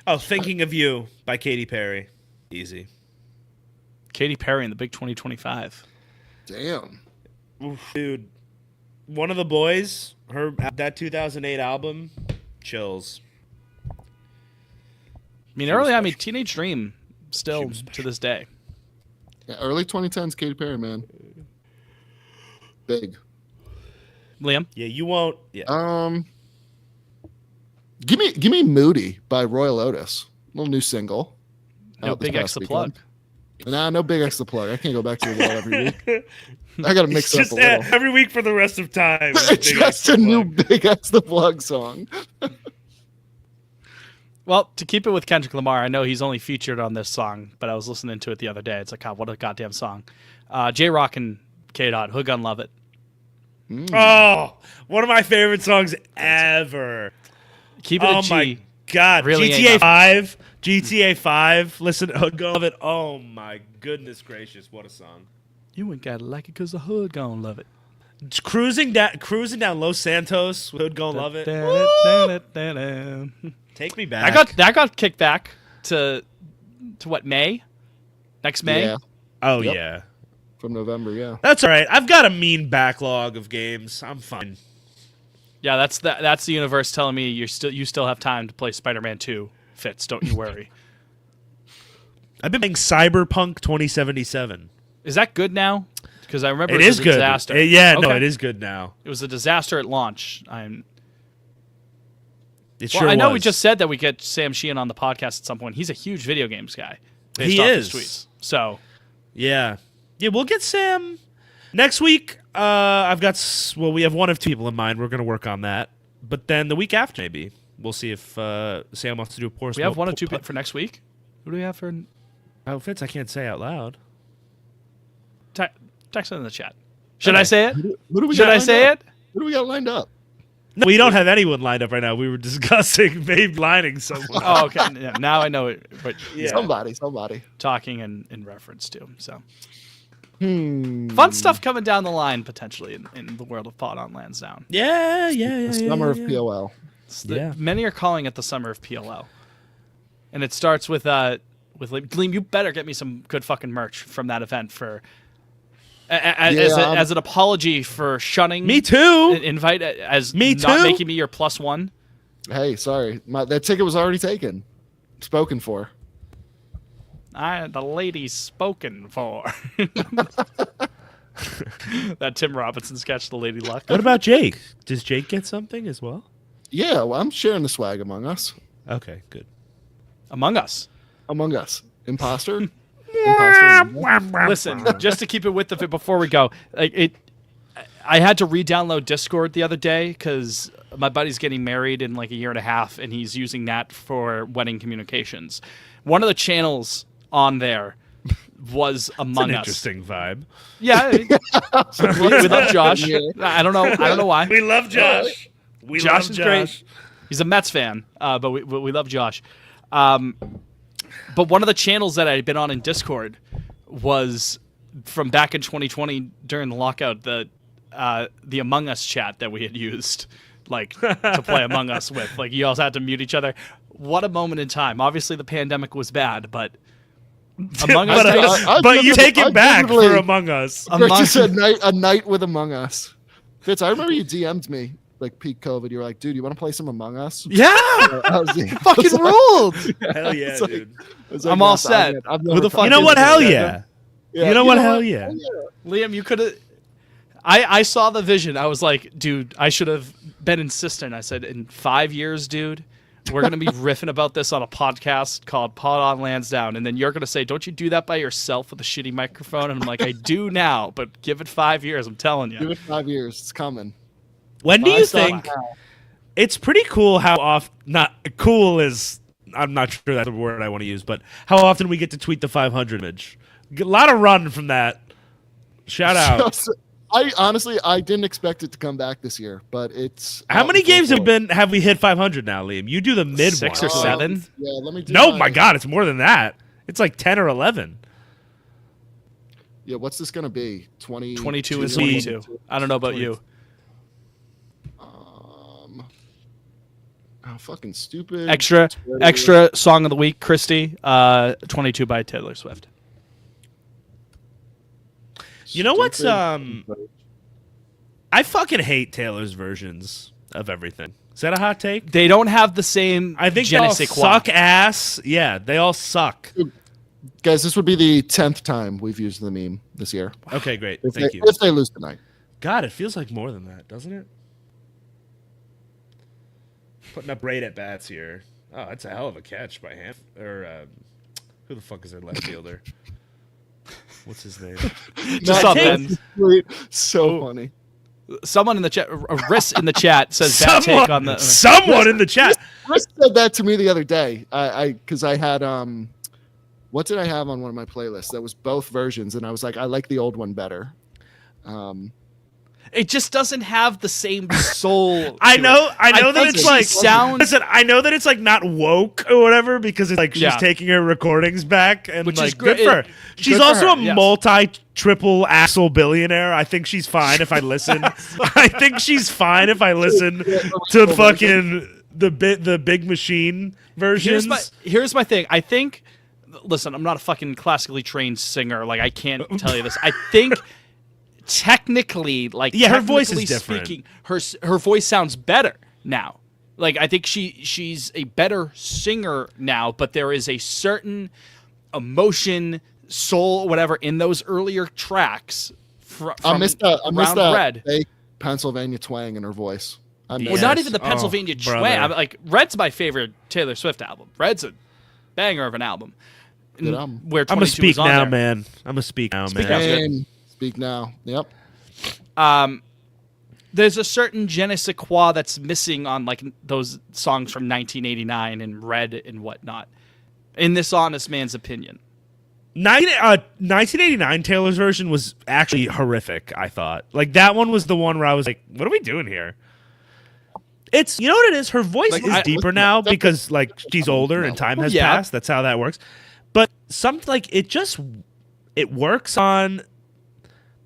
Speaker 3: Oh, Thinking of You by Katy Perry. Easy.
Speaker 1: Katy Perry in the Big 2025.
Speaker 2: Damn.
Speaker 3: Oof, dude. One of the boys, that 2008 album, chills.
Speaker 1: I mean, Teenage Dream, still
Speaker 3: was
Speaker 1: to this day.
Speaker 2: Yeah, early 2010s, Katy Perry, man. Big.
Speaker 1: Liam,
Speaker 3: Yeah, you won't. Yeah.
Speaker 2: Give me Moody by Royal Otis. Little new single.
Speaker 1: no
Speaker 2: out this
Speaker 1: Big X
Speaker 2: past
Speaker 1: the
Speaker 2: weekend.
Speaker 1: plug.
Speaker 2: Nah, no Big X the plug. I can't go back to the well every week. I got to mix it up
Speaker 3: Just
Speaker 2: a little.
Speaker 3: every week for the rest of time.
Speaker 2: Just a new Big X the plug song.
Speaker 1: Well, to keep it with Kendrick Lamar, I know he's only featured on this song, but I was listening to it the other day. It's like, God, what a goddamn song. J-Rock and K-Dot, Hood Gun Love It.
Speaker 3: Oh, one of my favorite songs ever.
Speaker 1: Keep it a G.
Speaker 3: Oh my God.
Speaker 1: Really
Speaker 3: GTA 5. GTA 5. Listen to Hood Gun Love It. Oh my goodness gracious. What a song.
Speaker 1: You ain't gotta like it because the hood gonna love it.
Speaker 3: Just cruising down Los Santos with Hood Gon' Love It. Take me back.
Speaker 1: That got kicked back to what, May? Next May?
Speaker 2: Yeah,
Speaker 3: Oh
Speaker 2: Yep.
Speaker 3: yeah.
Speaker 2: from November. Yeah.
Speaker 3: That's all right. I've got a mean backlog of games. I'm fine.
Speaker 1: Yeah, that's the universe telling me you still have time to play Spider-Man 2. Fitz, don't you worry.
Speaker 3: I've been playing Cyberpunk 2077.
Speaker 1: Is that good now? Because I remember
Speaker 3: It
Speaker 1: it
Speaker 3: is
Speaker 1: was a
Speaker 3: good.
Speaker 1: disaster.
Speaker 3: No,
Speaker 1: Okay.
Speaker 3: it is good now.
Speaker 1: It was a disaster at launch.
Speaker 3: It
Speaker 1: Well,
Speaker 3: sure
Speaker 1: I know
Speaker 3: was.
Speaker 1: we just said that we get Sam Sheehan on the podcast at some point. He's a huge video games guy. Based
Speaker 3: He
Speaker 1: off
Speaker 3: is.
Speaker 1: his tweets. So
Speaker 3: Yeah. Yeah, we'll get Sam next week. We have one of two people in mind. We're going to work on that. But then the week after, maybe we'll see if Sam wants to do a poor.
Speaker 1: we have one or two for next week. Who do we have for
Speaker 3: outfits? I can't say out loud.
Speaker 1: text it in the chat? Should
Speaker 3: Okay.
Speaker 1: I say it?
Speaker 2: What do we
Speaker 1: Should
Speaker 2: got
Speaker 1: I
Speaker 2: lined
Speaker 1: say
Speaker 2: up?
Speaker 1: it?
Speaker 2: What do we got lined up?
Speaker 3: No, we don't have anyone lined up right now. We were discussing maybe lining someone.
Speaker 1: Oh, okay. Yeah, now I know it. But
Speaker 3: Yeah.
Speaker 2: Somebody.
Speaker 1: talking in reference to. So
Speaker 2: Hmm.
Speaker 1: fun stuff coming down the line potentially in the world of Pod on Lansdowne.
Speaker 3: Yeah.
Speaker 2: The summer of POL.
Speaker 3: Yeah.
Speaker 1: Many are calling it the summer of PLO, and it starts with Gleam. You better get me some good fucking merch from that event for as an apology for shunning
Speaker 3: Me too.
Speaker 1: an invite as
Speaker 3: Me
Speaker 1: not
Speaker 3: too.
Speaker 1: making me your +1.
Speaker 2: Hey, sorry. That ticket was already taken. Spoken for.
Speaker 1: The lady's spoken for. That Tim Robinson sketch, The Lady Luck.
Speaker 3: What about Jake? Does Jake get something as well?
Speaker 2: Yeah, well, I'm sharing the swag among us.
Speaker 3: Okay, good.
Speaker 1: Among Us.
Speaker 2: Among us. Imposter? Imposter.
Speaker 1: Listen, just to keep it with the before we go, I had to re-download Discord the other day because my buddy's getting married in like a year and a half, and he's using that for wedding communications. One of the channels on there was Among Us.
Speaker 3: Interesting vibe.
Speaker 1: Yeah, we love Josh.
Speaker 2: Yeah.
Speaker 1: I don't know why.
Speaker 3: We love Josh.
Speaker 1: Josh is great. He's a Mets fan, but we love Josh. But one of the channels that I'd been on in Discord was from back in 2020 during the lockout, the Among Us chat that we had used, like to play Among Us with. Like you all had to mute each other. What a moment in time. Obviously, the pandemic was bad, but Among Us.
Speaker 3: But you take
Speaker 2: I
Speaker 3: it back
Speaker 2: definitely-
Speaker 3: for Among Us.
Speaker 2: Chris just said a night with Among Us. Fitz, I remember you DM'd me like peak COVID. You were like, dude, you want to play some Among Us?
Speaker 1: Yeah,
Speaker 2: I was like-
Speaker 1: fucking ruled.
Speaker 3: Hell yeah,
Speaker 2: It's like-
Speaker 3: dude.
Speaker 2: it's like,
Speaker 1: I'm all
Speaker 2: yes,
Speaker 1: set.
Speaker 2: I've
Speaker 1: Who
Speaker 2: never
Speaker 1: the fuck
Speaker 3: You know
Speaker 1: is
Speaker 3: what?
Speaker 1: it?
Speaker 3: Hell yeah. You know what? Hell yeah.
Speaker 1: Liam, you could have. I saw the vision. I was like, dude, I should have been insistent. I said, in 5 years, dude, we're going to be riffing about this on a podcast called Pod on Lansdowne. And then you're going to say, don't you do that by yourself with a shitty microphone? And I'm like, I do now, but give it 5 years. I'm telling
Speaker 2: Give
Speaker 1: you.
Speaker 2: it 5 years. It's coming.
Speaker 3: When do you
Speaker 2: Stop
Speaker 3: think
Speaker 2: now.
Speaker 3: it's pretty cool how often, not cool is, I'm not sure that's the word I want to use, but how often we get to tweet the 500 image? A lot of run from that. Shout out.
Speaker 2: I didn't expect it to come back this year, but it's
Speaker 3: How
Speaker 2: out
Speaker 3: many
Speaker 2: in full
Speaker 3: games
Speaker 2: force.
Speaker 3: have we hit 500 now, Liam? You do the mid
Speaker 1: 6
Speaker 3: one.
Speaker 1: or 7.
Speaker 2: Yeah, let me do
Speaker 3: No, my God, it's more than that. It's like 10 or 11.
Speaker 2: Yeah, what's this going to be?
Speaker 1: 22 and
Speaker 3: 22.
Speaker 1: 22. I don't know about you.
Speaker 2: Oh, fucking stupid.
Speaker 1: Extra song of the week, Christy. 22 by Taylor Swift.
Speaker 3: You know what's
Speaker 2: Stupid.
Speaker 3: I fucking hate Taylor's versions of everything. Is that a hot take?
Speaker 1: They don't have the same.
Speaker 3: I think
Speaker 1: je
Speaker 3: they
Speaker 1: ne
Speaker 3: all
Speaker 1: sais quoi.
Speaker 3: suck ass. Yeah, they all suck.
Speaker 2: Guys, this would be the 10th time we've used the meme this year.
Speaker 3: Okay, great.
Speaker 2: If
Speaker 3: Thank
Speaker 2: they,
Speaker 3: you.
Speaker 2: If they lose tonight.
Speaker 3: God, it feels like more than that, doesn't it? Putting up great at bats here. Oh, that's a hell of a catch by who the fuck is their left fielder? What's his name?
Speaker 1: Just
Speaker 2: Matt
Speaker 1: up, man.
Speaker 2: Taylor's tweet, so funny.
Speaker 1: Someone in the chat, Riss in the chat says bad take on the.
Speaker 3: Someone in the chat.
Speaker 2: Chris said that to me the other day. Because I had what did I have on one of my playlists that was both versions, and I was like, I like the old one better.
Speaker 1: It just doesn't have the same soul.
Speaker 3: I
Speaker 1: to
Speaker 3: know
Speaker 1: it.
Speaker 3: that
Speaker 1: think
Speaker 3: it's
Speaker 1: she
Speaker 3: like
Speaker 1: sounds.
Speaker 3: Listen, I know that it's like not woke or whatever because it's like she's
Speaker 1: Yeah.
Speaker 3: taking her recordings back and
Speaker 1: Which is
Speaker 3: like
Speaker 1: great.
Speaker 3: good for her. She's
Speaker 1: Good for
Speaker 3: also
Speaker 1: her,
Speaker 3: a
Speaker 1: yes.
Speaker 3: multi-triple asshole billionaire. I think she's fine if I listen. I think she's fine if I listen to fucking the big machine versions.
Speaker 1: Here's my thing. I think. Listen, I'm not a fucking classically trained singer. Like I can't tell you this. I think. Technically, like
Speaker 3: Yeah, her voice is
Speaker 1: technically
Speaker 3: different.
Speaker 1: speaking, her voice sounds better now. Like I think she's a better singer now, but there is a certain emotion, soul, whatever in those earlier tracks.
Speaker 2: I missed that. I missed
Speaker 1: around
Speaker 2: that
Speaker 1: Red.
Speaker 2: fake Pennsylvania twang in her voice. I missed
Speaker 1: Well, not
Speaker 2: it.
Speaker 1: even the Pennsylvania
Speaker 3: brother.
Speaker 1: twang. I'm like Red's my favorite Taylor Swift album. Red's a banger of an album.
Speaker 2: Good album.
Speaker 1: Where
Speaker 3: I'm gonna
Speaker 1: 22
Speaker 3: speak
Speaker 1: was on
Speaker 3: now,
Speaker 1: there.
Speaker 3: man. I'm gonna speak now,
Speaker 1: Speak
Speaker 3: man.
Speaker 1: now.
Speaker 2: Same. Speak now. Yep.
Speaker 1: There's a certain je ne sais quoi that's missing on like those songs from 1989 and Red and whatnot. In this honest man's opinion,
Speaker 3: 1989 Taylor's version was actually horrific. I thought like that one was the one where I was like, "What are we doing here?" It's you know what it is. Her voice
Speaker 1: Like,
Speaker 3: is deeper now because like she's older and time has
Speaker 1: Yeah.
Speaker 3: passed. That's how that works. But something like it works on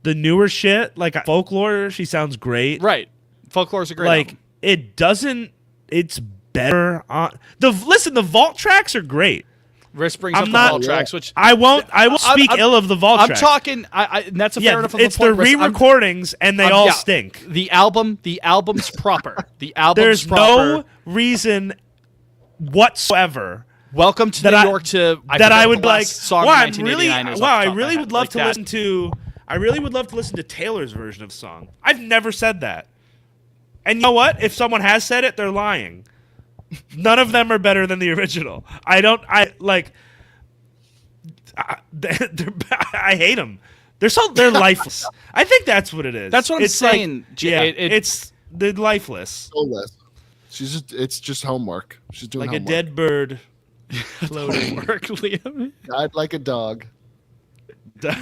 Speaker 3: the newer shit. Like Folklore, she sounds great.
Speaker 1: right? Folklore's a great
Speaker 3: Like
Speaker 1: album.
Speaker 3: it doesn't. It's better on the vault tracks are great.
Speaker 1: Riss brings
Speaker 3: I'm
Speaker 1: up the
Speaker 3: not-
Speaker 1: vault
Speaker 2: Yeah.
Speaker 1: tracks, which
Speaker 3: I won't speak
Speaker 1: I'm-
Speaker 3: ill of the vault
Speaker 1: I'm
Speaker 3: tracks.
Speaker 1: talking. And that's a fair
Speaker 3: Yeah,
Speaker 1: enough.
Speaker 3: it's the
Speaker 1: point, Riss.
Speaker 3: re-recordings and they
Speaker 1: I'm-
Speaker 3: all
Speaker 1: yeah,
Speaker 3: stink.
Speaker 1: The album's proper. The album's
Speaker 3: There's
Speaker 1: proper.
Speaker 3: no reason whatsoever
Speaker 1: Welcome to
Speaker 3: that
Speaker 1: New
Speaker 3: I-
Speaker 1: York to
Speaker 3: that I
Speaker 1: forget
Speaker 3: would
Speaker 1: the last
Speaker 3: like.
Speaker 1: Song
Speaker 3: Wow,
Speaker 1: in
Speaker 3: I'm really
Speaker 1: 1989 is
Speaker 3: wow.
Speaker 1: off the
Speaker 3: I
Speaker 1: top of
Speaker 3: really
Speaker 1: my
Speaker 3: would
Speaker 1: head.
Speaker 3: love
Speaker 1: Like
Speaker 3: to
Speaker 1: that.
Speaker 3: listen to. I really would love to listen to Taylor's version of song. I've never said that. And you know what? If someone has said it, they're lying. None of them are better than the original. I don't. I like. I hate them. They're lifeless. I think that's what it is.
Speaker 1: That's what I'm
Speaker 3: It's like-
Speaker 1: saying.
Speaker 3: yeah,
Speaker 1: It-
Speaker 3: it's they're lifeless,
Speaker 2: Soulless. It's just homework. She's doing
Speaker 3: like a
Speaker 2: homework.
Speaker 3: dead bird floating.
Speaker 1: Work, Liam.
Speaker 2: Died like a dog.
Speaker 1: Yeah,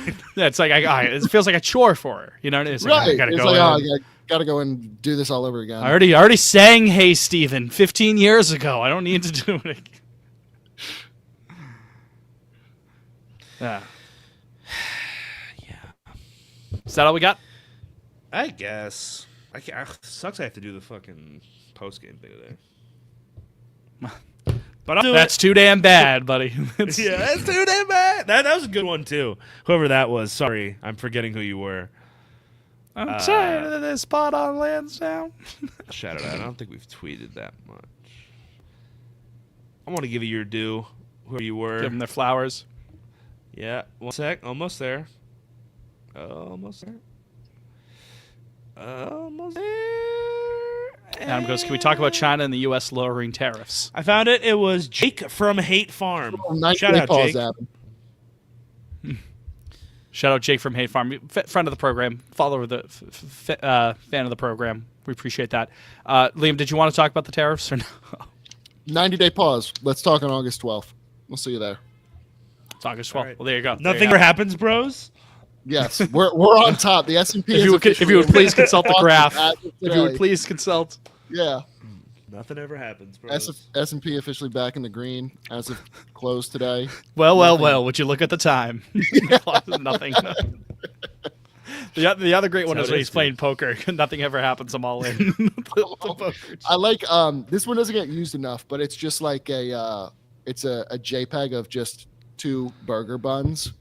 Speaker 1: it's like it feels like a chore for her. You know what it is? Like,
Speaker 2: Right.
Speaker 1: I gotta
Speaker 2: It's
Speaker 1: go.
Speaker 2: like,
Speaker 1: in.
Speaker 2: oh, I gotta go and do this all over again.
Speaker 1: I already sang "Hey Stephen" 15 years ago. I don't need to do it again. Yeah. Is that all we got?
Speaker 3: I guess. Sucks. I have to do the fucking post game thing today. But I'll do
Speaker 1: That's too damn bad, buddy.
Speaker 3: it. Yeah, that's too damn bad. That was a good one too. Whoever that was. Sorry, I'm forgetting who you were.
Speaker 1: I'm tired of this spot on Lansdowne.
Speaker 3: Shout it out. I don't think we've tweeted that much. I want to give you your due. Who you were.
Speaker 1: Give them their flowers.
Speaker 3: Yeah, 1 sec. Almost there. Almost there. Almost there.
Speaker 1: Adam goes, can we talk about China and the U.S. lowering tariffs?
Speaker 3: I found it. It was Jake from Hate Farm.
Speaker 2: Nice
Speaker 3: Shout out,
Speaker 2: calls,
Speaker 3: Jake.
Speaker 2: Adam.
Speaker 1: Shout out Jake from Hate Farm, friend of the program, follower of the fan of the program. We appreciate that. Liam, did you want to talk about the tariffs or no?
Speaker 2: 90-day pause. Let's talk on August 12th. We'll see you there.
Speaker 1: It's August 12th.
Speaker 3: right.
Speaker 1: Well, there you go. There
Speaker 3: Nothing
Speaker 1: you
Speaker 3: ever
Speaker 1: go.
Speaker 3: happens, bros.
Speaker 2: Yes, we're on top. The S&P.
Speaker 1: If you would please consult the graph.
Speaker 2: As of
Speaker 1: If you would
Speaker 2: today.
Speaker 1: please consult.
Speaker 2: Yeah.
Speaker 3: Nothing ever happens, bros.
Speaker 2: S&P officially back in the green as of close today.
Speaker 1: Well. Would you look at the time? Nothing. The other great one
Speaker 3: That's
Speaker 1: is
Speaker 3: how
Speaker 1: when
Speaker 3: it
Speaker 1: he's
Speaker 3: is,
Speaker 1: playing poker. Nothing ever happens. I'm all in. The poker.
Speaker 2: I like this one doesn't get used enough, but it's just like it's a JPEG of just 2 burger buns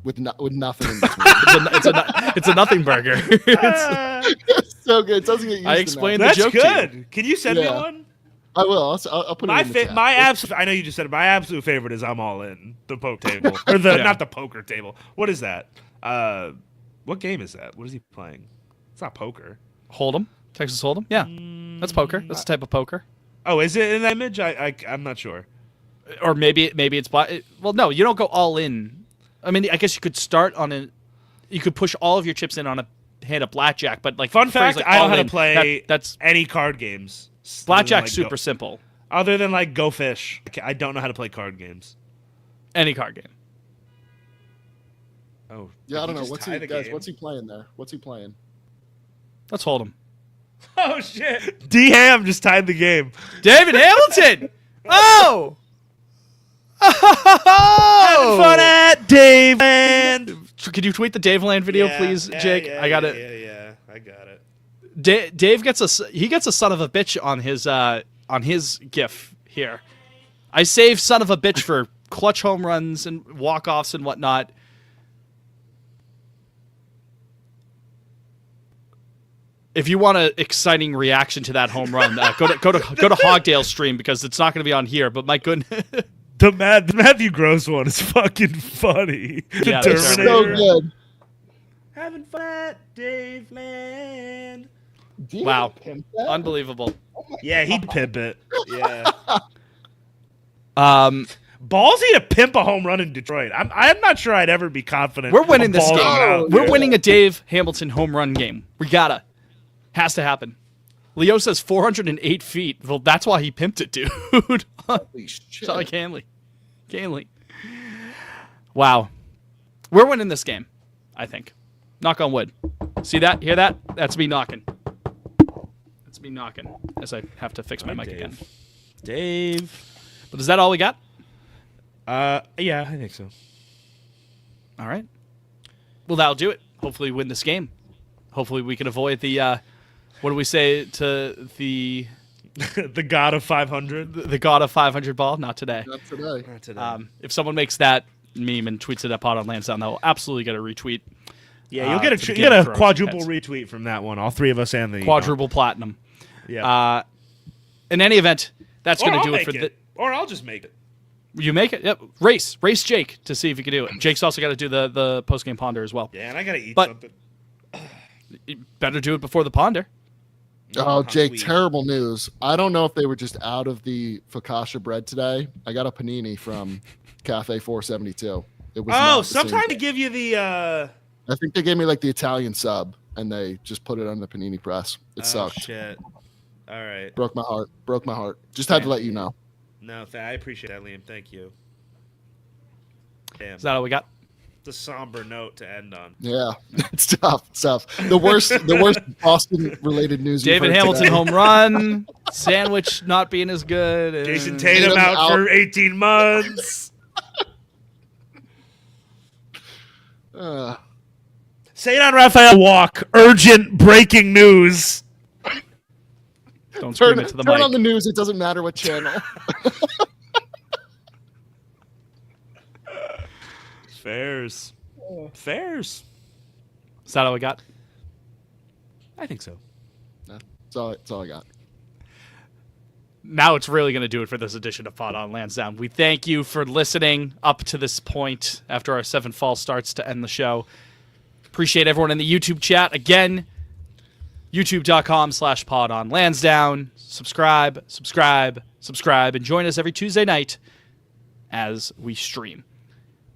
Speaker 2: with nothing in between.
Speaker 1: It's a nothing burger.
Speaker 2: It's so good. It doesn't get used
Speaker 1: I
Speaker 2: enough.
Speaker 1: explained the
Speaker 3: That's
Speaker 1: joke to
Speaker 3: good. Can you send me
Speaker 2: Yeah.
Speaker 3: one?
Speaker 2: I will. I'll put it
Speaker 3: My
Speaker 2: in the chat.
Speaker 3: I know you just said it. My absolute favorite is I'm all in the poke table or not the poker table. What is that? What game is that? What is he playing? It's not poker.
Speaker 1: Hold'em, Texas Hold'em. Yeah, that's poker. That's a type of poker.
Speaker 3: Oh, is it in that image? I'm not sure.
Speaker 1: Or maybe it's well, no, you don't go all in I mean, I guess you could start on you could push all of your chips in on a hand of blackjack, but like
Speaker 3: Fun
Speaker 1: phrase
Speaker 3: fact:
Speaker 1: like
Speaker 3: I know
Speaker 1: all
Speaker 3: how to
Speaker 1: in,
Speaker 3: play
Speaker 1: that's
Speaker 3: any card games.
Speaker 1: blackjack's
Speaker 3: Other than,
Speaker 1: super simple.
Speaker 3: Other than like Go Fish, I don't know how to play card games.
Speaker 1: Any card game.
Speaker 3: Oh,
Speaker 2: Yeah, I
Speaker 3: did
Speaker 2: don't know.
Speaker 3: just
Speaker 2: What's
Speaker 3: tie
Speaker 2: he
Speaker 3: the
Speaker 2: guys?
Speaker 3: game?
Speaker 2: What's he playing there? What's he playing?
Speaker 1: Let's hold him.
Speaker 3: Oh shit! D Ham just tied the game.
Speaker 1: David Hamilton. Oh.
Speaker 3: Having fun at Dave Land.
Speaker 1: Could you tweet the Dave Land video, please, Jake?
Speaker 3: Yeah,
Speaker 1: I got it.
Speaker 3: Yeah, I got it.
Speaker 1: Dave gets a son of a bitch on his GIF here. I save son of a bitch for clutch home runs and walk-offs and whatnot. If you want an exciting reaction to that home run, go to Hogdale's stream because it's not going to be on here. But my goodness,
Speaker 3: The Matthew Gross one is fucking funny.
Speaker 1: Yeah,
Speaker 3: The
Speaker 1: that's
Speaker 2: So
Speaker 3: Terminator.
Speaker 2: good.
Speaker 3: Having fun at Dave Land.
Speaker 2: Do you
Speaker 1: Wow.
Speaker 2: pimp that?
Speaker 1: unbelievable.
Speaker 3: Yeah, he'd pimp it. Yeah. Ballsy to pimp a home run in Detroit. I'm not sure I'd ever be confident.
Speaker 1: We're winning
Speaker 3: a
Speaker 1: this
Speaker 3: ball
Speaker 1: game.
Speaker 3: going out
Speaker 1: We're
Speaker 3: there.
Speaker 1: winning a Dave Hamilton home run game. We gotta. Has to happen. Leo says 408 feet. Well, that's why he pimped it, dude.
Speaker 2: Holy shit.
Speaker 1: Sorry, Canley. Wow. We're winning this game, I think. Knock on wood. See that? Hear that? That's me knocking. That's me knocking as I have to fix my mic again.
Speaker 3: Dave.
Speaker 1: But is that all we got?
Speaker 3: Yeah, I think so.
Speaker 1: All right. Well, that'll do it. Hopefully we win this game. Hopefully we can avoid the, what do we say to the
Speaker 3: The god of 500.
Speaker 1: the god of 500 ball? Not today.
Speaker 2: Not today.
Speaker 3: Not today.
Speaker 1: If someone makes that meme and tweets it at Pod on Lansdowne, they'll absolutely get a retweet.
Speaker 3: Yeah, you'll get
Speaker 1: to the
Speaker 3: you
Speaker 1: Game
Speaker 3: get
Speaker 1: of
Speaker 3: a
Speaker 1: Thrones
Speaker 3: quadruple
Speaker 1: heads.
Speaker 3: retweet from that one. All three of us and the
Speaker 1: Quadruple platinum.
Speaker 3: Yeah.
Speaker 1: In any event, that's
Speaker 3: Or
Speaker 1: going to
Speaker 3: I'll
Speaker 1: do it
Speaker 3: make
Speaker 1: for the.
Speaker 3: Or I'll just make it.
Speaker 1: You make it? Yep. Race Jake to see if you can do it. Jake's also got to do the post game ponder as well.
Speaker 3: Yeah, and I gotta eat
Speaker 1: But-
Speaker 3: something.
Speaker 1: You better do it before the ponder.
Speaker 2: Oh,
Speaker 3: how
Speaker 2: Jake,
Speaker 3: sweet.
Speaker 2: terrible news. I don't know if they were just out of the focaccia bread today. I got a panini from Cafe 472. It was
Speaker 3: Oh,
Speaker 2: not the same
Speaker 3: sometimes they
Speaker 2: thing.
Speaker 3: give you the.
Speaker 2: I think they gave me like the Italian sub, and they just put it on the panini press. It
Speaker 3: Oh,
Speaker 2: sucked.
Speaker 3: shit. All right.
Speaker 2: Broke my heart. Just had to let you know.
Speaker 3: No, I appreciate that, Liam. Thank you. Damn.
Speaker 1: Is that all we got?
Speaker 3: It's a somber note to end on.
Speaker 2: Yeah, it's tough. The worst Boston-related news. you've
Speaker 1: David
Speaker 2: heard
Speaker 1: Hamilton
Speaker 2: today.
Speaker 1: home run. Sandwich not being as good. and-
Speaker 3: Jason Tatum
Speaker 2: Tatum
Speaker 3: out
Speaker 2: out.
Speaker 3: for 18 months. Sadon Raphael walk. Urgent breaking news.
Speaker 1: Don't scream
Speaker 2: Turn
Speaker 1: into the
Speaker 2: on
Speaker 1: mic.
Speaker 2: the news. It doesn't matter what channel.
Speaker 3: Fairs. Fairs.
Speaker 1: Is that all we got?
Speaker 3: I think so.
Speaker 2: That's all I got.
Speaker 1: Now it's really going to do it for this edition of Pod on Lansdowne. We thank you for listening up to this point after our 7 false starts to end the show. Appreciate everyone in the YouTube chat. Again, youtube.com/Pod on Lansdowne. Subscribe, and join us every Tuesday night as we stream.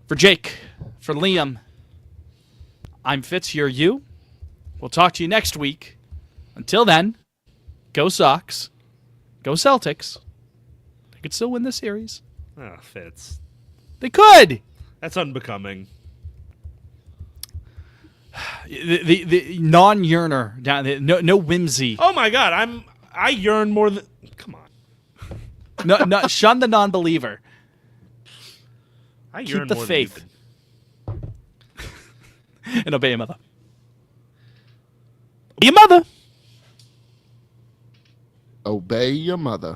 Speaker 1: For Jake, for Liam, I'm Fitz, you're you. We'll talk to you next week. Until then, go Sox. Go Celtics. They could still win this series.
Speaker 3: Oh, Fitz.
Speaker 1: They could.
Speaker 3: That's unbecoming.
Speaker 1: The non-yearner down there. No whimsy.
Speaker 3: Oh my God, I yearn more than. Come on.
Speaker 1: No, shun the non-believer.
Speaker 3: I
Speaker 1: Keep
Speaker 3: yearn
Speaker 1: the
Speaker 3: more
Speaker 1: faith.
Speaker 3: Than
Speaker 1: And obey your mother.
Speaker 3: your mother.
Speaker 2: Obey your mother.